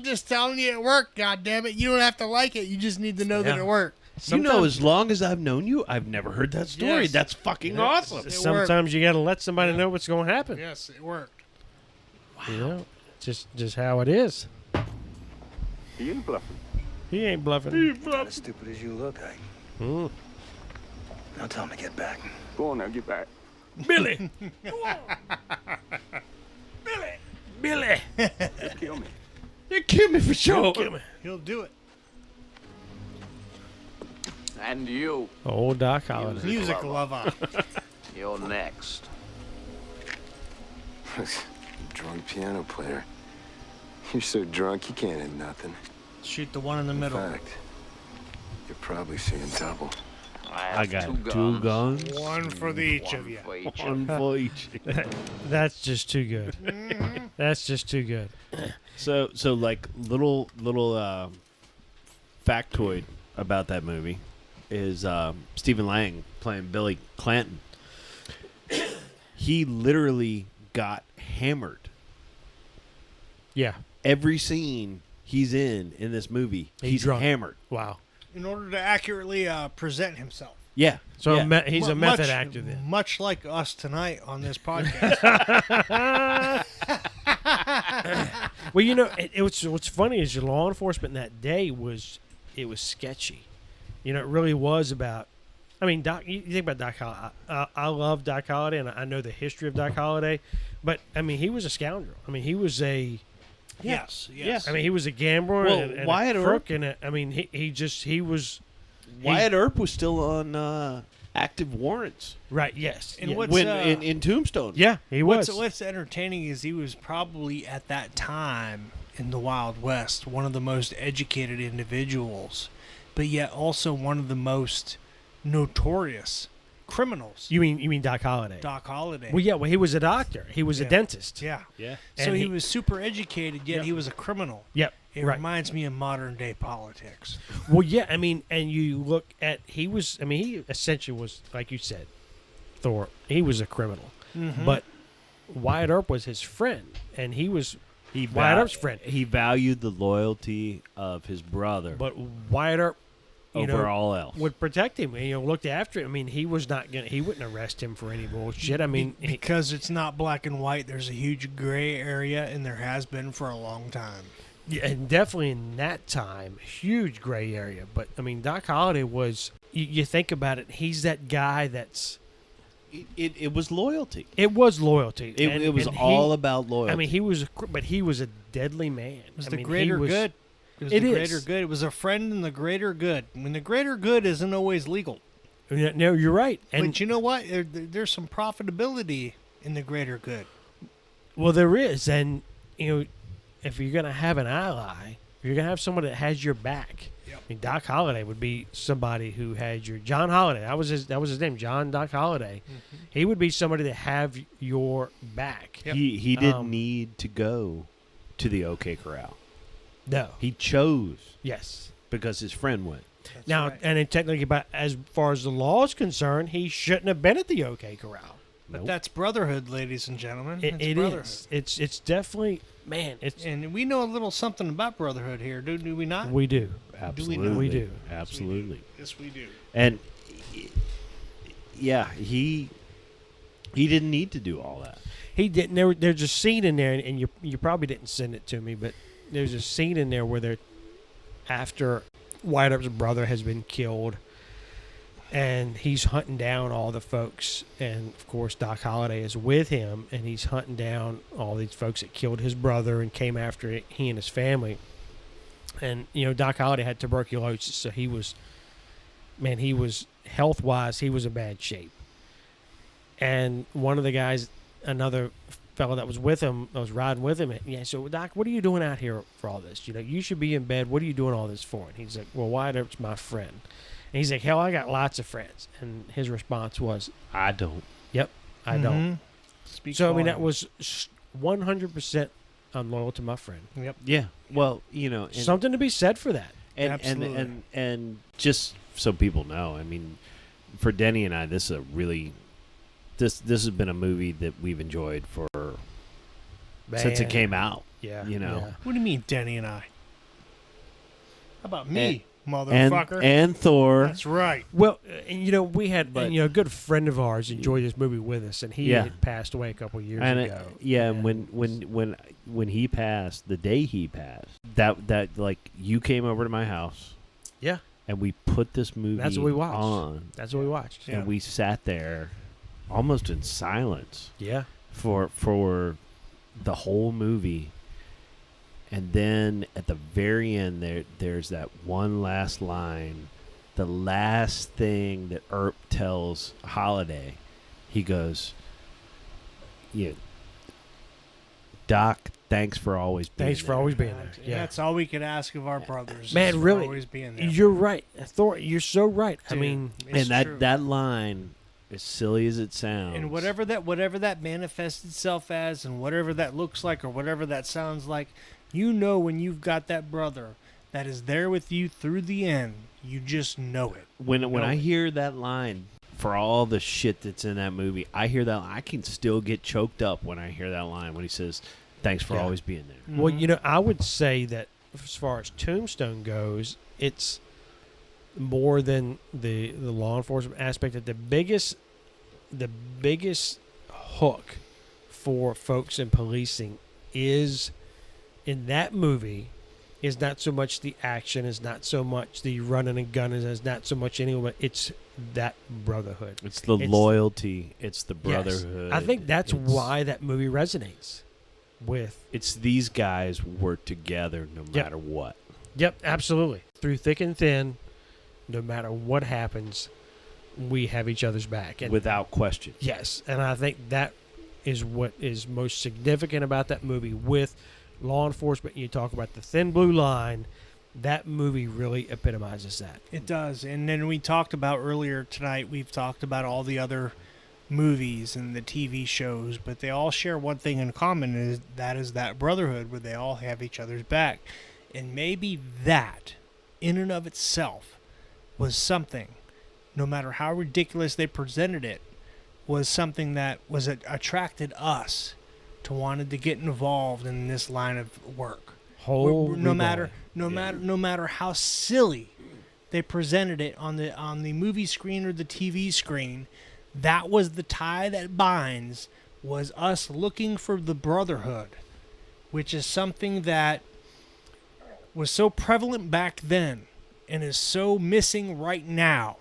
just telling you it worked, goddammit. You don't have to like it. You just need to know that it worked. As long as I've known you, I've never heard that story. Yes. That's fucking awesome. Sometimes you got to let somebody know what's going to happen. Yes, it worked. Wow. You know, just how it is. He ain't bluffing. He ain't bluffing. Not as stupid as you look, Ike. Mm. Now tell him to get back. Go on now, get back. Billy. Billy. Just kill me. You kill me for sure. Kill me. He'll do it. And you. Old Doc Holliday. Music lover. You're next. Drunk piano player. You're so drunk you can't hit nothing. Shoot the one in the middle. In fact, you're probably seeing double. I got two guns. One for each of you. One for each. That's just too good. That's just too good. So like little factoid about that movie is Stephen Lang playing Billy Clanton. He literally got hammered. Yeah. Every scene he's in this movie, he's drunk. hammered. Wow. In order to accurately present himself. Yeah. So yeah. he's a method actor then. Much like us tonight on this podcast. Well, you know, what's funny is your law enforcement in that day was sketchy. You know, it really was about. I mean, Doc. You think about Doc Holliday. I love Doc Holliday, and I know the history of Doc Holliday. But I mean, he was a scoundrel. I mean, he was a. Yes. I mean, he was a gambler and Wyatt a Earp. crook, and I mean, he was. Wyatt Earp was still on active warrants. Right. Yes. And yeah. what's in Tombstone. Yeah, he was. What's entertaining is he was probably at that time in the Wild West one of the most educated individuals, but yet also one of the most notorious criminals. You mean Doc Holliday? Doc Holliday. Well, yeah. Well, he was a doctor. He was a dentist. Yeah. Yeah. So he was super educated, yet he was a criminal. Yep. It reminds me of modern day politics. Well, yeah. I mean, and you look at he essentially was, like you said, Thor. He was a criminal, but Wyatt Earp was his friend, and he was Wyatt Earp's friend. He valued the loyalty of his brother, But Wyatt Earp, over all else, would protect him. And, looked after him. I mean, he was not gonna. He wouldn't arrest him for any bullshit. I mean, because it's not black and white. There's a huge gray area, and there has been for a long time. Yeah, and definitely in that time, huge gray area. But I mean, Doc Holliday was. You think about it. He's that guy that's. It was loyalty. It was loyalty. It was all about loyalty. I mean, he was a deadly man. It was I the mean, greater he was, good. It was It the is. greater good. It was a friend in the greater good. I mean, the greater good isn't always legal. No, you're right. And But you know what? There's some profitability in the greater good. well, there is, and if you're gonna have an ally, if you're gonna have someone that has your back. Yep. I mean, Doc Holliday would be somebody who had your John Holliday. That was his name, John Doc Holliday. Mm-hmm. He would be somebody to have your back. Yep. He didn't need to go to the OK Corral. No. He chose Yes. because his friend went. Now, right. and then technically, but as far as the law is concerned, he shouldn't have been at the OK Corral. But that's brotherhood, ladies and gentlemen. It's It brotherhood. is. It's definitely, man. It's And we know a little something about brotherhood here, do we not? we do. Absolutely. We do. Absolutely. Yes, we do. And yeah, he didn't need to do all that. He didn't. There's a scene in there, and you probably didn't send it to me, but there's a scene in there where they're after White Earp's brother has been killed, and he's hunting down all the folks, and of course Doc Holliday is with him, and he's hunting down all these folks that killed his brother and came after he and his family. And Doc Holliday had tuberculosis, so he was health-wise, he was in bad shape. And one of the guys, another fellow that was with him, that was riding with him, so Doc, what are you doing out here for all this? You should be in bed. What are you doing all this for? And he's like, well, Wyatt Earp's my friend. And he's like, hell, I got lots of friends. And his response was, I don't. Yep, I Mm-hmm. don't. Speak So, I mean, that volumes. was 100% I'm loyal to my friend. Yep. Yeah. Well, and Something to be said for that. and just so people know, I mean, for Denny and I, this is a really this has been a movie that we've enjoyed since it Man. came out. Yeah. Yeah. What do you mean, Denny and I? How about me, And, motherfucker? and Thor. That's right. Well, and we had But- a good friend of ours enjoyed this movie with us, and he Yeah. had passed away a couple years And ago. and when he passed, the day he passed, that like you came over to my house. Yeah. And we put this movie That's what we watched. on. That's what we watched. And we sat there almost in silence. Yeah. For the whole movie. And then at the very end there's that one last line. The last thing that Earp tells Holiday, he goes, "Yeah, Doc, thanks for always being Thanks for always being there. Yeah. That's all we could ask of our brothers. Man, is for really, always being there. you're right. Thor, you're so right. I Dude, mean, it's And true. that line, as silly as it sounds, And whatever that manifests itself as, and whatever that looks like, or whatever that sounds like, when you've got that brother that is there with you through the end, you just know it. when Know I it. hear that line, for all the shit that's in that movie, I hear that. I can still get choked up when I hear that line when he says, "Thanks for Yeah. always being there." Well, I would say that as far as Tombstone goes, it's more than the law enforcement aspect. That the biggest hook for folks in policing is in that movie is not so much the action, is not so much the running and gunning, is not so much anyone. It's that brotherhood. It's the loyalty. It's the Yes. brotherhood. I think that's it's, why that movie resonates with. It's these guys work together no Yep. matter what. Yep, absolutely. Through thick and thin, no matter what happens, we have each other's back. And Without question. yes, and I think that is what is most significant about that movie with law enforcement. You talk about the thin blue line. That movie really epitomizes that. It does. And then we talked about earlier tonight, we've talked about all the other movies and the TV shows, but they all share one thing in common, is that brotherhood where they all have each other's back. And maybe that, in and of itself, was something, no matter how ridiculous they presented it, was something that was attracted us to wanted to get involved in this line of work. No matter how silly they presented it on the movie screen or the TV screen, that was the tie that binds, was us looking for the brotherhood, which is something that was so prevalent back then and is so missing right now.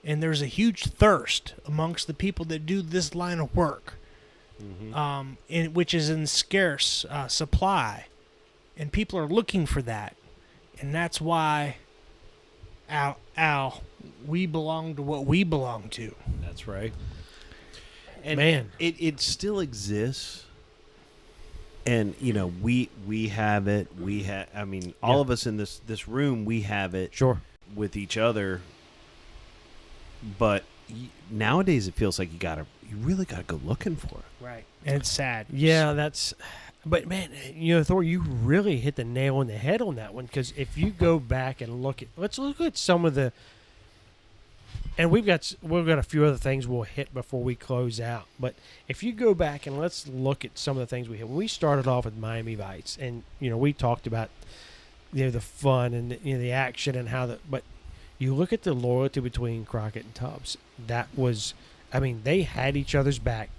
And there's a huge thirst amongst the people that do this line of work, which is in scarce supply. And people are looking for that. And that's why, Al, we belong to what we belong to. That's right. And Man. it still exists. And we have it. I mean, all of us in this room, we have it. Sure. With each other. But nowadays, it feels like you gotta you really got to go looking for it. Right. And it's sad. Yeah, that's. But man, Thor, you really hit the nail on the head on that one, because if you go back and let's look at some of the. And we've got a few other things we'll hit before we close out. But if you go back and let's look at some of the things we hit. When we started off with Miami Vice, and we talked about the fun and the action and how but you look at the loyalty between Crockett and Tubbs. That was, they had each other's back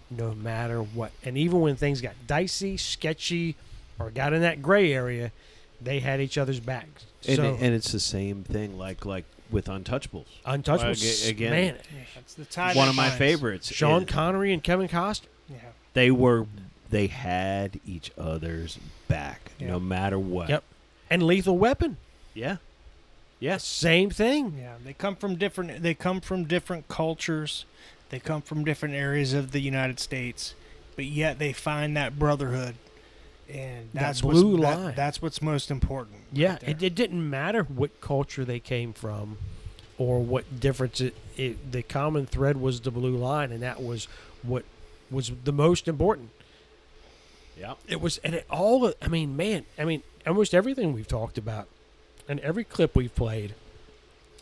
no matter what. And even when things got dicey, sketchy, or got in that gray area, they had each other's back. And it's the same thing like with Untouchables. Untouchables, again, man, that's the time. One of my favorites. Sean Connery and Kevin Costner. Yeah, they had each other's back no matter what. Yep, and Lethal Weapon. Yeah, same thing. Yeah, they come from different cultures. They come from different areas of the United States, but yet they find that brotherhood. And that's line. That's what's most important. Yeah, it didn't matter what culture they came from, or what difference. The common thread was the blue line, and that was what was the most important. Yeah, it was, and it all. Almost everything we've talked about, and every clip we've played,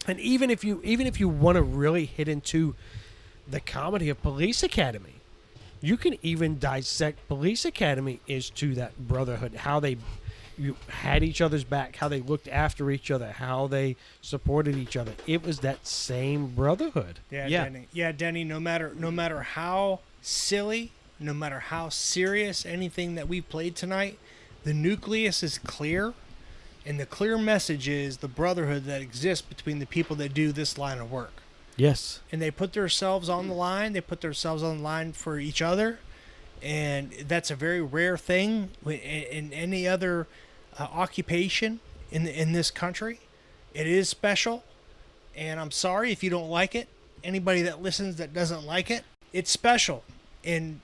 and even if you want to really hit into the comedy of Police Academy. You can even dissect Police Academy as to that brotherhood, how you had each other's back, how they looked after each other, how they supported each other. It was that same brotherhood. Yeah, Denny. No matter how silly, no matter how serious anything that we played tonight, the nucleus is clear, and the clear message is the brotherhood that exists between the people that do this line of work. Yes. And they put themselves on the line. They put themselves on the line for each other. And that's a very rare thing in any other occupation in this country. It is special. And I'm sorry if you don't like it. Anybody that listens that doesn't like it, it's special. And,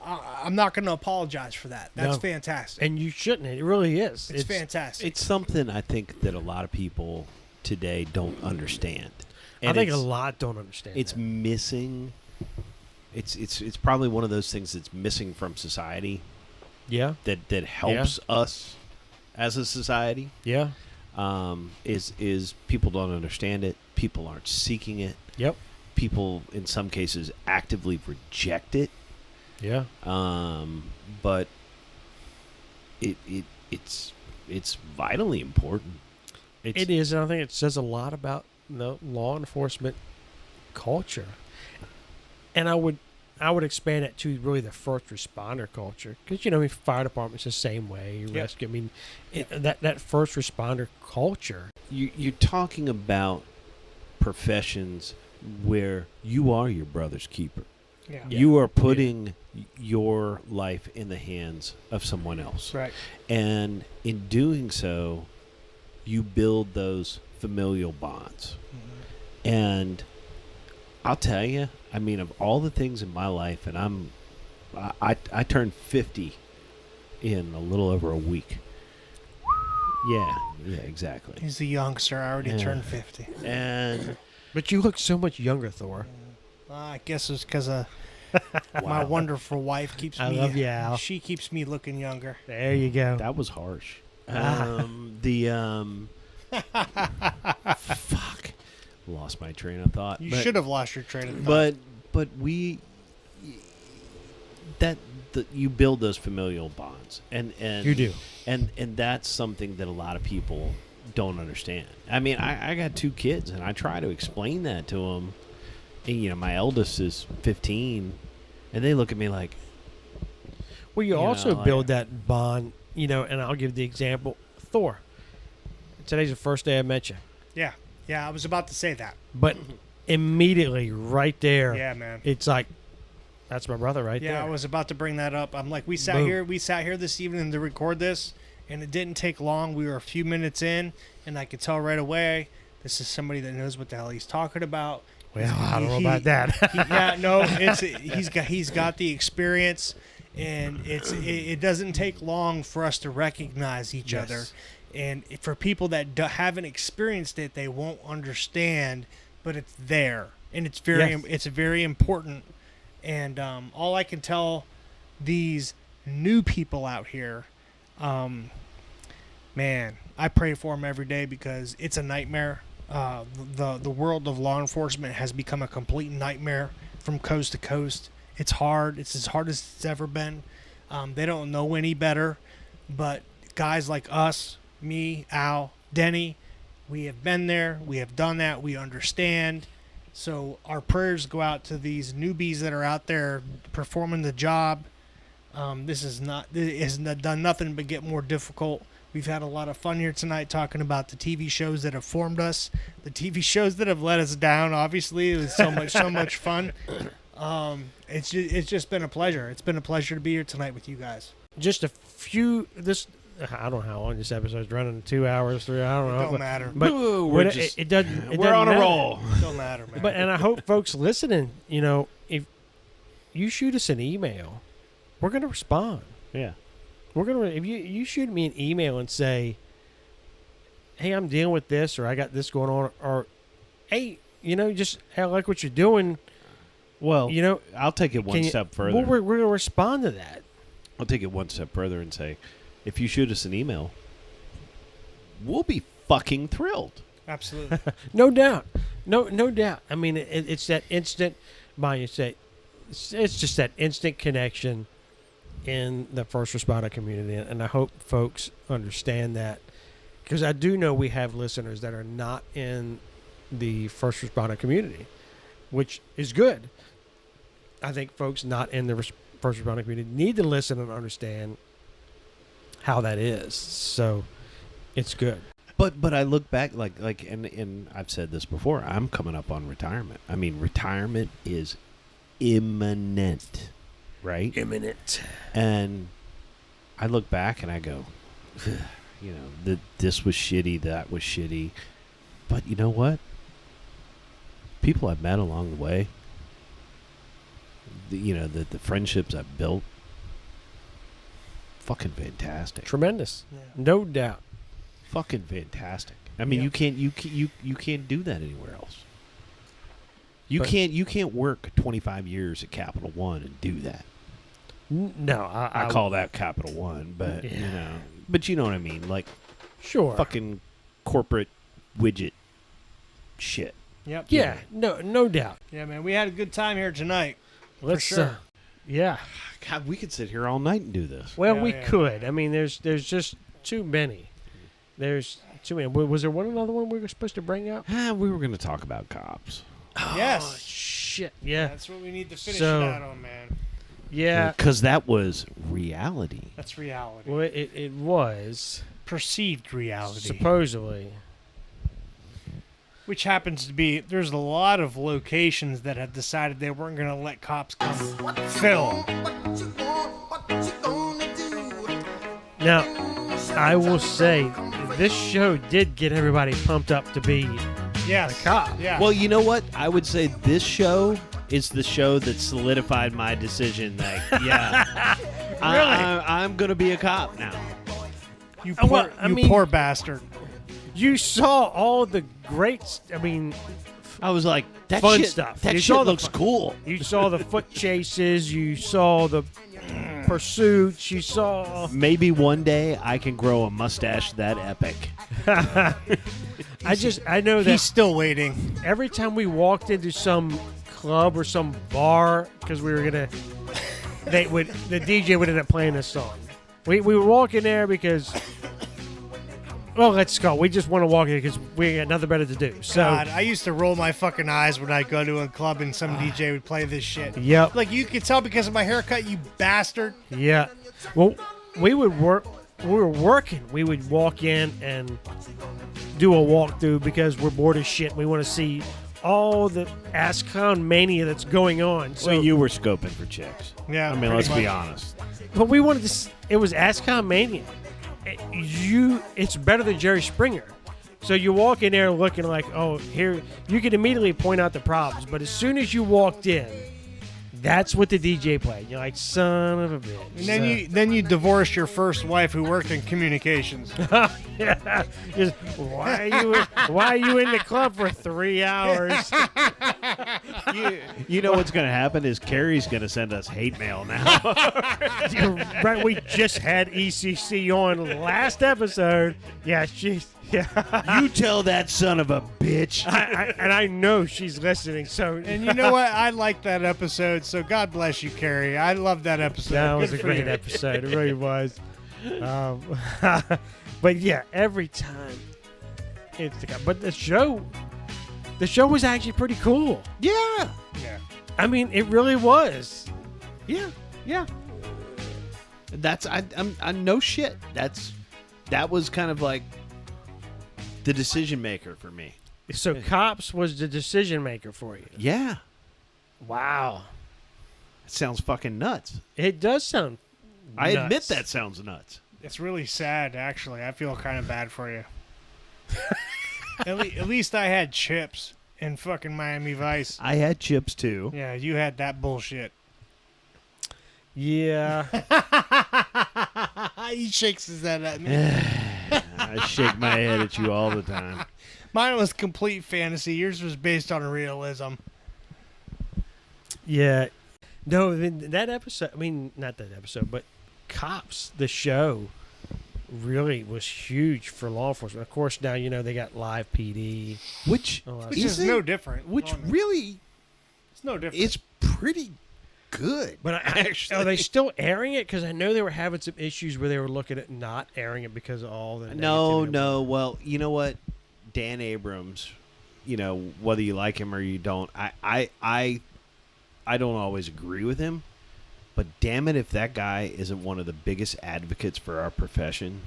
I'm not going to apologize for that. That's fantastic. And you shouldn't. It really is. It's fantastic. It's something I think that a lot of people today don't understand. And I think a lot don't understand. It's missing. It's probably one of those things that's missing from society. Yeah. That helps us as a society. Yeah. Is people don't understand it. People aren't seeking it. Yep. People in some cases actively reject it. Yeah. But it's vitally important. It is, and I think it says a lot about the law enforcement culture. And I would expand it to really the first responder culture, because fire department's the same way. Rescue. That first responder culture. You're talking about professions where you are your brother's keeper. Yeah. You are putting your life in the hands of someone else. Right. And in doing so, you build those familial bonds. Mm-hmm. And I'll tell you, of all the things in my life, and I turned 50 in a little over a week. Yeah, exactly. He's a youngster. I already turned 50. But you look so much younger, Thor. I guess it's because my wonderful wife keeps me. I love you, Al. She keeps me looking younger. There you go. That was harsh. Fuck. Lost my train of thought. You should have lost your train of thought. But you build those familial bonds, and you do, and that's something that a lot of people don't understand. I got 2 kids, and I try to explain that to them. And, my eldest is 15, and they look at me like. Well, you also build that bond, and I'll give the example. Thor, today's the first day I met you. Yeah, I was about to say that. But immediately, right there, yeah, man, it's like, that's my brother right there. Yeah, I was about to bring that up. I'm like, we sat here this evening to record this, and it didn't take long. We were a few minutes in, and I could tell right away, this is somebody that knows what the hell he's talking about. Well, I don't know about that. He's got the experience, and it doesn't take long for us to recognize each other. And for people that haven't experienced it, they won't understand, but it's there. and it's very important. And all I can tell these new people out here, man, I pray for them every day because it's a nightmare. The world of law enforcement has become a complete nightmare from coast to coast. It's hard. It's as hard as it's ever been. They don't know any better, but guys like us, me, Al, Denny, we have been there. We have done that. We understand. So our prayers go out to these newbies that are out there performing the job. This has done nothing but get more difficult. We've had a lot of fun here tonight talking about the TV shows that have formed us, the TV shows that have let us down. Obviously, it was so much fun. It's just been a pleasure. It's been a pleasure to be here tonight with you guys. Just a few. I don't know how long this episode's running. 2 hours, 3. I don't know. Don't matter. But we're on a roll. Don't matter, man. And I hope folks listening, if you shoot us an email, we're gonna respond. Yeah. We're gonna. If you shoot me an email and say, "Hey, I'm dealing with this," or "I got this going on," or "Hey, just I like what you're doing." Well, I'll take it one step further. Well, we're gonna respond to that. I'll take it one step further and say, if you shoot us an email, we'll be fucking thrilled. Absolutely. No doubt. No doubt. I mean, it's that instant. It's just that instant connection in the first responder community, and I hope folks understand that, because I do know we have listeners that are not in the first responder community, which is good. I think folks not in the first responder community need to listen and understand how that is. So it's good. But I look back and I've said this before, I'm coming up on retirement. I mean, retirement is imminent. Right? Imminent. And I look back and I go, this was shitty, that was shitty. But you know what? People I've met along the way, the friendships I've built, fucking fantastic. Tremendous. Yeah. No doubt. Fucking fantastic. I mean, you can't do that anywhere else. You can't work 25 years at Capital One and do that. No, I call that Capital One, but but you know what I mean, like, sure, fucking corporate widget shit. Yep. Yeah. No doubt. Yeah, man, we had a good time here tonight. Let's. For sure. Yeah. God, we could sit here all night and do this. Well, we could. I mean, there's just too many. There's too many. Was there another one we were supposed to bring up? We were going to talk about cops. Yes. Oh, shit. Yeah. That's what we need to finish it out on, man. Yeah. Because that was reality. That's reality. Well, it was. Perceived reality. Supposedly. Which happens to be, there's a lot of locations that have decided they weren't going to let cops come film. Now, I will say, this show did get everybody pumped up to be a cop. Yeah. Well, you know what? I would say this show is the show that solidified my decision. Like, yeah, really? I'm going to be a cop now. You poor bastard. You saw all the great, I was like, that fun shit, stuff. That You shit saw looks cool. You saw the foot chases. You saw the pursuits. You saw. Maybe one day I can grow a mustache that epic. I know that he's still waiting. Every time we walked into some club or some bar, because we were the DJ would end up playing this song. We would walk in there because. Well, let's go. We just want to walk in because we got nothing better to do. So, God, I used to roll my fucking eyes when I go to a club and some DJ would play this shit. Yep. Like, you could tell because of my haircut, you bastard. Yeah. Well, we would work. We were working. We would walk in and do a walkthrough because we're bored as shit. We want to see all the AskCon mania that's going on. So you were scoping for chicks. Yeah. I mean, let's be honest. But we wanted to. It was AskCon mania. It's better than Jerry Springer. So you walk in there looking like, oh, here, you can immediately point out the problems. But as soon as you walked in, That's what the DJ played. You're like, son of a bitch. And then you divorced your first wife who worked in communications. Yeah. Just, why are you in the club for 3 hours? You know what's going to happen is Carrie's going to send us hate mail now. Right, we just had ECC on last episode. Yeah, she's. Yeah. You tell that son of a bitch. And I know she's listening. So, and you know what? I like that episode. So God bless you, Carrie. I love that episode. That was Good a for great you. episode. It really was. But yeah, every time it's the guy. But the show was actually pretty cool. Yeah. Yeah. I mean, it really was. Yeah. Yeah. That's I'm no shit. That was kind of like the decision maker for me. So Cops was the decision maker for you. Yeah. Wow. It sounds fucking nuts. It does sound I admit nuts. that sounds nuts. It's really sad, actually. I feel kind of bad for you. At least I had chips in fucking Miami Vice. I had chips too. Yeah, you had that bullshit. Yeah. He shakes his head at me. I shake my head at you all the time. Mine was complete fantasy. Yours was based on realism. Yeah. No, that episode, I mean, not that episode, but Cops, the show, really was huge for law enforcement. Of course, now, they got live PD. Which is no different. Which really, it's no different. It's pretty good. But actually, are they still airing it? Because I know they were having some issues where they were looking at not airing it because of all the No. Well, you know what? Dan Abrams, whether you like him or you don't, I don't always agree with him. But damn it, if that guy isn't one of the biggest advocates for our profession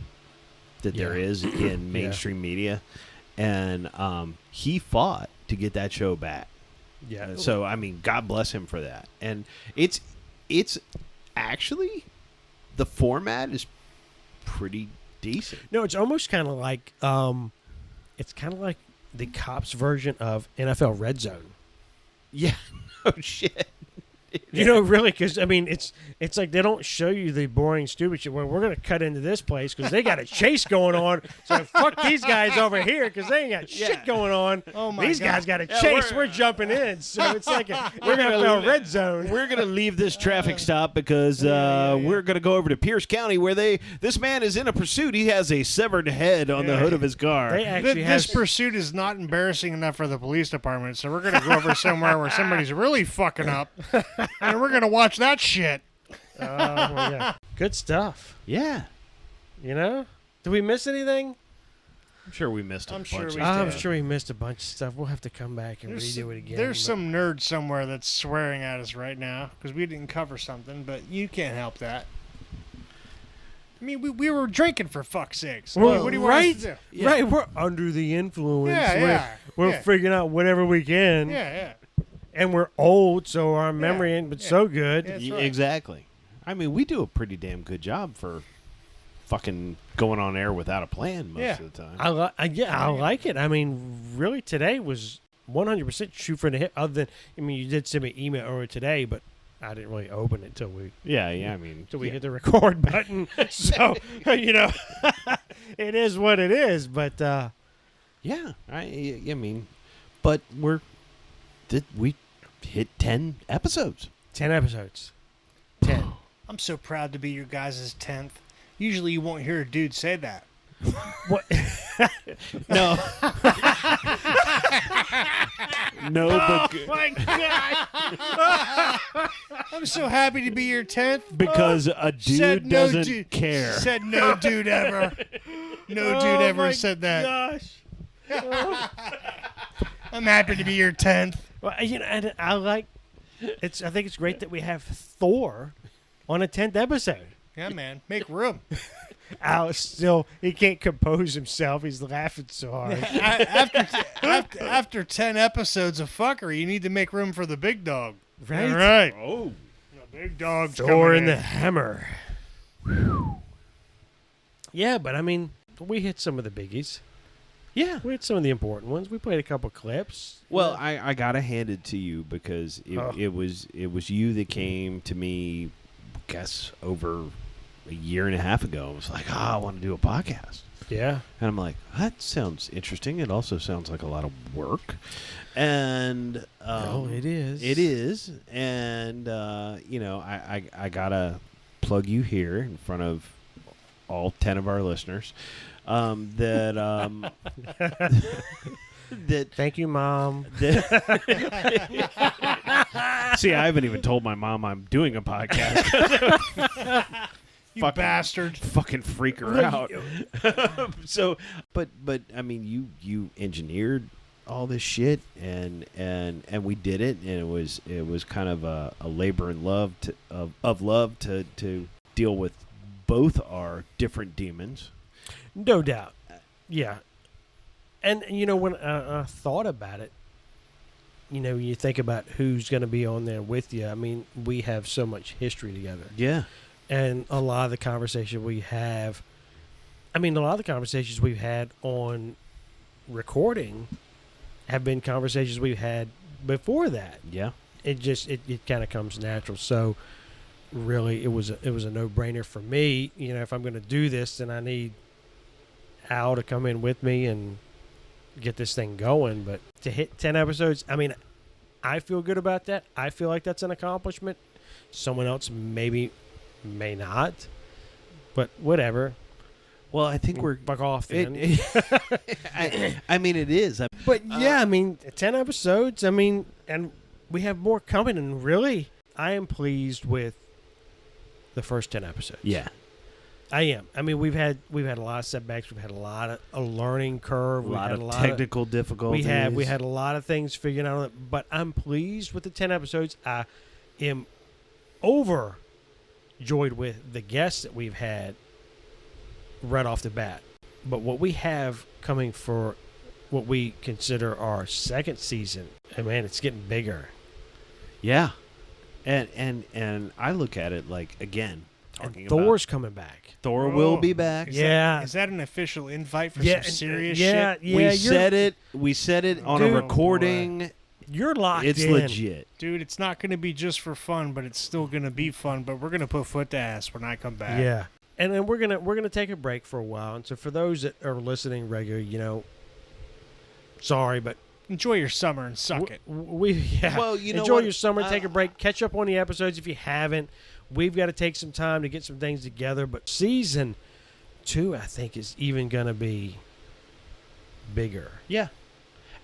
that there is in mainstream media, and he fought to get that show back. Yeah. So I mean, God bless him for that. And it's actually the format is pretty decent. No, it's almost kind of like the Cops version of NFL Red Zone. Yeah. Oh shit. Really, because I mean, it's like they don't show you the boring, stupid shit. Well, we're gonna cut into this place because they got a chase going on. So fuck these guys over here because they ain't got shit going on. Oh my these God. guys got a chase. We're jumping in. So it's like we're gonna NFL Red Zone. We're gonna leave this traffic stop because we're gonna go over to Pierce County where this man is in a pursuit. He has a severed head on the hood of his car. They actually This pursuit is not embarrassing enough for the police department, so we're going to go over somewhere where somebody's really fucking up, and we're going to watch that shit. Well, yeah. Good stuff. Yeah. Did we miss anything? I'm sure we missed a I'm bunch sure of we I'm did. sure we missed a bunch of stuff. We'll have to come back and redo it again. There's some nerd somewhere that's swearing at us right now because we didn't cover something, but you can't help that. I mean, we were drinking for fuck's sakes. Well, What do you want us to do? Right, we're under the influence. Yeah, We're figuring out whatever we can. Yeah. And we're old, so our memory ain't but so good. Yeah, that's right. Exactly. I mean, we do a pretty damn good job for fucking going on air without a plan most of the time. I like it. I mean, really, today was 100% shoot for the hip. Other than, you did send me an email earlier today, but I didn't really open it till we. Yeah. I mean, till we hit the record button. So it is what it is. But yeah, I mean, but we hit 10 episodes. 10 episodes. 10. I'm so proud to be your guys' 10th. Usually you won't hear a dude say that. What? No. No, but my God! I'm so happy to be your 10th. Because a dude doesn't care. Said no dude ever. No dude ever said that. Gosh. I'm happy to be your 10th. Well, and I like it's. I think it's great that we have Thor on a 10th episode. Yeah, man. Make room. Al still, he can't compose himself. He's laughing so hard. After 10 episodes of fuckery, you need to make room for the big dog. Right? Right. Oh. The big dog's Thor coming and the in. Hammer. Yeah, but I mean, we hit some of the biggies. Yeah. We had some of the important ones. We played a couple clips. Well, I gotta hand it to you because Oh. it was you that came to me, I guess, over a year and a half ago. I was like, I want to do a podcast. Yeah. And I'm like, that sounds interesting. It also sounds like a lot of work. And it is. It is. And I gotta plug you here in front of all 10 of our listeners. That Thank you, Mom. See, I haven't even told my mom I'm doing a podcast. You bastard. Fucking freak her out. So, but I mean, you engineered all this shit, and we did it, and it was kind of a labor and love of love to deal with both our different demons. No doubt. Yeah. And, when I thought about it, you think about who's going to be on there with you. I mean, we have so much history together. Yeah. And a lot of the conversations we've had on recording have been conversations we've had before that. Yeah. It just, it kind of comes natural. So, really, it was a no-brainer for me. If I'm going to do this, then I need Al to come in with me and get this thing going. But to hit 10 episodes, I mean, I feel good about that. I feel like that's an accomplishment. Someone else may not, but whatever. Well, I think we're fuck off then. I mean, it is. But yeah, I mean, 10 episodes. I mean, and we have more coming. And really, I am pleased with the first 10 episodes. Yeah. I am. I mean, we've had a lot of setbacks. We've had a lot of a learning curve. A lot of technical difficulties. We had a lot of things figured out. But I'm pleased with the 10 episodes. I am overjoyed with the guests that we've had right off the bat. But what we have coming for what we consider our second season, man, it's getting bigger. Yeah. And I look at it like, again, talking Thor's coming back. Thor will be back. Is that an official invite for some serious shit? We said it on a recording. You're locked It's in. legit. Dude, it's not going to be just for fun, but it's still going to be fun. But we're going to put foot to ass when I come back. Yeah. And then we're gonna take a break for a while. And so for those that are listening regularly, sorry, but enjoy your summer and suck it. Well, enjoy your summer, take a break, catch up on the episodes if you haven't. We've got to take some time to get some things together. But season 2, I think, is even gonna be bigger. Yeah.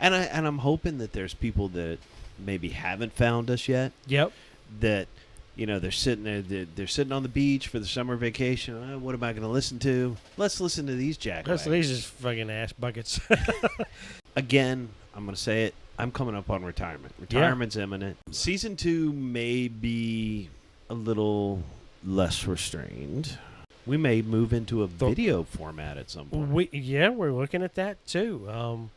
And I'm hoping that there's people that maybe haven't found us yet. Yep. That they're sitting there. They're sitting on the beach for the summer vacation. What am I going to listen to? Let's listen to these jackwagons. These just fucking ass buckets. Again, I'm going to say it. I'm coming up on retirement. Retirement's imminent. Season 2 may be a little less restrained. We may move into a video format at some point. We're looking at that too.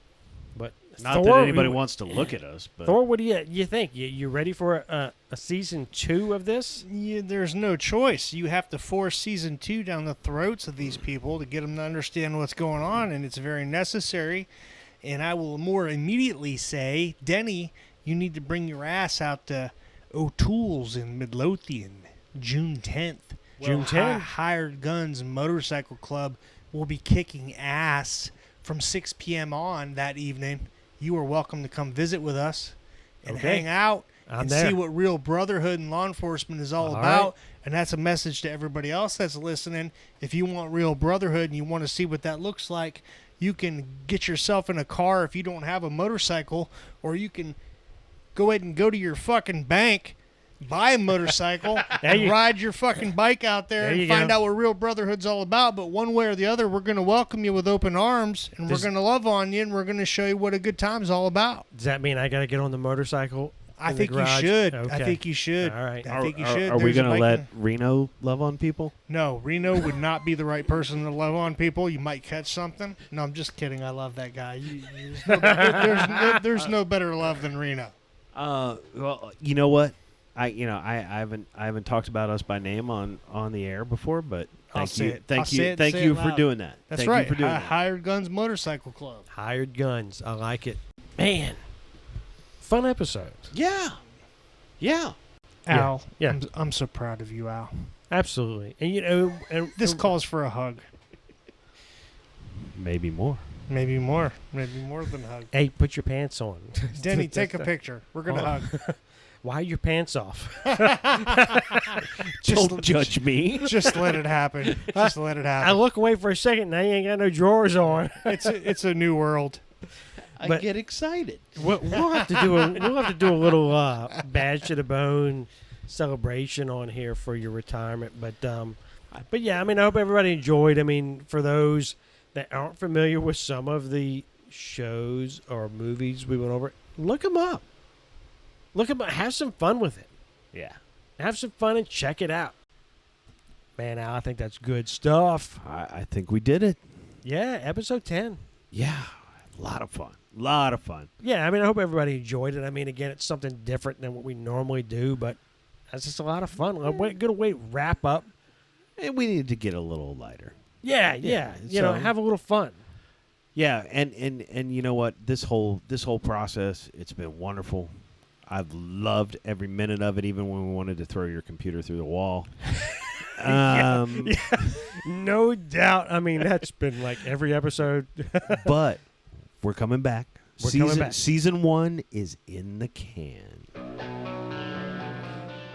But not Thor, that anybody wants to look at us. But Thor, what do you think? You ready for a season 2 of this? Yeah, there's no choice. You have to force season 2 down the throats of these people to get them to understand what's going on, and it's very necessary. And I will more immediately say, Denny, you need to bring your ass out to O'Toole's in Midlothian, June 10th. June 10th. Hired Guns Motorcycle Club will be kicking ass from 6 p.m. on that evening. You are welcome to come visit with us and hang out and see what real brotherhood and law enforcement is all about. Right. And that's a message to everybody else that's listening. If you want real brotherhood and you want to see what that looks like, you can get yourself in a car if you don't have a motorcycle, or you can go ahead and go to your fucking bank, buy a motorcycle, and ride your fucking bike out there and find out what real brotherhood's all about. But one way or the other, we're going to welcome you with open arms, and we're going to love on you, and we're going to show you what a good time's all about. Does that mean I got to get on the motorcycle? I think you should. Okay. I think you should. All right. I think you should. Are we going to let Reno love on people? No, Reno would not be the right person to love on people. You might catch something. No, I'm just kidding. I love that guy. There's no better love than Reno. Well, you know what? I haven't talked about us by name on the air before, but thank you for doing that. That's thank right. You for doing that. Hired Guns Motorcycle Club. Hired Guns. I like it. Man, fun episode. Yeah. Al, Yeah. I'm so proud of you, Al. Absolutely. And This calls for a hug. Maybe more. Maybe more than a hug. Hey, put your pants on. Denny, take a picture. We're gonna hug. Why are your pants off? Don't judge me. Just let it happen. Just let it happen. I look away for a second. Now you ain't got no drawers on. It's a new world. I get excited. We'll have to do a little badge to the bone celebration on here for your retirement. But yeah, I mean, I hope everybody enjoyed. I mean, for those that aren't familiar with some of the shows or movies we went over, look them up. Have some fun with it. Yeah. Have some fun and check it out. Man, Al, I think that's good stuff. I think we did it. Yeah, episode 10. Yeah, a lot of fun. Yeah, I mean, I hope everybody enjoyed it. I mean, again, it's something different than what we normally do, but it's just a lot of fun. A good way to wrap up. And we needed to get a little lighter. Yeah. Have a little fun. Yeah, and you know what? This whole process, it's been wonderful. I've loved every minute of it, even when we wanted to throw your computer through the wall. Yeah, no doubt. I mean, that's been like every episode. But we're coming back. Coming back. Season 1 is in the can.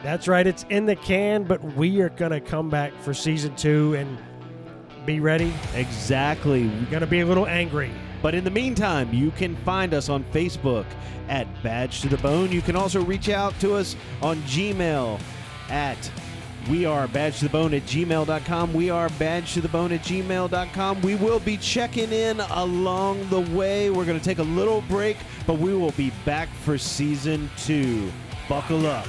That's right. It's in the can, but we are going to come back for season 2 and be ready. Exactly. We're going to be a little angry. But in the meantime, you can find us on Facebook at Badge to the Bone. You can also reach out to us on Gmail at wearebadgetothebone@gmail.com. wearebadgetothebone@gmail.com. We will be checking in along the way. We're going to take a little break, but we will be back for season 2. Buckle up.